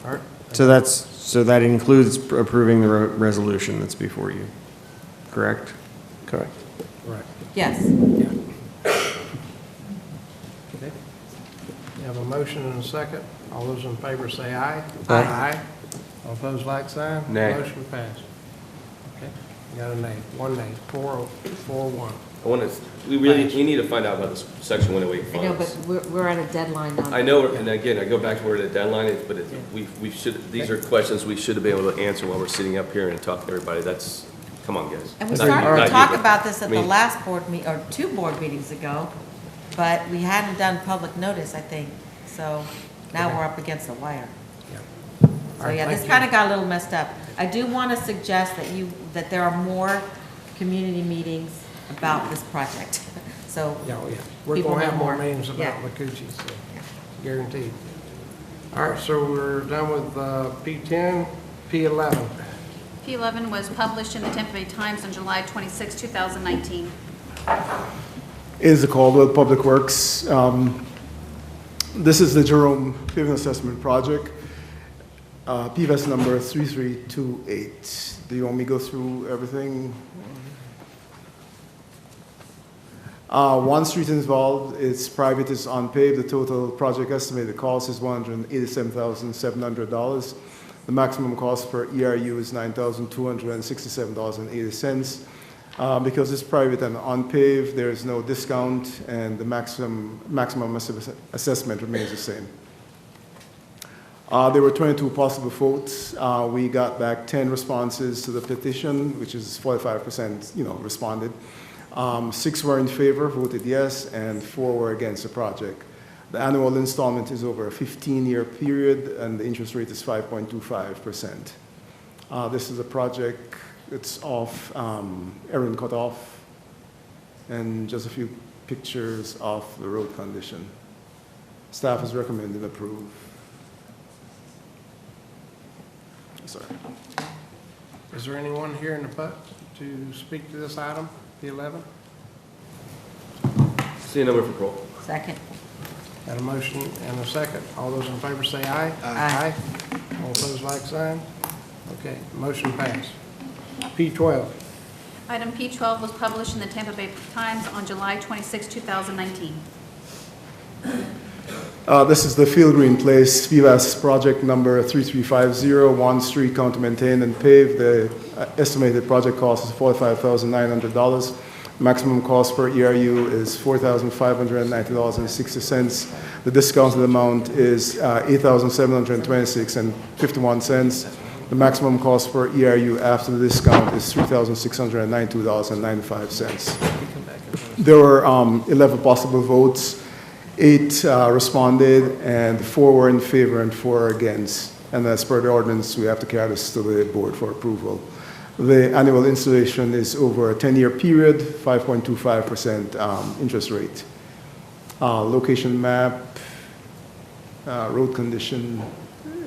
All right. So that includes approving the resolution that's before you, correct? Correct. Right. Yes. Okay. You have a motion and a second. All those in favor say aye. Aye. All opposed, like sign. Nay. Motion passed. Okay. You got a nay. One nay. 4-1. We need to find out about this Section 108 funds. I know, but we're at a deadline now. I know, and again, I go back to where the deadline is, but we should, these are questions we should have been able to answer while we're sitting up here and talking to everybody. Come on, guys. And we Not started you, to not talk you, but- about this at I mean, the last board or 2 board meetings ago, but we hadn't done public notice, I think. So now we're up against the wire. So right, yeah, this thank kind you. of got a little messed up. I do want to suggest that there are more community meetings about this project. So We're people going to know have more more. meetings about Yeah. Lucucci, so guaranteed. All right, so we're done with P10, P11. P11 was published in the Tampa Bay Times on July 26, 2019. Is the Caldwell Public Works. This is the Jerome Pavement Assessment Project, PVAS number 3328. Do you want me to go through everything? One street involved, it's private, it's unpaved. The total project estimated cost is $187,700. The maximum cost per ERU is $9,267.80. Because it's private and unpaved, there is no discount, and the maximum assessment remains the same. There were 22 possible votes. We got back 10 responses to the petition, which is 45%, responded. 6 were in favor, voted yes, and 4 were against the project. The annual installment is over a 15-year period, and the interest rate is 5.25%. This is a project, it's off Erin Cutoff, and just a few pictures of the road condition. Staff is recommending approve. Sorry. Is there anyone here in the put to speak to this item, P11? Seeing no for roll. Second. Got a motion and a second. All those in favor say aye. Aye. All opposed, like sign. Okay, motion passed. P12. Item P12 was published in the Tampa Bay Times on July 26, 2019. This is the Field Green Place PVAS project number 3350, 1 street county maintained and paved. The estimated project cost is $45,900. Maximum cost per ERU is $4,590.60. The discounted amount is $8,726.51. The maximum cost per ERU after the discount is $3,692.95. There were 11 possible votes. 8 responded, and 4 were in favor and 4 are against. And as per the ordinance, we have to carry this to the board for approval. The annual installation is over a 10-year period, 5.25% interest rate. Location map, road condition,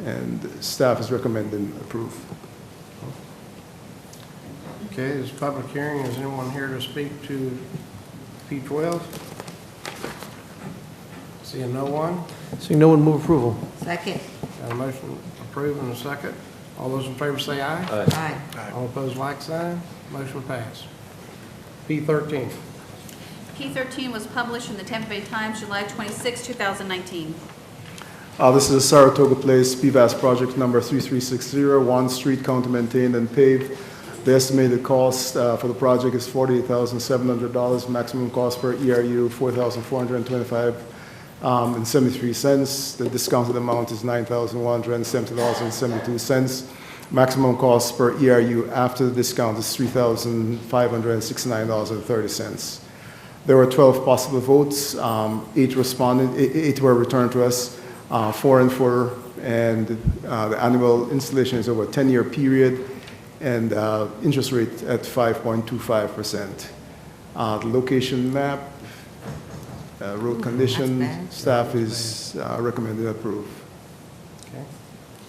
and staff is recommending approve. Okay, this public hearing, is anyone here to speak to P12? Seeing no one? Seeing no one, move approval. Second. Got a motion approved and a second. All those in favor say aye. Aye. All opposed, like sign. Motion passed. P13. P13 was published in the Tampa Bay Times, July 26, 2019. This is a Saratoga Place PVAS project number 3360, 1 street county maintained and paved. The estimated cost for the project is $48,700. Maximum cost per ERU, $4,425.73. The discounted amount is $9,170.72. Maximum cost per ERU after the discount is $3,569.30. There were 12 possible votes. 8 responded. 8 were returned to us. 4 and 4, and the annual installation is over a 10-year period, and interest rate at 5.25%. The location map, road condition, staff is recommending approve. Okay.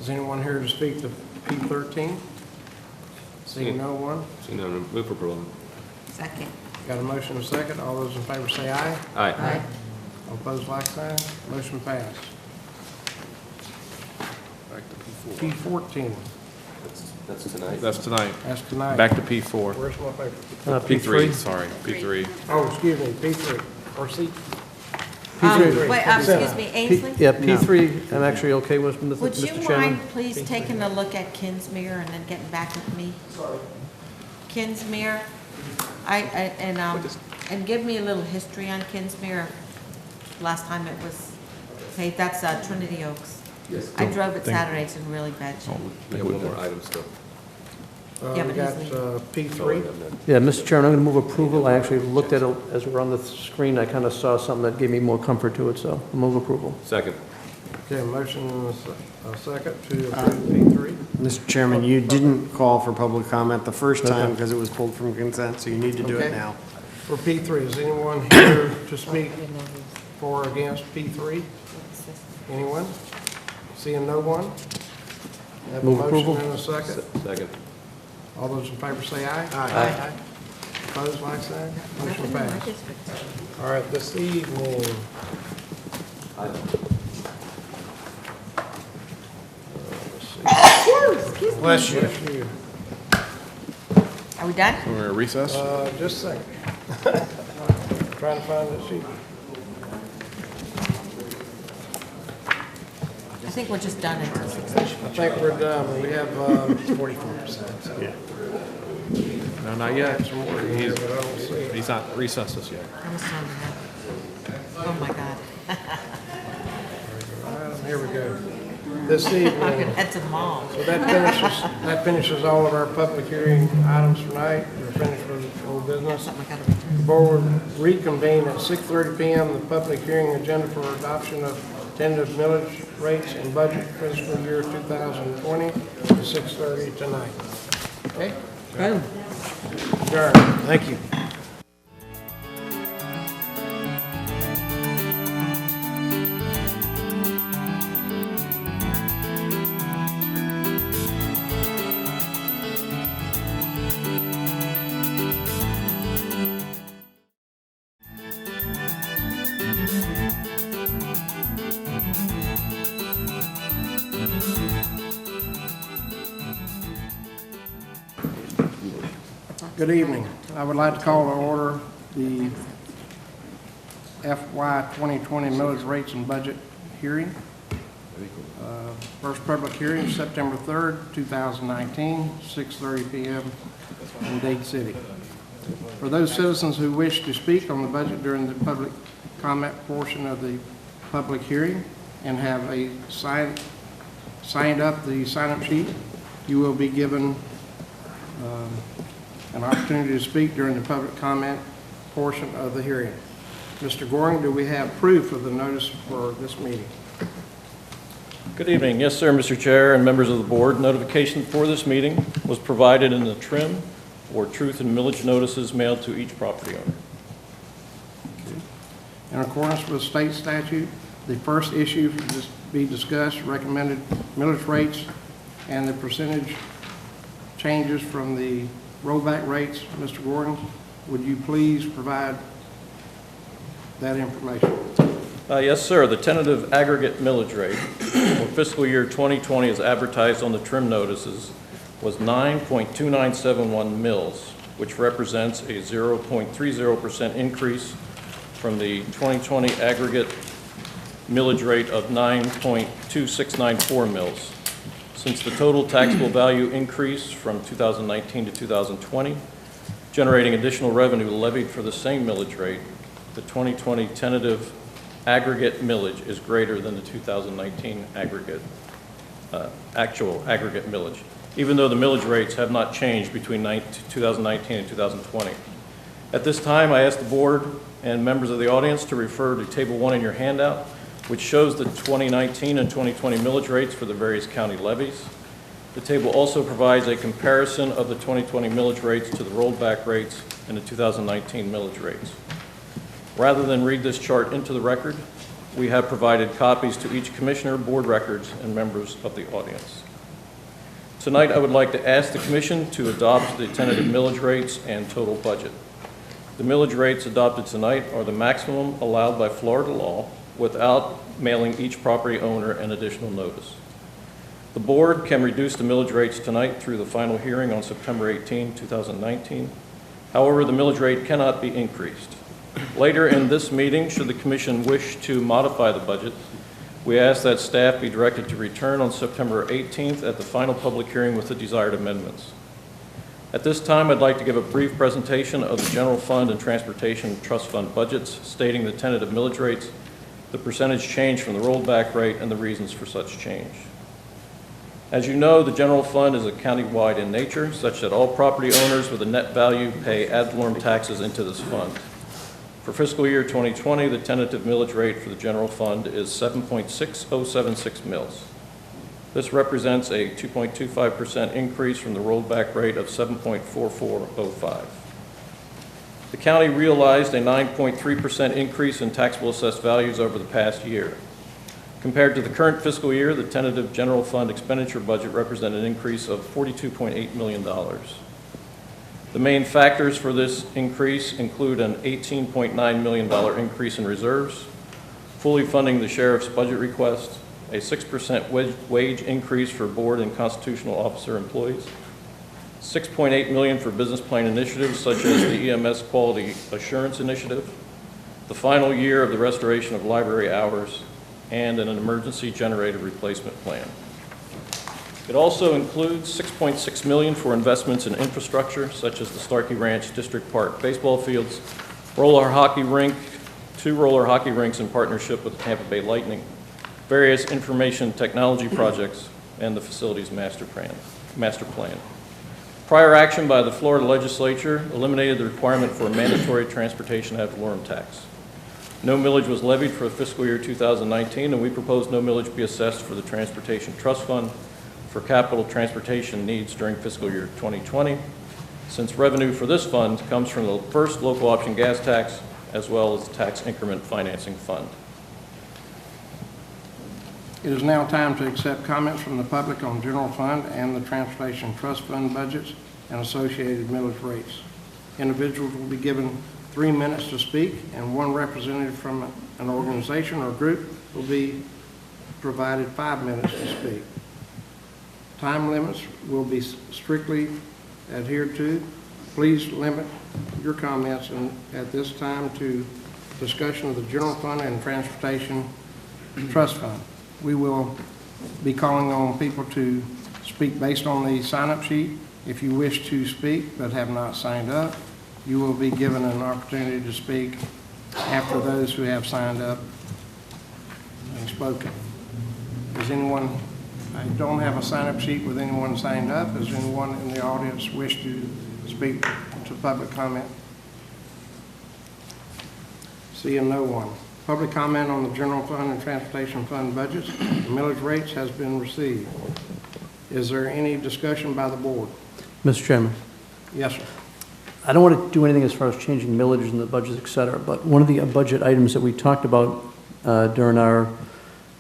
Is anyone here to speak to P13? Seeing no one? Seeing no one, move for approval. Second. Got a motion and a second. All those in favor say aye. Aye. All opposed, like sign. Motion passed. Back to P4. P14. That's tonight. That's tonight. That's tonight. Back to P4. Where's my paper? P3, sorry, P3. Oh, excuse me, P3. Or C. Wait, excuse me, Ainsley? Yeah, P3, I'm actually okay with, Mr. Would you Chairman. mind please taking a look at Kinsmere and then getting back with me? Sorry. Kinsmere, and give me a little history on Kinsmere. Last time it was paid, that's Trinity Oaks. Yes. I drove it Saturday, it's in really bad shape. We have one more item still. Yeah, We but got he's P3. Yeah, Mr. Chairman, I'm going to move approval. I actually looked at it as we're on the screen. I kind of saw something that gave me more comfort to it, so I'll move approval. Second. Okay, a motion and a second to approve P3. Mr. Chairman, you didn't call for public comment the first time because it was pulled from consent, so you need to do it Okay. now. For P3, is anyone here to speak for or against P3? Anyone? Seeing no one? Have a Move motion approval. and a second. Second. All those in favor say aye. Aye. Opposed, like sign. Motion passed. All right, this evening. Bless you. Are we done? We're at recess? Just a second. trying to find that sheet. I think we're just done until 6. I think we're done. We have 44%. Yeah. No, not yet. Some more in here, but I don't see it. He's not recessed us yet. I was trying to have. Oh, my God. Here we go. This evening. I could head to the mall. So that finishes all of our public hearing items tonight. We're finished with old business. The board will reconvene at 6:30 p.m. The public hearing agenda for adoption of tentative millage rates and budget fiscal year 2020 to 6:30 tonight. Okay? Boom. Adjourned. Thank you. Good evening. I would like to call to order the FY 2020 millage rates and budget hearing. First public hearing, September 3rd, 2019, 6:30 p.m. in Dade City. For those citizens who wish to speak on the budget during the public comment portion of the public hearing and have a signed up the sign-up sheet, you will be given an opportunity to speak during the public comment portion of the hearing. Mr. Goring, do we have proof of the notice for this meeting? Good evening. Yes, sir, Mr. Chair and members of the board. Notification for this meeting was provided in the trim or truth and millage notices mailed to each property owner. In accordance with state statute, the first issue to be discussed, recommended millage rates and the percentage changes from the rollback rates. Mr. Gordon, would you please provide that information? Yes, sir. The tentative aggregate millage rate for fiscal year 2020 as advertised on the trim notices was 9.2971 mils, which represents a 0.30% increase from the 2020 aggregate millage rate of 9.2694 mils. Since the total taxable value increased from 2019 to 2020, generating additional revenue levied for the same millage rate, the 2020 tentative aggregate millage is greater than the 2019 aggregate, actual aggregate millage, even though the millage rates have not changed between 2019 and 2020. At this time, I ask the board and members of the audience to refer to Table 1 in your handout, which shows the 2019 and 2020 millage rates for the various county levies. The table also provides a comparison of the 2020 millage rates to the rollback rates and the 2019 millage rates. Rather than read this chart into the record, we have provided copies to each commissioner, board records, and members of the audience. Tonight, I would like to ask the commission to adopt the tentative millage rates and total budget. The millage rates adopted tonight are the maximum allowed by Florida law without mailing each property owner an additional notice. The board can reduce the millage rates tonight through the final hearing on September 18, 2019. However, the millage rate cannot be increased. Later in this meeting, should the commission wish to modify the budget, we ask that staff be directed to return on September 18th at the final public hearing with the desired amendments. At this time, I'd like to give a brief presentation of the general fund and transportation trust fund budgets, stating the tentative millage rates, the percentage change from the rollback rate, and the reasons for such change. As you know, the general fund is a county-wide in nature, such that all property owners with a net value pay ad valorem taxes into this fund. For fiscal year 2020, the tentative millage rate for the general fund is 7.6076 mils. This represents a 2.25% increase from the rollback rate of 7.4405. The county realized a 9.3% increase in taxable assessed values over the past year. Compared to the current fiscal year, the tentative general fund expenditure budget represented an increase of $42.8 million. The main factors for this increase include an $18.9 million increase in reserves, fully funding the sheriff's budget request, a 6% wage increase for board and constitutional officer employees, $6.8 million for business plan initiatives such as the EMS Quality Assurance Initiative, the final year of the restoration of library hours, and an emergency generator replacement plan. It also includes $6.6 million for investments in infrastructure, such as the Starkey Ranch District Park baseball fields, roller hockey rink, 2 roller hockey rinks in partnership with the Tampa Bay Lightning, various information technology projects, and the facilities master plan. Prior action by the Florida legislature eliminated the requirement for a mandatory transportation ad valorem tax. No millage was levied for fiscal year 2019, and we propose no millage be assessed for the Transportation Trust Fund for capital transportation needs during fiscal year 2020, since revenue for this fund comes from the first local option gas tax as well as the tax increment financing fund. It is now time to accept comments from the public on general fund and the Transportation Trust Fund budgets and associated millage rates. Individuals will be given 3 minutes to speak, and 1 representative from an organization or group will be provided 5 minutes to speak. Time limits will be strictly adhered to. Please limit your comments at this time to discussion of the general fund and transportation trust fund. We will be calling on people to speak based on the sign-up sheet. If you wish to speak but have not signed up, you will be given an opportunity to speak after those who have signed up and spoken. Does anyone, I don't have a sign-up sheet with anyone signed up. Does anyone in the audience wish to speak to public comment? Seeing no one. Public comment on the general fund and transportation fund budgets, the millage rates has been received. Is there any discussion by the board? Mr. Chairman. Yes, sir. I don't want to do anything as far as changing millages in the budgets, et cetera, but one of the budget items that we talked about during our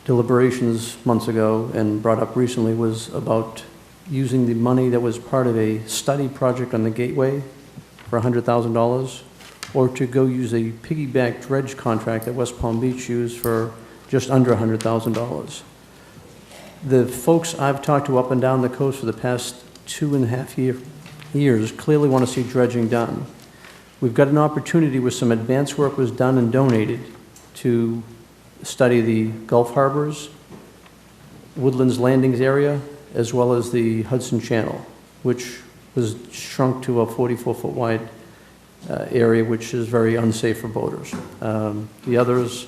deliberations months ago and brought up recently was about using the money that was part of a study project on the Gateway for $100,000, or to go use a piggyback dredge contract that West Palm Beach used for just under $100,000. The folks I've talked to up and down the coast for the past 2.5 years clearly want to see dredging done. We've got an opportunity where some advanced work was done and donated to study the Gulf Harbors, Woodlands Landings area, as well as the Hudson Channel, which was shrunk to a 44-foot wide area, which is very unsafe for boaters. The others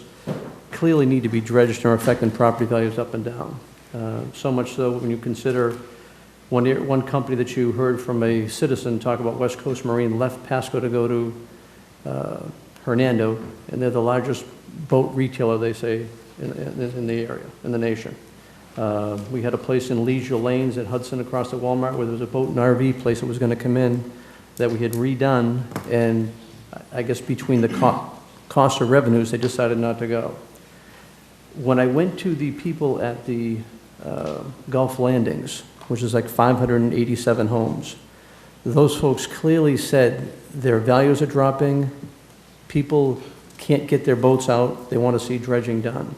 clearly need to be dredged and are affecting property values up and down. So much so when you consider one company that you heard from a citizen talk about West Coast Marine left Pasco to go to Hernando, and they're the largest boat retailer, they say, in the area, in the nation. We had a place in Leisure Lanes at Hudson across the Walmart where there was a boat and RV place that was going to come in that we had redone, and I guess between the cost of revenues, they decided not to go. When I went to the people at the Gulf Landings, which is like 587 homes, those folks clearly said their values are dropping, people can't get their boats out, they want to see dredging done.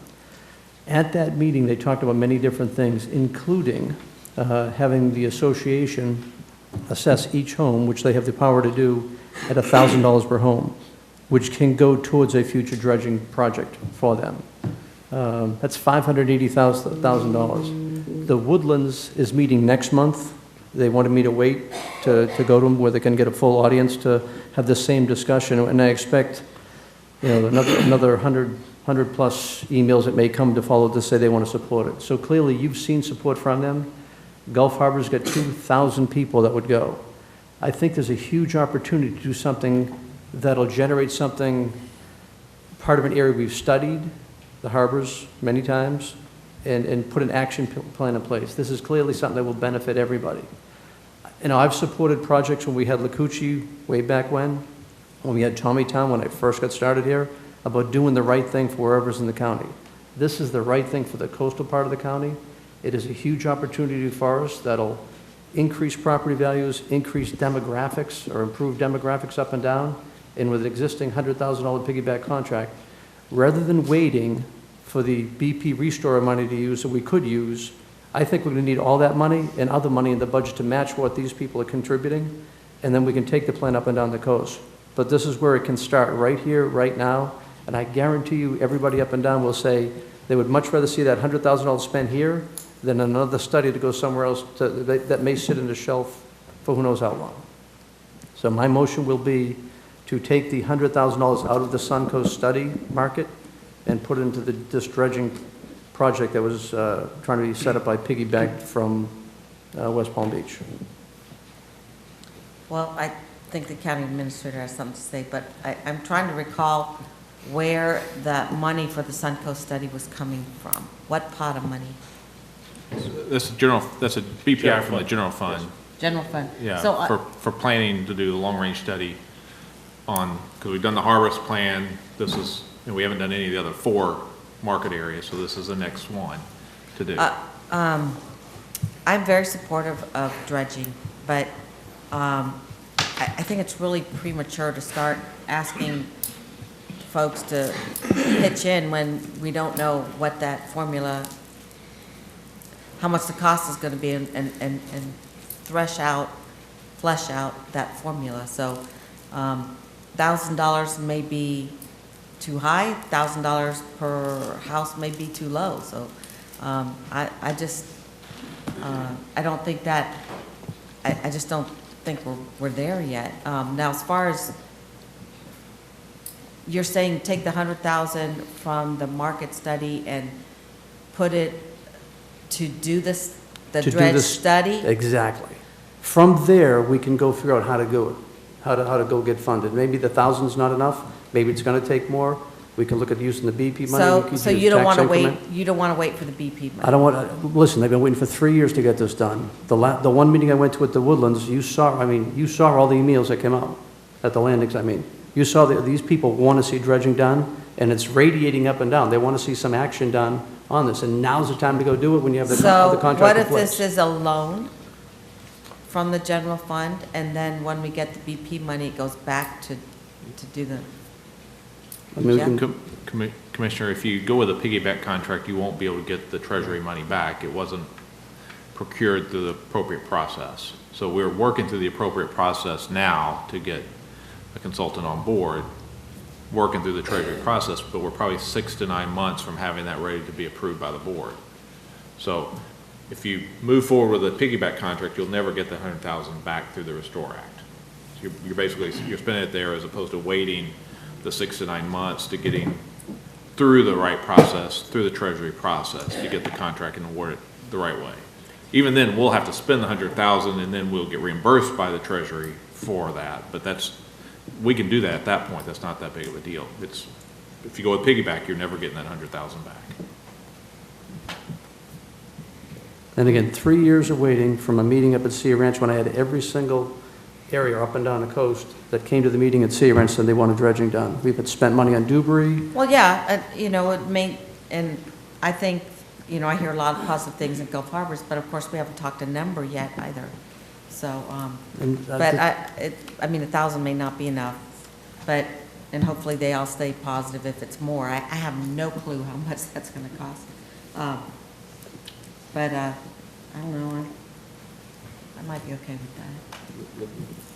At that meeting, they talked about many different things, including having the association assess each home, which they have the power to do, at $1,000 per home, which can go towards a future dredging project for them. That's $580,000. The Woodlands is meeting next month. They wanted me to wait to go to them where they can get a full audience to have the same discussion, and I expect another 100 plus emails that may come to follow to say they want to support it. So clearly you've seen support from them. Gulf Harbor's got 2,000 people that would go. I think there's a huge opportunity to do something that'll generate something, part of an area we've studied, the harbors, many times, and put an action plan in place. This is clearly something that will benefit everybody. I've supported projects when we had Lakuchi way back when we had Tommytown, when I first got started here, about doing the right thing for wherever's in the county. This is the right thing for the coastal part of the county. It is a huge opportunity for us that'll increase property values, increase demographics, or improve demographics up and down, and with an existing $100,000 piggyback contract, rather than waiting for the BP Restorer money to use that we could use, I think we're going to need all that money and other money in the budget to match what these people are contributing, and then we can take the plan up and down the coast. But this is where it can start right here, right now, And I guarantee you, everybody up and down will say they would much rather see that $100,000 spent here than another study to go somewhere else that may sit in the shelf for who knows how long. So my motion will be to take the $100,000 out of the Suncoast study market and put it into this dredging project that was trying to be set up by Piggyback from West Palm Beach. Well, I think the county administrator has something to say, but I'm trying to recall where the money for the Suncoast study was coming from. What pot of money? That's a BPI from the general fund. General fund. Yeah, So, for planning to do the long-range study on, because we've done the harvest plan, this is, and we haven't done any of the other 4 market areas, so this is the next one to do. I'm very supportive of dredging, but I think it's really premature to start asking folks to pitch in when we don't know what that formula, how much the cost is going to be, and flesh out that formula. So $1,000 may be too high, $1,000 per house may be too low. So I don't think that, I just don't think we're there yet. Now, as far as you're saying, take the $100,000 from the market study and put it to do this, the dredge study? Exactly. From there, we can go figure out how to do it, how to go get funded. Maybe the 1,000's not enough. Maybe it's going to take more. We can look at using the BP money. So you don't want to wait. You don't want to wait for the BP money. I don't want. Listen, they've been waiting for 3 years to get this done. The one meeting I went to at the Woodlands, you saw. I mean, you saw all the emails that came out at the landings. I mean, you saw that these people want to see dredging done, and it's radiating up and down. They want to see some action done on this, and now's the time to go do it when you have the contract. So what in if place. this is a loan from the general fund, and then when we get the BP money, it goes back to do the. I mean, Yeah. Commissioner, if you go with a piggyback contract, you won't be able to get the Treasury money back. It wasn't procured through the appropriate process. So we're working through the appropriate process now to get a consultant on board, working through the Treasury process, but we're probably 6 to 9 months from having that ready to be approved by the board. So if you move forward with a piggyback contract, you'll never get the $100,000 back through the Restore Act. So you're basically, you're spending it there as opposed to waiting the 6 to 9 months to getting through the right process, through the Treasury process, to get the contract and award it the right way. Even then, we'll have to spend the $100,000 and then we'll get reimbursed by the Treasury for that. But we can do that at that point. That's not that big of a deal. If you go with piggyback, you're never getting that $100,000 back. And again, 3 years of waiting from a meeting up at Sea Ranch when I had every single area up and down the coast that came to the meeting at Sea Ranch said they wanted dredging done. We've had spent money on Dewberry. Well, yeah, it may, and I think, I hear a lot of positive things in Gulf Harbors, but of course, we haven't talked a number yet either. So, but I mean, 1,000 may not be enough, and hopefully they all stay positive if it's more. I have no clue how much that's going to cost. But I don't know, I might be okay with that.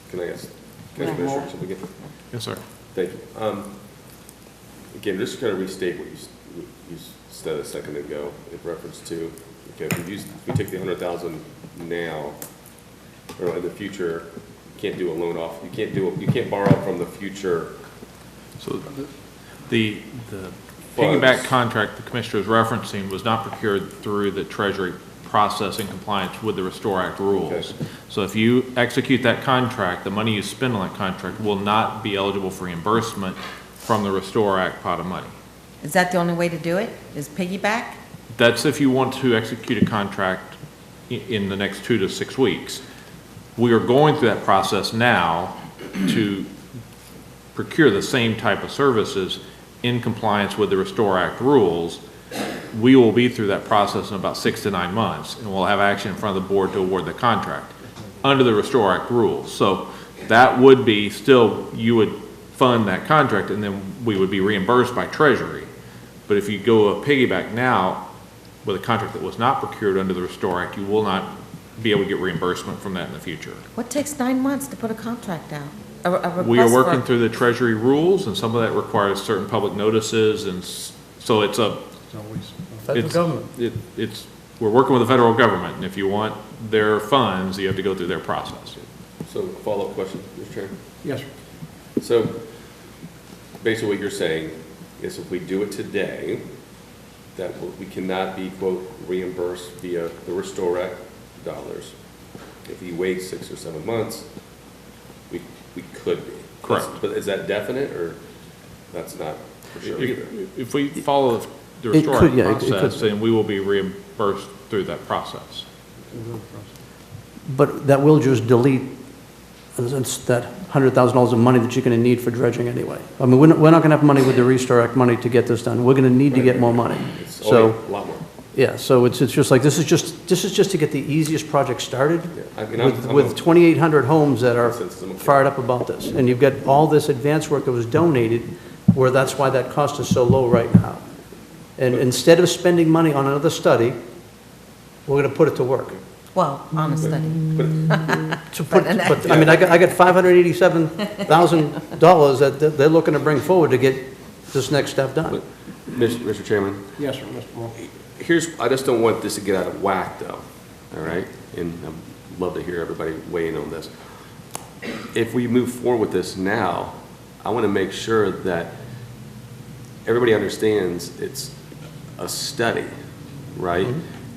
Can I ask? Commissioner, should we get? Yes, sir. Thank you. Again, just to kind of restate what you said a second ago in reference to, okay, if we take the $100,000 now, or in the future, you can't do a loan off. You can't borrow from the future. So the piggyback contract the Commissioner was referencing was not procured through the Treasury process in compliance with the Restore Act rules. Okay. So if you execute that contract, the money you spend on that contract will not be eligible for reimbursement from the Restore Act pot of money. Is that the only way to do it? Is piggyback? That's if you want to execute a contract in the next 2 to 6 weeks. We are going through that process now to procure the same type of services in compliance with the Restore Act rules. We will be through that process in about 6 to 9 months, and we'll have action in front of the board to award the contract under the Restore Act rules. So that would be still, you would fund that contract, and then we would be reimbursed by Treasury. But if you go a piggyback now with a contract that was not procured under the Restore Act, you will not be able to get reimbursement from that in the future. What takes 9 months to put a contract out? We are request working for- through the Treasury rules, and some of that requires certain public notices, and so it's a. Federal government. It's, we're working with the federal government, and if you want their funds, you have to go through their process. So follow-up question, Mr. Chairman? Yes, sir. So basically what you're saying is if we do it today, that we cannot be, quote, reimbursed via the Restore Act dollars. If we wait 6 or 7 months, we could be. Correct. But is that definite, or that's not for sure either? If we follow the It Restore could, Act yeah, it could. process, then we will be reimbursed through that process. But that will just delete that $100,000 of money that you're going to need for dredging anyway. I mean, we're not going to have money with the Restore Act money to get this done. We're going to need to get more money. It's So, only a lot more. yeah, so it's just like, this is just to get the easiest project started I mean, I'm with 2,800 homes that are Since I'm okay. fired up about this. And you've got all this advance work that was donated, where that's why that cost is so low right now. And instead of spending money on another study, we're going to put it to work. Well, on a study. I mean, I got $587,000 that they're looking to bring forward to get this next step done. Mr. Chairman? Yes, sir, Mr. Moore. I just don't want this to get out of whack, though, all right? And I'd love to hear everybody weigh in on this. If we move forward with this now, I want to make sure that everybody understands it's a study, right?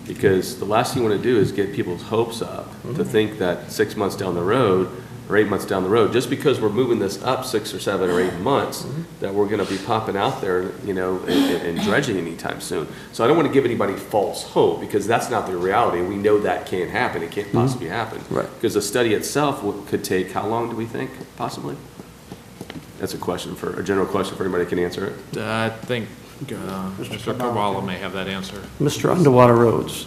Because the last thing you want to do is get people's hopes up to think that 6 months down the road or 8 months down the road, just because we're moving this up 6 or 7 or 8 months, that we're going to be popping out there, you know, and dredging anytime soon. So I don't want to give anybody false hope, because that's not the reality. We know that can't happen. It can't possibly happen. Right. Because the study itself could take, how long do we think, possibly? That's a general question for anybody who can answer it. I think Mr. Carvalho may have that answer. Mr. Underwater Roads.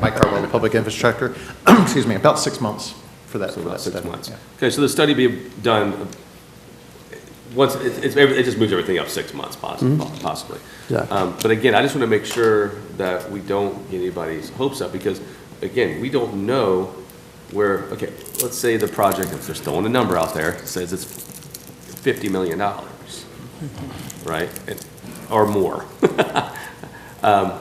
Mike Carwell, Public Infrastructure, excuse me, about 6 months for that. So about 6 study. months. Yeah. Okay, so the study be done, once, it just moves everything up 6 months, possibly. Yeah. But again, I just want to make sure that we don't get anybody's hopes up, because, again, we don't know where, okay, let's say the project, if they're throwing a number out there, says it's $50 million, right? Or more.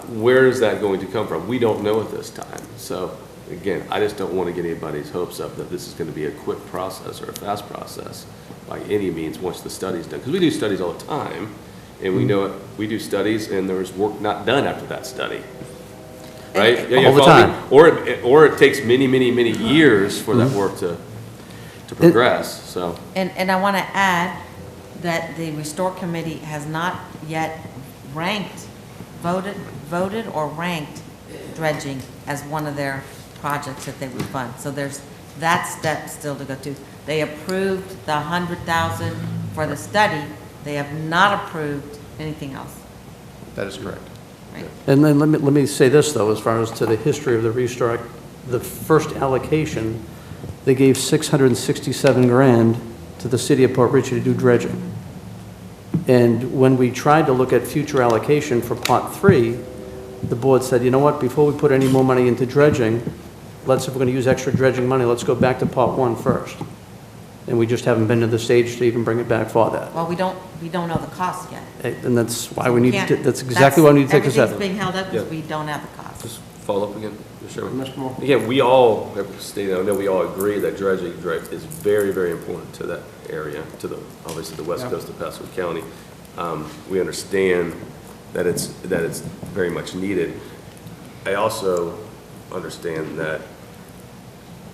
Where is that going to come from? We don't know at this time. So, again, I just don't want to get anybody's hopes up that this is going to be a quick process or a fast process by any means once the study's done. Because we do studies all the time, and we know it, we do studies, and there's work not done after that study. Right? All the follow me? time. Or it takes many, many, many years for that work to progress, so. And I want to add that the Restore Committee has not yet voted or ranked dredging as one of their projects that they would fund. So there's that step still to go to. They approved the 100,000 for the study. They have not approved anything else. That is correct. Right. And then let me say this, though, as far as to the history of the Restore Act, the first allocation, they gave $667,000 to the city of Port Richey to do dredging. And when we tried to look at future allocation for Pot 3, the board said, you know what, before we put any more money into dredging, if we're going to use extra dredging money, let's go back to Pot 1 first. And we just haven't been to the stage to even bring it back for that. Well, we don't know the cost yet. And that's why we need to, Can't- that's exactly why we need to take this Everything's up. being held up because Yeah. we don't have the cost. Just follow up again, Mr. Chairman. Mr. Moore. Again, we all have stated, I know we all agree that dredging is very, very important to that area, to obviously the west coast of Pasco County. We understand that it's very much needed. I also understand that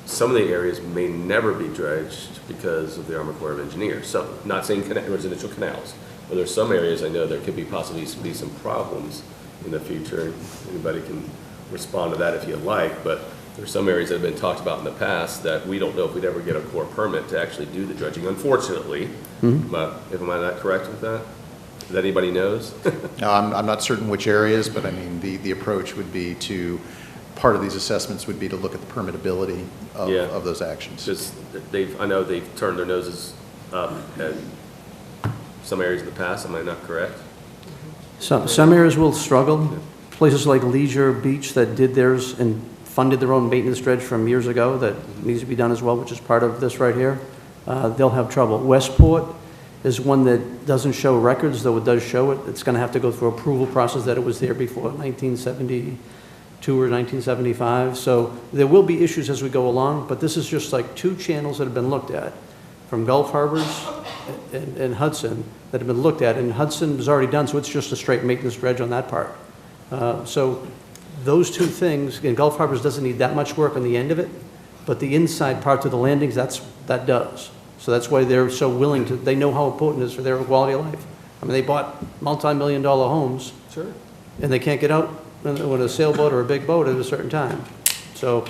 some of the areas may never be dredged because of the Army Corps of Engineers. So, not saying residential canals, but there's some areas I know there could be possibly be some problems in the future. Anybody can respond to that if you like, but there's some areas that have been talked about in the past that we don't know if we'd ever get a Corps permit to actually do the dredging, unfortunately. But am I not correct with that? That anybody knows? No, I'm not certain which areas, but I mean, the approach would be to, part of these assessments would be to look at the permittability of those actions. Because I know they've turned their noses up at some areas in the past, am I not correct? Some areas will struggle. Places like Leisure Beach that did theirs and funded their own maintenance dredge from years ago that needs to be done as well, which is part of this right here. they'll have trouble. Westport is one that doesn't show records, though it does show it. It's going to have to go through approval process that it was there before 1972 or 1975. So there will be issues as we go along, but this is just like 2 channels that have been looked at from Gulf Harbors and Hudson that have been looked at, and Hudson was already done, so it's just a straight maintenance dredge on that part. So those 2 things, again, Gulf Harbors doesn't need that much work on the end of it, but the inside part to the landings, that does. So that's why they're so willing to, they know how important it is for their quality of life. I mean, they bought multi-million-dollar homes. Sure. And they can't get out with a sailboat or a big boat at a certain time. So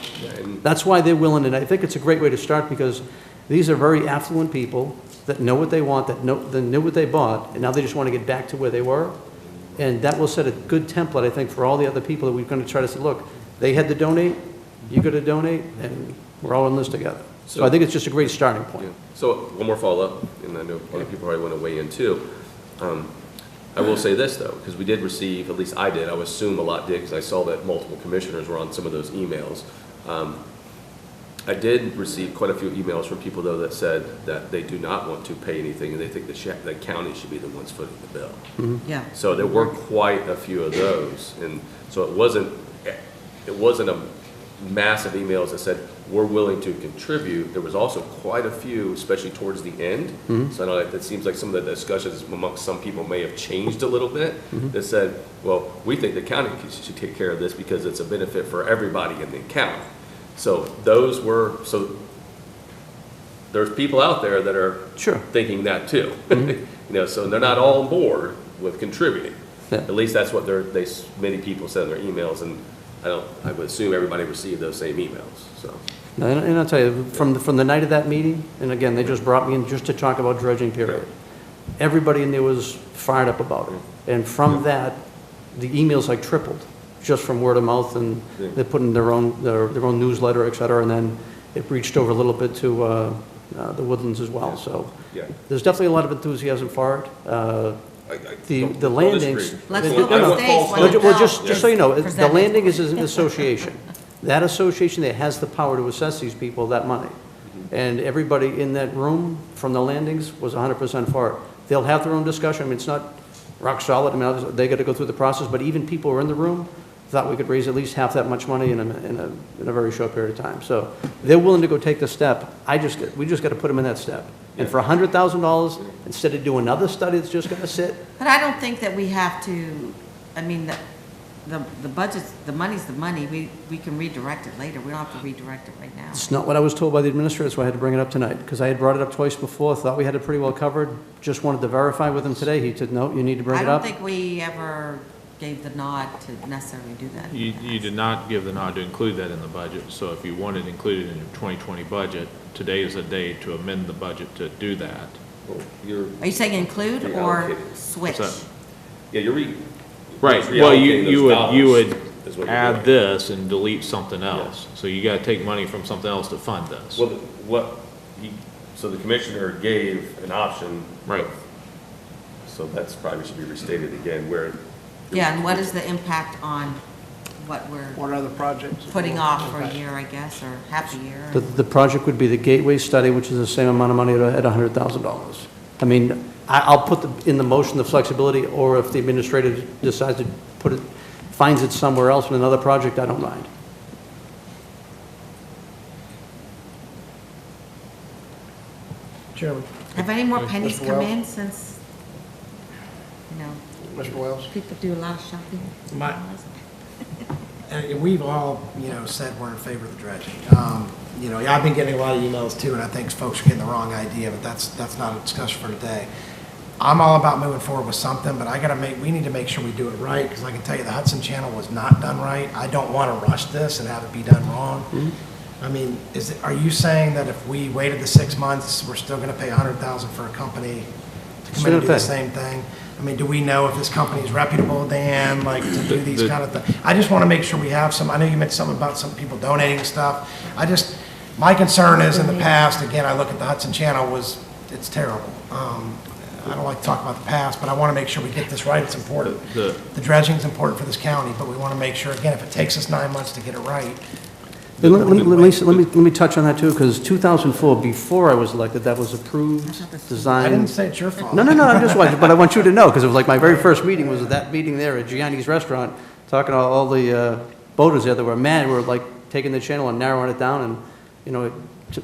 that's why they're willing, and I think it's a great way to start because these are very affluent people that know what they want, that knew what they bought, and now they just want to get back to where they were. And that will set a good template, I think, for all the other people that we're going to try to say, look, they had to donate, you got to donate, and we're all in this together. So I think it's just a great starting point. Yeah. So one more follow-up, and I know other people probably want to weigh in too. I will say this though, because we did receive, at least I did, I would assume a lot did, because I saw that multiple commissioners were on some of those emails. I did receive quite a few emails from people though that said that they do not want to pay anything and they think the county should be the ones footing the bill. Mm-hmm. Yeah. So there were quite a few of those, and so it wasn't a massive emails that said we're willing to contribute. There was also quite a few, especially towards the end. Mm-hmm. So I know that seems like some of the discussions amongst some people may have changed a little bit. Mm-hmm. That said, well, we think the county should take care of this because it's a benefit for everybody in the county. So those were, so there's people out there that are sure thinking that too. Mm-hmm. You know, so they're not all on board with contributing. Yeah. At least that's what many people said in their emails, and I would assume everybody received those same emails, so. And I'll tell you, from the night of that meeting, and again, they just brought me in just to talk about dredging, period. Everybody in there was fired up about it. And from that, the emails like tripled, just from word of mouth, and they put in their own newsletter, et cetera, and then it reached over a little bit to the Woodlands as well. So there's definitely a lot of enthusiasm for it. The landings. Let's look on stage. Well, just so you know, the landing is an association. That association there has the power to assess these people that money. And everybody in that room from the landings was 100% for it. They'll have their own discussion. I mean, it's not rock solid. I mean, they got to go through the process. But even people who are in the room thought we could raise at least half that much money in a very short period of time. So they're willing to go take the step. We just got to put them in that step. And for $100,000, instead of doing another study that's just going to sit. But I don't think that we have to, I mean, the budget's, the money's the money. We can redirect it later. We don't have to redirect it right now. It's not what I was told by the administrator, so I had to bring it up tonight. Because I had brought it up twice before, thought we had it pretty well covered. Just wanted to verify with him today. He said, no, you need to bring it up. I don't think we ever gave the nod to necessarily do that. You did not give the nod to include that in the budget, so if you wanted included in your 2020 budget, today is a day to amend the budget to do that. Well, Are you saying include or switch? Yeah, right. Well, you would add this and delete something else. So you got to take money from something else to fund this. Well, so the commissioner gave an option. Right. So that's probably should be restated again where. Yeah, and what is the impact on what other projects putting off for a year, I guess, or half a year? The project would be the Gateway study, which is the same amount of money at $100,000. I mean, I'll put in the motion the flexibility, or if the administrator decides to finds it somewhere else in another project, I don't mind. Chairman. Have any more pennies Mr. come Wells? in since, Mr. Wells? people do a lot of shopping? And we've all, said we're in favor of the dredging. I've been getting a lot of emails too, and I think folks are getting the wrong idea, but that's not a discussion for today. I'm all about moving forward with something, but we need to make sure we do it right, because I can tell you the Hudson Channel was not done right. I don't want to rush this and have it be done wrong. Mm-hmm. I mean, are you saying that if we waited the 6 months, we're still going to pay $100,000 for a company to come in and do the same thing? I mean, do we know if this company is reputable, Dan, to do these kind of things? I just want to make sure we have some. I know you mentioned something about some people donating stuff. My concern is in the past, again, I look at the Hudson Channel, it's terrible. I don't like to talk about the past, but I want to make sure we get this right. It's important. The dredging is important for this county, but we want to make sure, again, if it takes us 9 months to get it right. And let me touch on that too, because 2004, before I was elected, that was approved, designed. I didn't say it's your fault. No, I'm just watching, but I want you to know, because it was like my very first meeting was at that meeting there at Gianni's Restaurant, talking to all the boaters there that were mad, were like taking the channel and narrowing it down, and, you know,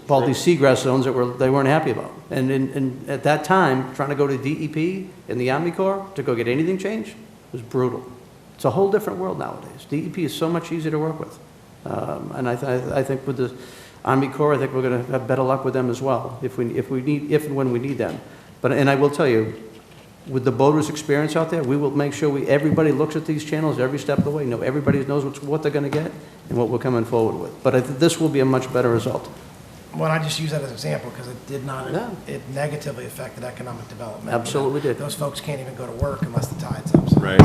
all these seagrass zones that they weren't happy about. And at that time, trying to go to DEP and the Army Corps to go get anything changed was brutal. It's a whole different world nowadays. DEP is so much easier to work with. And I think with the Army Corps, I think we're going to have better luck with them as well, if and when we need them. And I will tell you, with the boaters' experience out there, we will make sure everybody looks at these channels every step of the way. Everybody knows what they're going to get and what we're coming forward with. But this will be a much better result. Well, I just use that as an example because it did not, it negatively affected economic development. Absolutely did. Those folks can't even go to work unless the tide's up. So Right.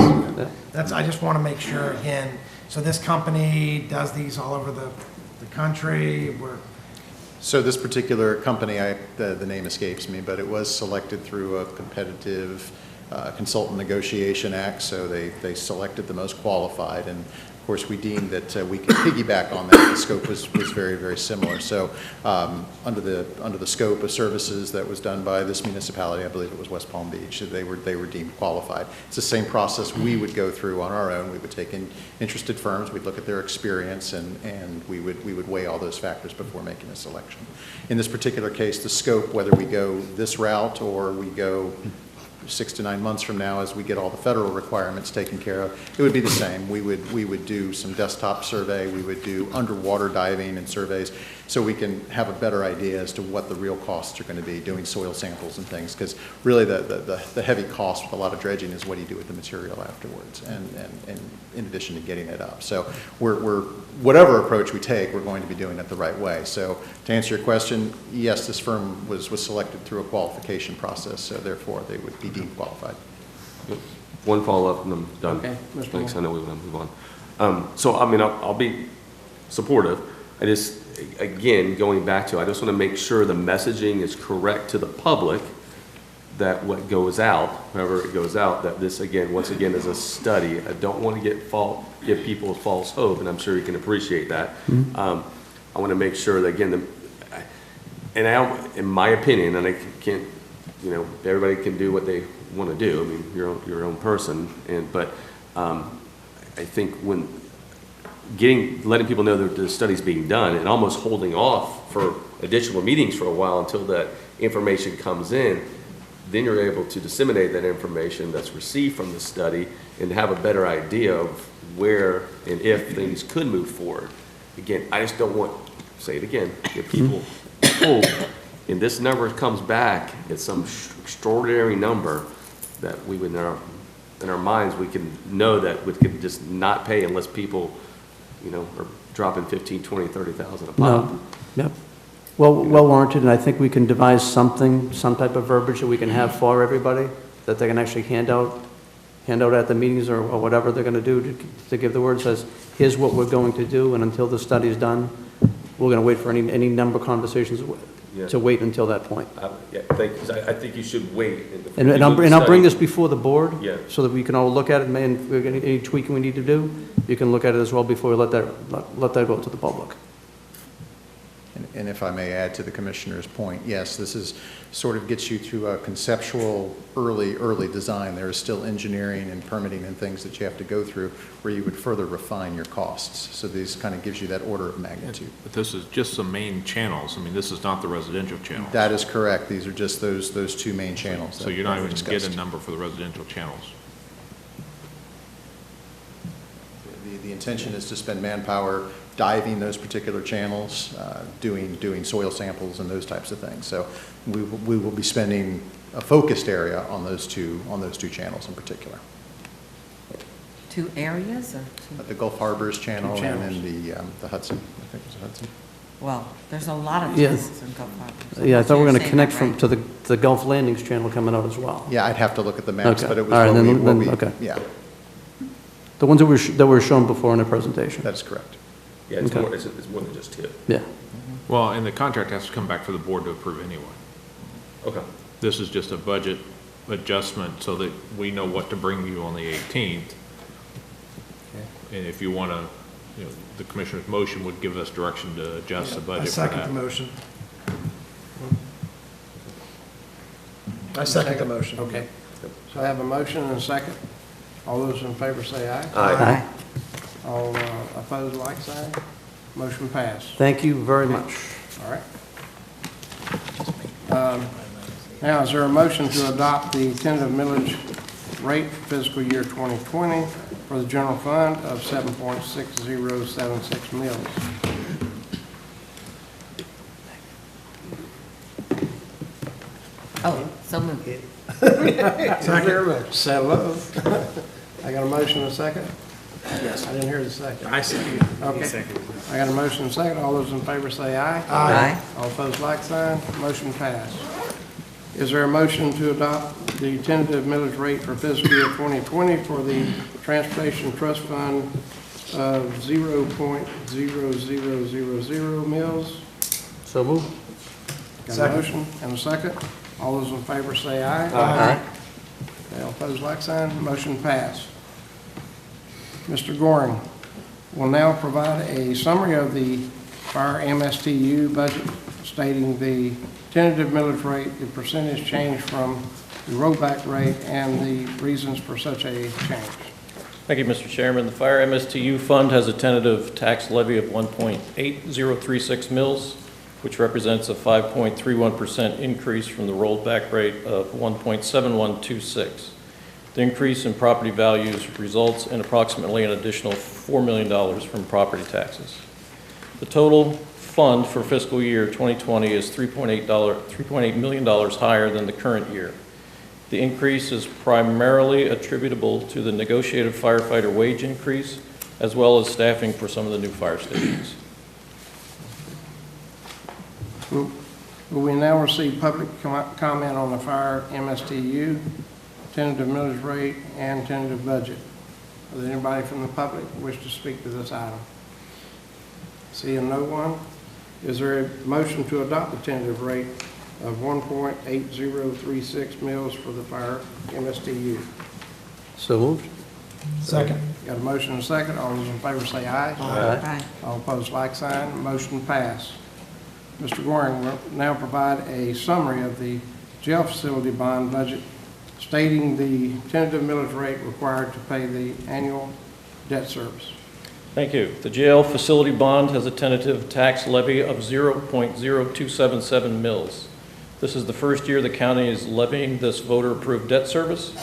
I just want to make sure, again, so this company does these all over the country. So this particular company, the name escapes me, but it was selected through a competitive consultant negotiation act, so they selected the most qualified, and of course we deemed that we could piggyback on that. The scope was very, very similar. So under the scope of services that was done by this municipality, I believe it was West Palm Beach, they were deemed qualified. It's the same process we would go through on our own. We would take in interested firms, we'd look at their experience, and we would weigh all those factors before making a selection. In this particular case, the scope, whether we go this route or we go 6 to 9 months from now as we get all the federal requirements taken care of, it would be the same. We would do some desktop survey, we would do underwater diving and surveys, so we can have a better idea as to what the real costs are going to be, doing soil samples and things, because really the heavy cost with a lot of dredging is what do you do with the material afterwards, and in addition to getting it up. So whatever approach we take, we're going to be doing it the right way. So to answer your question, yes, this firm was selected through a qualification process, so therefore they would be deemed qualified. One follow-up and I'm done. Okay, Mr. Thanks, Moore. I know we want to move on. So, I mean, I'll be supportive. I just, again, going back to, I just want to make sure the messaging is correct to the public, that what goes out, however it goes out, that this, again, once again, is a study. I don't want to give people false hope, and I'm sure you can appreciate that. I want to make sure that, again, in my opinion, and I can't, you know, everybody can do what they want to do. I mean, you're your own person, but I think when letting people know that the study's being done and almost holding off for additional meetings for a while until that information comes in, then you're able to disseminate that information that's received from the study and have a better idea of where and if things could move forward. Again, I just don't want, say it again, give people hope, and this number comes back at some extraordinary number that we would, in our minds, we can know that we could just not pay unless people, you know, are dropping 15, 20, 30,000 a pop. No, yep. Well warranted, and I think we can devise some type of verbiage that we can have for everybody, that they can actually hand out at the meetings or whatever they're going to do to give the word. Says, here's what we're going to do, and until the study's done, we're going to wait for any number of conversations to wait until that point. I think you should wait. And I'll bring this before the board, so that we can all look at it, and if we get any tweaking we need to do, you can look at it as well before we let that go to the public. And if I may add to the commissioner's point, yes, this is sort of gets you to a conceptual early design. There is still engineering and permitting and things that you have to go through where you would further refine your costs. So this kind of gives you that order of magnitude. But this is just the main channels. I mean, this is not the residential channels. That is correct. These are just those two main channels. So you're not even going to get a number for the residential channels. The intention is to spend manpower diving those particular channels, doing soil samples and those types of things. So we will be spending a focused area on those two channels in particular. 2 areas or 2? The Gulf Harbors channel and then the Hudson. I think it was Hudson. Well, there's a lot of channels in Gulf Harbors. Yeah, I thought we were going to connect to the Gulf Landings channel coming out as well. Yeah, I'd have to look at the maps, Okay. but it was All right, okay. Yeah. The ones that were shown before in the presentation. That is correct. Yeah, it's, Okay. it's more than just 2. Yeah. Well, and the contract has to come back for the board to approve anyway. Okay. This is just a budget adjustment so that we know what to bring you on the 18th. And if you want to the commissioner's motion would give us direction to adjust the budget for I second that. the motion. I second the motion. Okay. So I have a motion and a second. All those in favor say aye. Aye. All opposed, like sign. Motion passed. Thank you very much. All right. Now, is there a motion to adopt the tentative millage rate for fiscal year 2020 for the general fund of 7.6076 mills? Oh, so moved. Second. Settle up. I got a motion and a second? Yes. I didn't hear the second. I second. Okay. I got a motion and a second. All those in favor say aye. Aye. All opposed, like sign. Motion passed. Is there a motion to adopt the tentative millage rate for fiscal year 2020 for the Transportation Trust Fund of 0.0000 mills? So moved. Got a Second. motion and a second. All those in favor say aye. Aye. All opposed, like sign. Motion passed. Mr. Goring will now provide a summary of the fire MSTU budget stating the tentative millage rate, the percentage change from the rollback rate, and the reasons for such a change. Thank you, Mr. Chairman. The Fire MSTU Fund has a tentative tax levy of 1.8036 mils, which represents a 5.31% increase from the rolled back rate of 1.7126. The increase in property values results in approximately an additional $4 million from property taxes. The total fund for fiscal year 2020 is $3.8 million higher than the current year. The increase is primarily attributable to the negotiated firefighter wage increase, as well as staffing for some of the new fire stations. Will we now receive public comment on the fire MSTU, tentative millage rate, and tentative budget? Is there anybody from the public wish to speak to this item? Seeing no one, is there a motion to adopt the tentative rate of 1.8036 mils for the fire MSTU? So moved. Second. Got a motion and a second. All those in favor say aye. Aye. All opposed, like sign. Motion passed. Mr. Goring will now provide a summary of the jail facility bond budget stating the tentative millage rate required to pay the annual debt service. Thank you. The jail facility bond has a tentative tax levy of 0.0277 mils. This is the first year the county is levying this voter-approved debt service.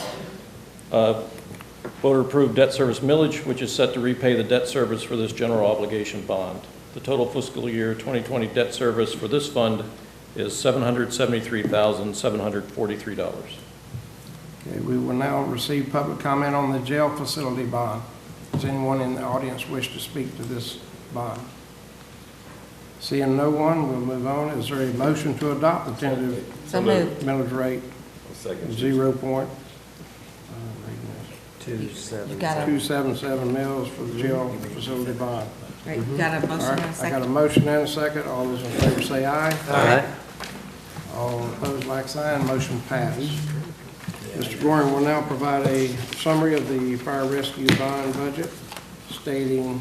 Voter-approved debt service millage, which is set to repay the debt service for this general obligation bond. The total fiscal year 2020 debt service for this fund is $773,743. Okay, we will now receive public comment on the jail facility bond. Does anyone in the audience wish to speak to this bond? Seeing no one, we'll move on. Is there a motion to adopt the tentative So moved. millage rate? Second. 0.277 mils for the jail facility bond. Right, you got a motion All and a right, I got a second? motion and a second. All those in favor say aye. Aye. All opposed, like sign. Motion passed. Mr. Goring will now provide a summary of the fire rescue bond budget stating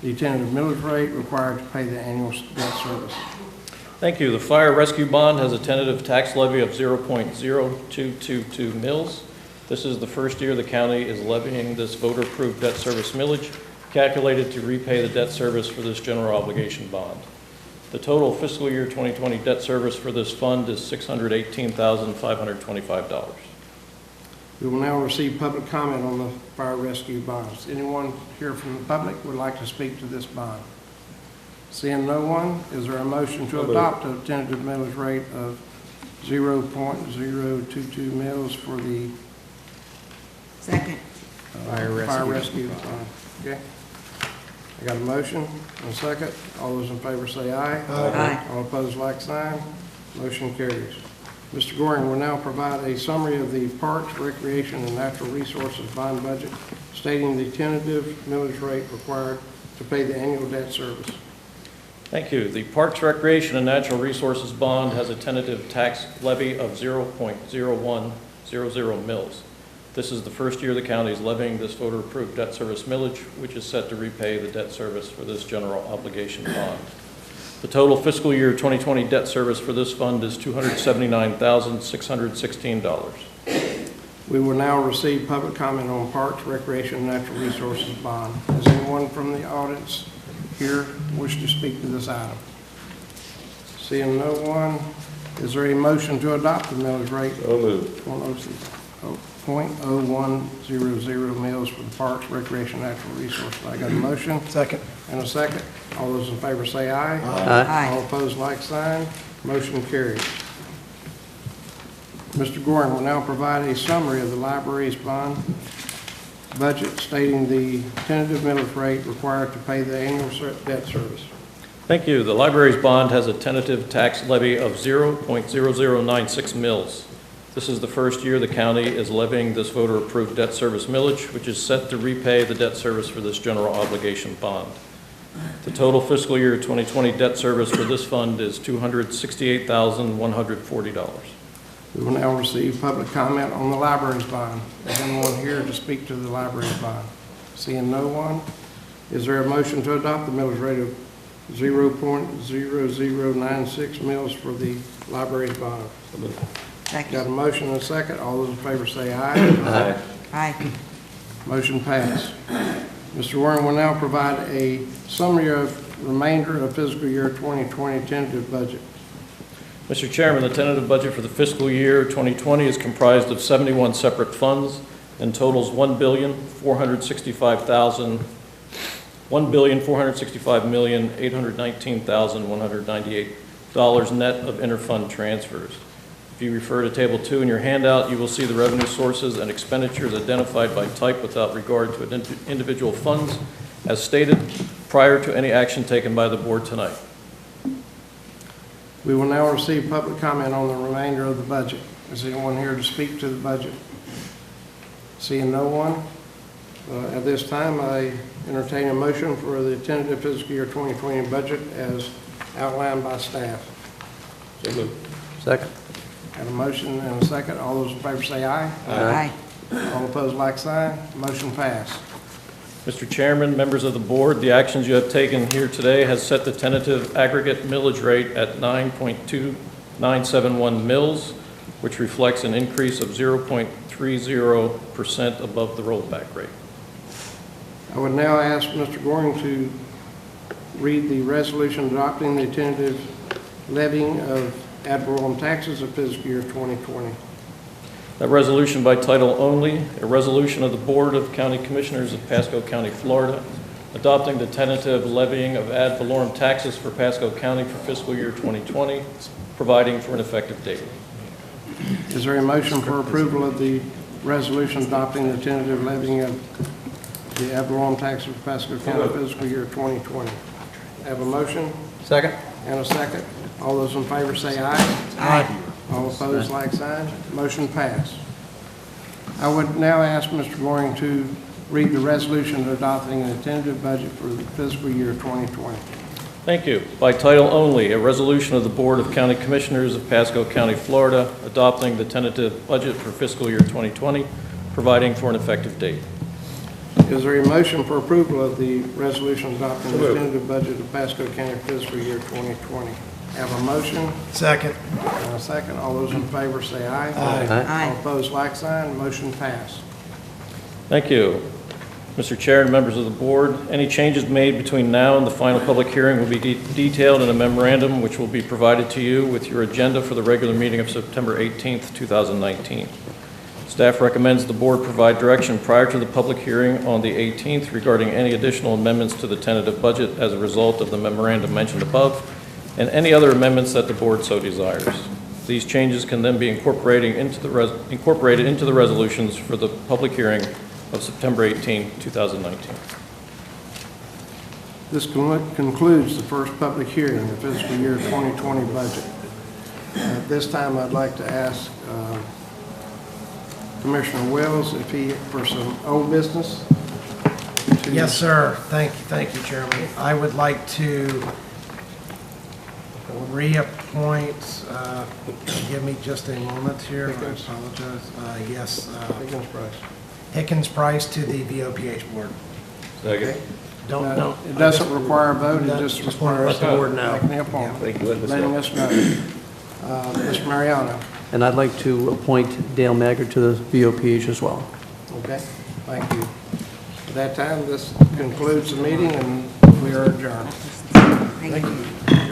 the tentative millage rate required to pay the annual debt service. Thank you. The fire rescue bond has a tentative tax levy of 0.0222 mils. This is the first year the county is levying this voter-approved debt service millage, calculated to repay the debt service for this general obligation bond. The total fiscal year 2020 debt service for this fund is $618,525. We will now receive public comment on the fire rescue bonds. Anyone here from the public would like to speak to this bond? Seeing no one, is there a motion to adopt a tentative millage rate of 0.022 mils for the Second. fire rescue bond? Okay. I got a motion and a second. All those in favor say aye. Aye. All opposed, like sign. Motion carries. Mr. Goring will now provide a summary of the Parks, Recreation, and Natural Resources bond budget, stating the tentative millage rate required to pay the annual debt service. Thank you. The Parks, Recreation, and Natural Resources bond has a tentative tax levy of 0.0100 mils. This is the first year the county is levying this voter-approved debt service millage, which is set to repay the debt service for this general obligation bond. The total fiscal year 2020 debt service for this fund is $279,616. We will now receive public comment on Parks, Recreation, and Natural Resources bond. Does anyone from the audience here wish to speak to this item? Seeing no one, is there a motion to adopt the millage rate? So moved. 0.0100 mills for the Parks, Recreation, Natural Resources. I got a motion? Second. And a second. All those in favor say aye. Aye. All opposed, like sign. Motion carries. Mr. Goring will now provide a summary of the library's bond budget stating the tentative millage rate required to pay the annual debt service. Thank you. The library's bond has a tentative tax levy of 0.0096 mills. This is the first year the county is levying this voter-approved debt service millage, which is set to repay the debt service for this general obligation bond. The total fiscal year 2020 debt service for this fund is $268,140. We will now receive public comment on the library's bond. Is anyone here to speak to the library's bond? Seeing no one, is there a motion to adopt the millage rate of 0.0096 mills for the library's bond? Second. Got a motion and a second. All those in favor say aye. Aye. Aye. Motion passed. Mr. Warren will now provide a summary of remainder of fiscal year 2020 tentative budget. Mr. Chairman, the tentative budget for the fiscal year 2020 is comprised of 71 separate funds and totals $1,465,819,198 net of interfund transfers. If you refer to Table 2 in your handout, you will see the revenue sources and expenditures identified by type without regard to individual funds, as stated prior to any action taken by the board tonight. We will now receive public comment on the remainder of the budget. Is anyone here to speak to the budget? Seeing no one, at this time I entertain a motion for the tentative fiscal year 2020 budget as outlined by staff. So moved. Second. Got a motion and a second. All those in favor say aye. Aye. All opposed, like sign. Motion passed. Mr. Chairman, members of the board, the actions you have taken here today has set the tentative aggregate millage rate at 9.2971 mills, which reflects an increase of 0.30% above the rollback rate. I would now ask Mr. Goring to read the resolution adopting the tentative levying of ad valorem taxes of fiscal year 2020. That resolution by title only, a resolution of the Board of County Commissioners of Pasco County, Florida, adopting the tentative levying of ad valorem taxes for Pasco County for fiscal year 2020, providing for an effective date. Is there a motion for approval of the resolution adopting the tentative levying of the ad valorem taxes for Pasco County fiscal year 2020? Have a motion? Second. And a second. All those in favor say aye. Aye. All opposed, like sign. Motion passed. I would now ask Mr. Goring to read the resolution adopting the tentative budget for the fiscal year 2020. Thank you. By title only, a resolution of the Board of County Commissioners of Pasco County, Florida, adopting the tentative budget for fiscal year 2020, providing for an effective date. Is there a motion for approval of the resolution adopting the tentative budget of Pasco County fiscal year 2020? Have a motion? Second. And a second. All those in favor say aye. Aye. All opposed, like sign. Motion passed. Thank you. Mr. Chair and members of the board, any changes made between now and the final public hearing will be detailed in a memorandum which will be provided to you with your agenda for the regular meeting of September 18th, 2019. Staff recommends the board provide direction prior to the public hearing on the 18th regarding any additional amendments to the tentative budget as a result of the memorandum mentioned above, and any other amendments that the board so desires. These changes can then be incorporated into the resolutions for the public hearing of September 18, 2019. This concludes the first public hearing of fiscal year 2020 budget. At this time, I'd like to ask Commissioner Wells if he, for some old business. Yes, sir. Thank you, Chairman. I would like to reappoint, give me just a moment here, I apologize. Yes. Higgins Price. Higgins Price to the VOPH board. Second. Don't, No, it doesn't require a vote, it just requires the board know. making the appointment. Thank you, let us Letting know. us know. Ms. Mariano. And I'd like to appoint Dale Maggard to the VOPH as well. Okay, thank you. At that time, this concludes the meeting, and we are adjourned. Thank you.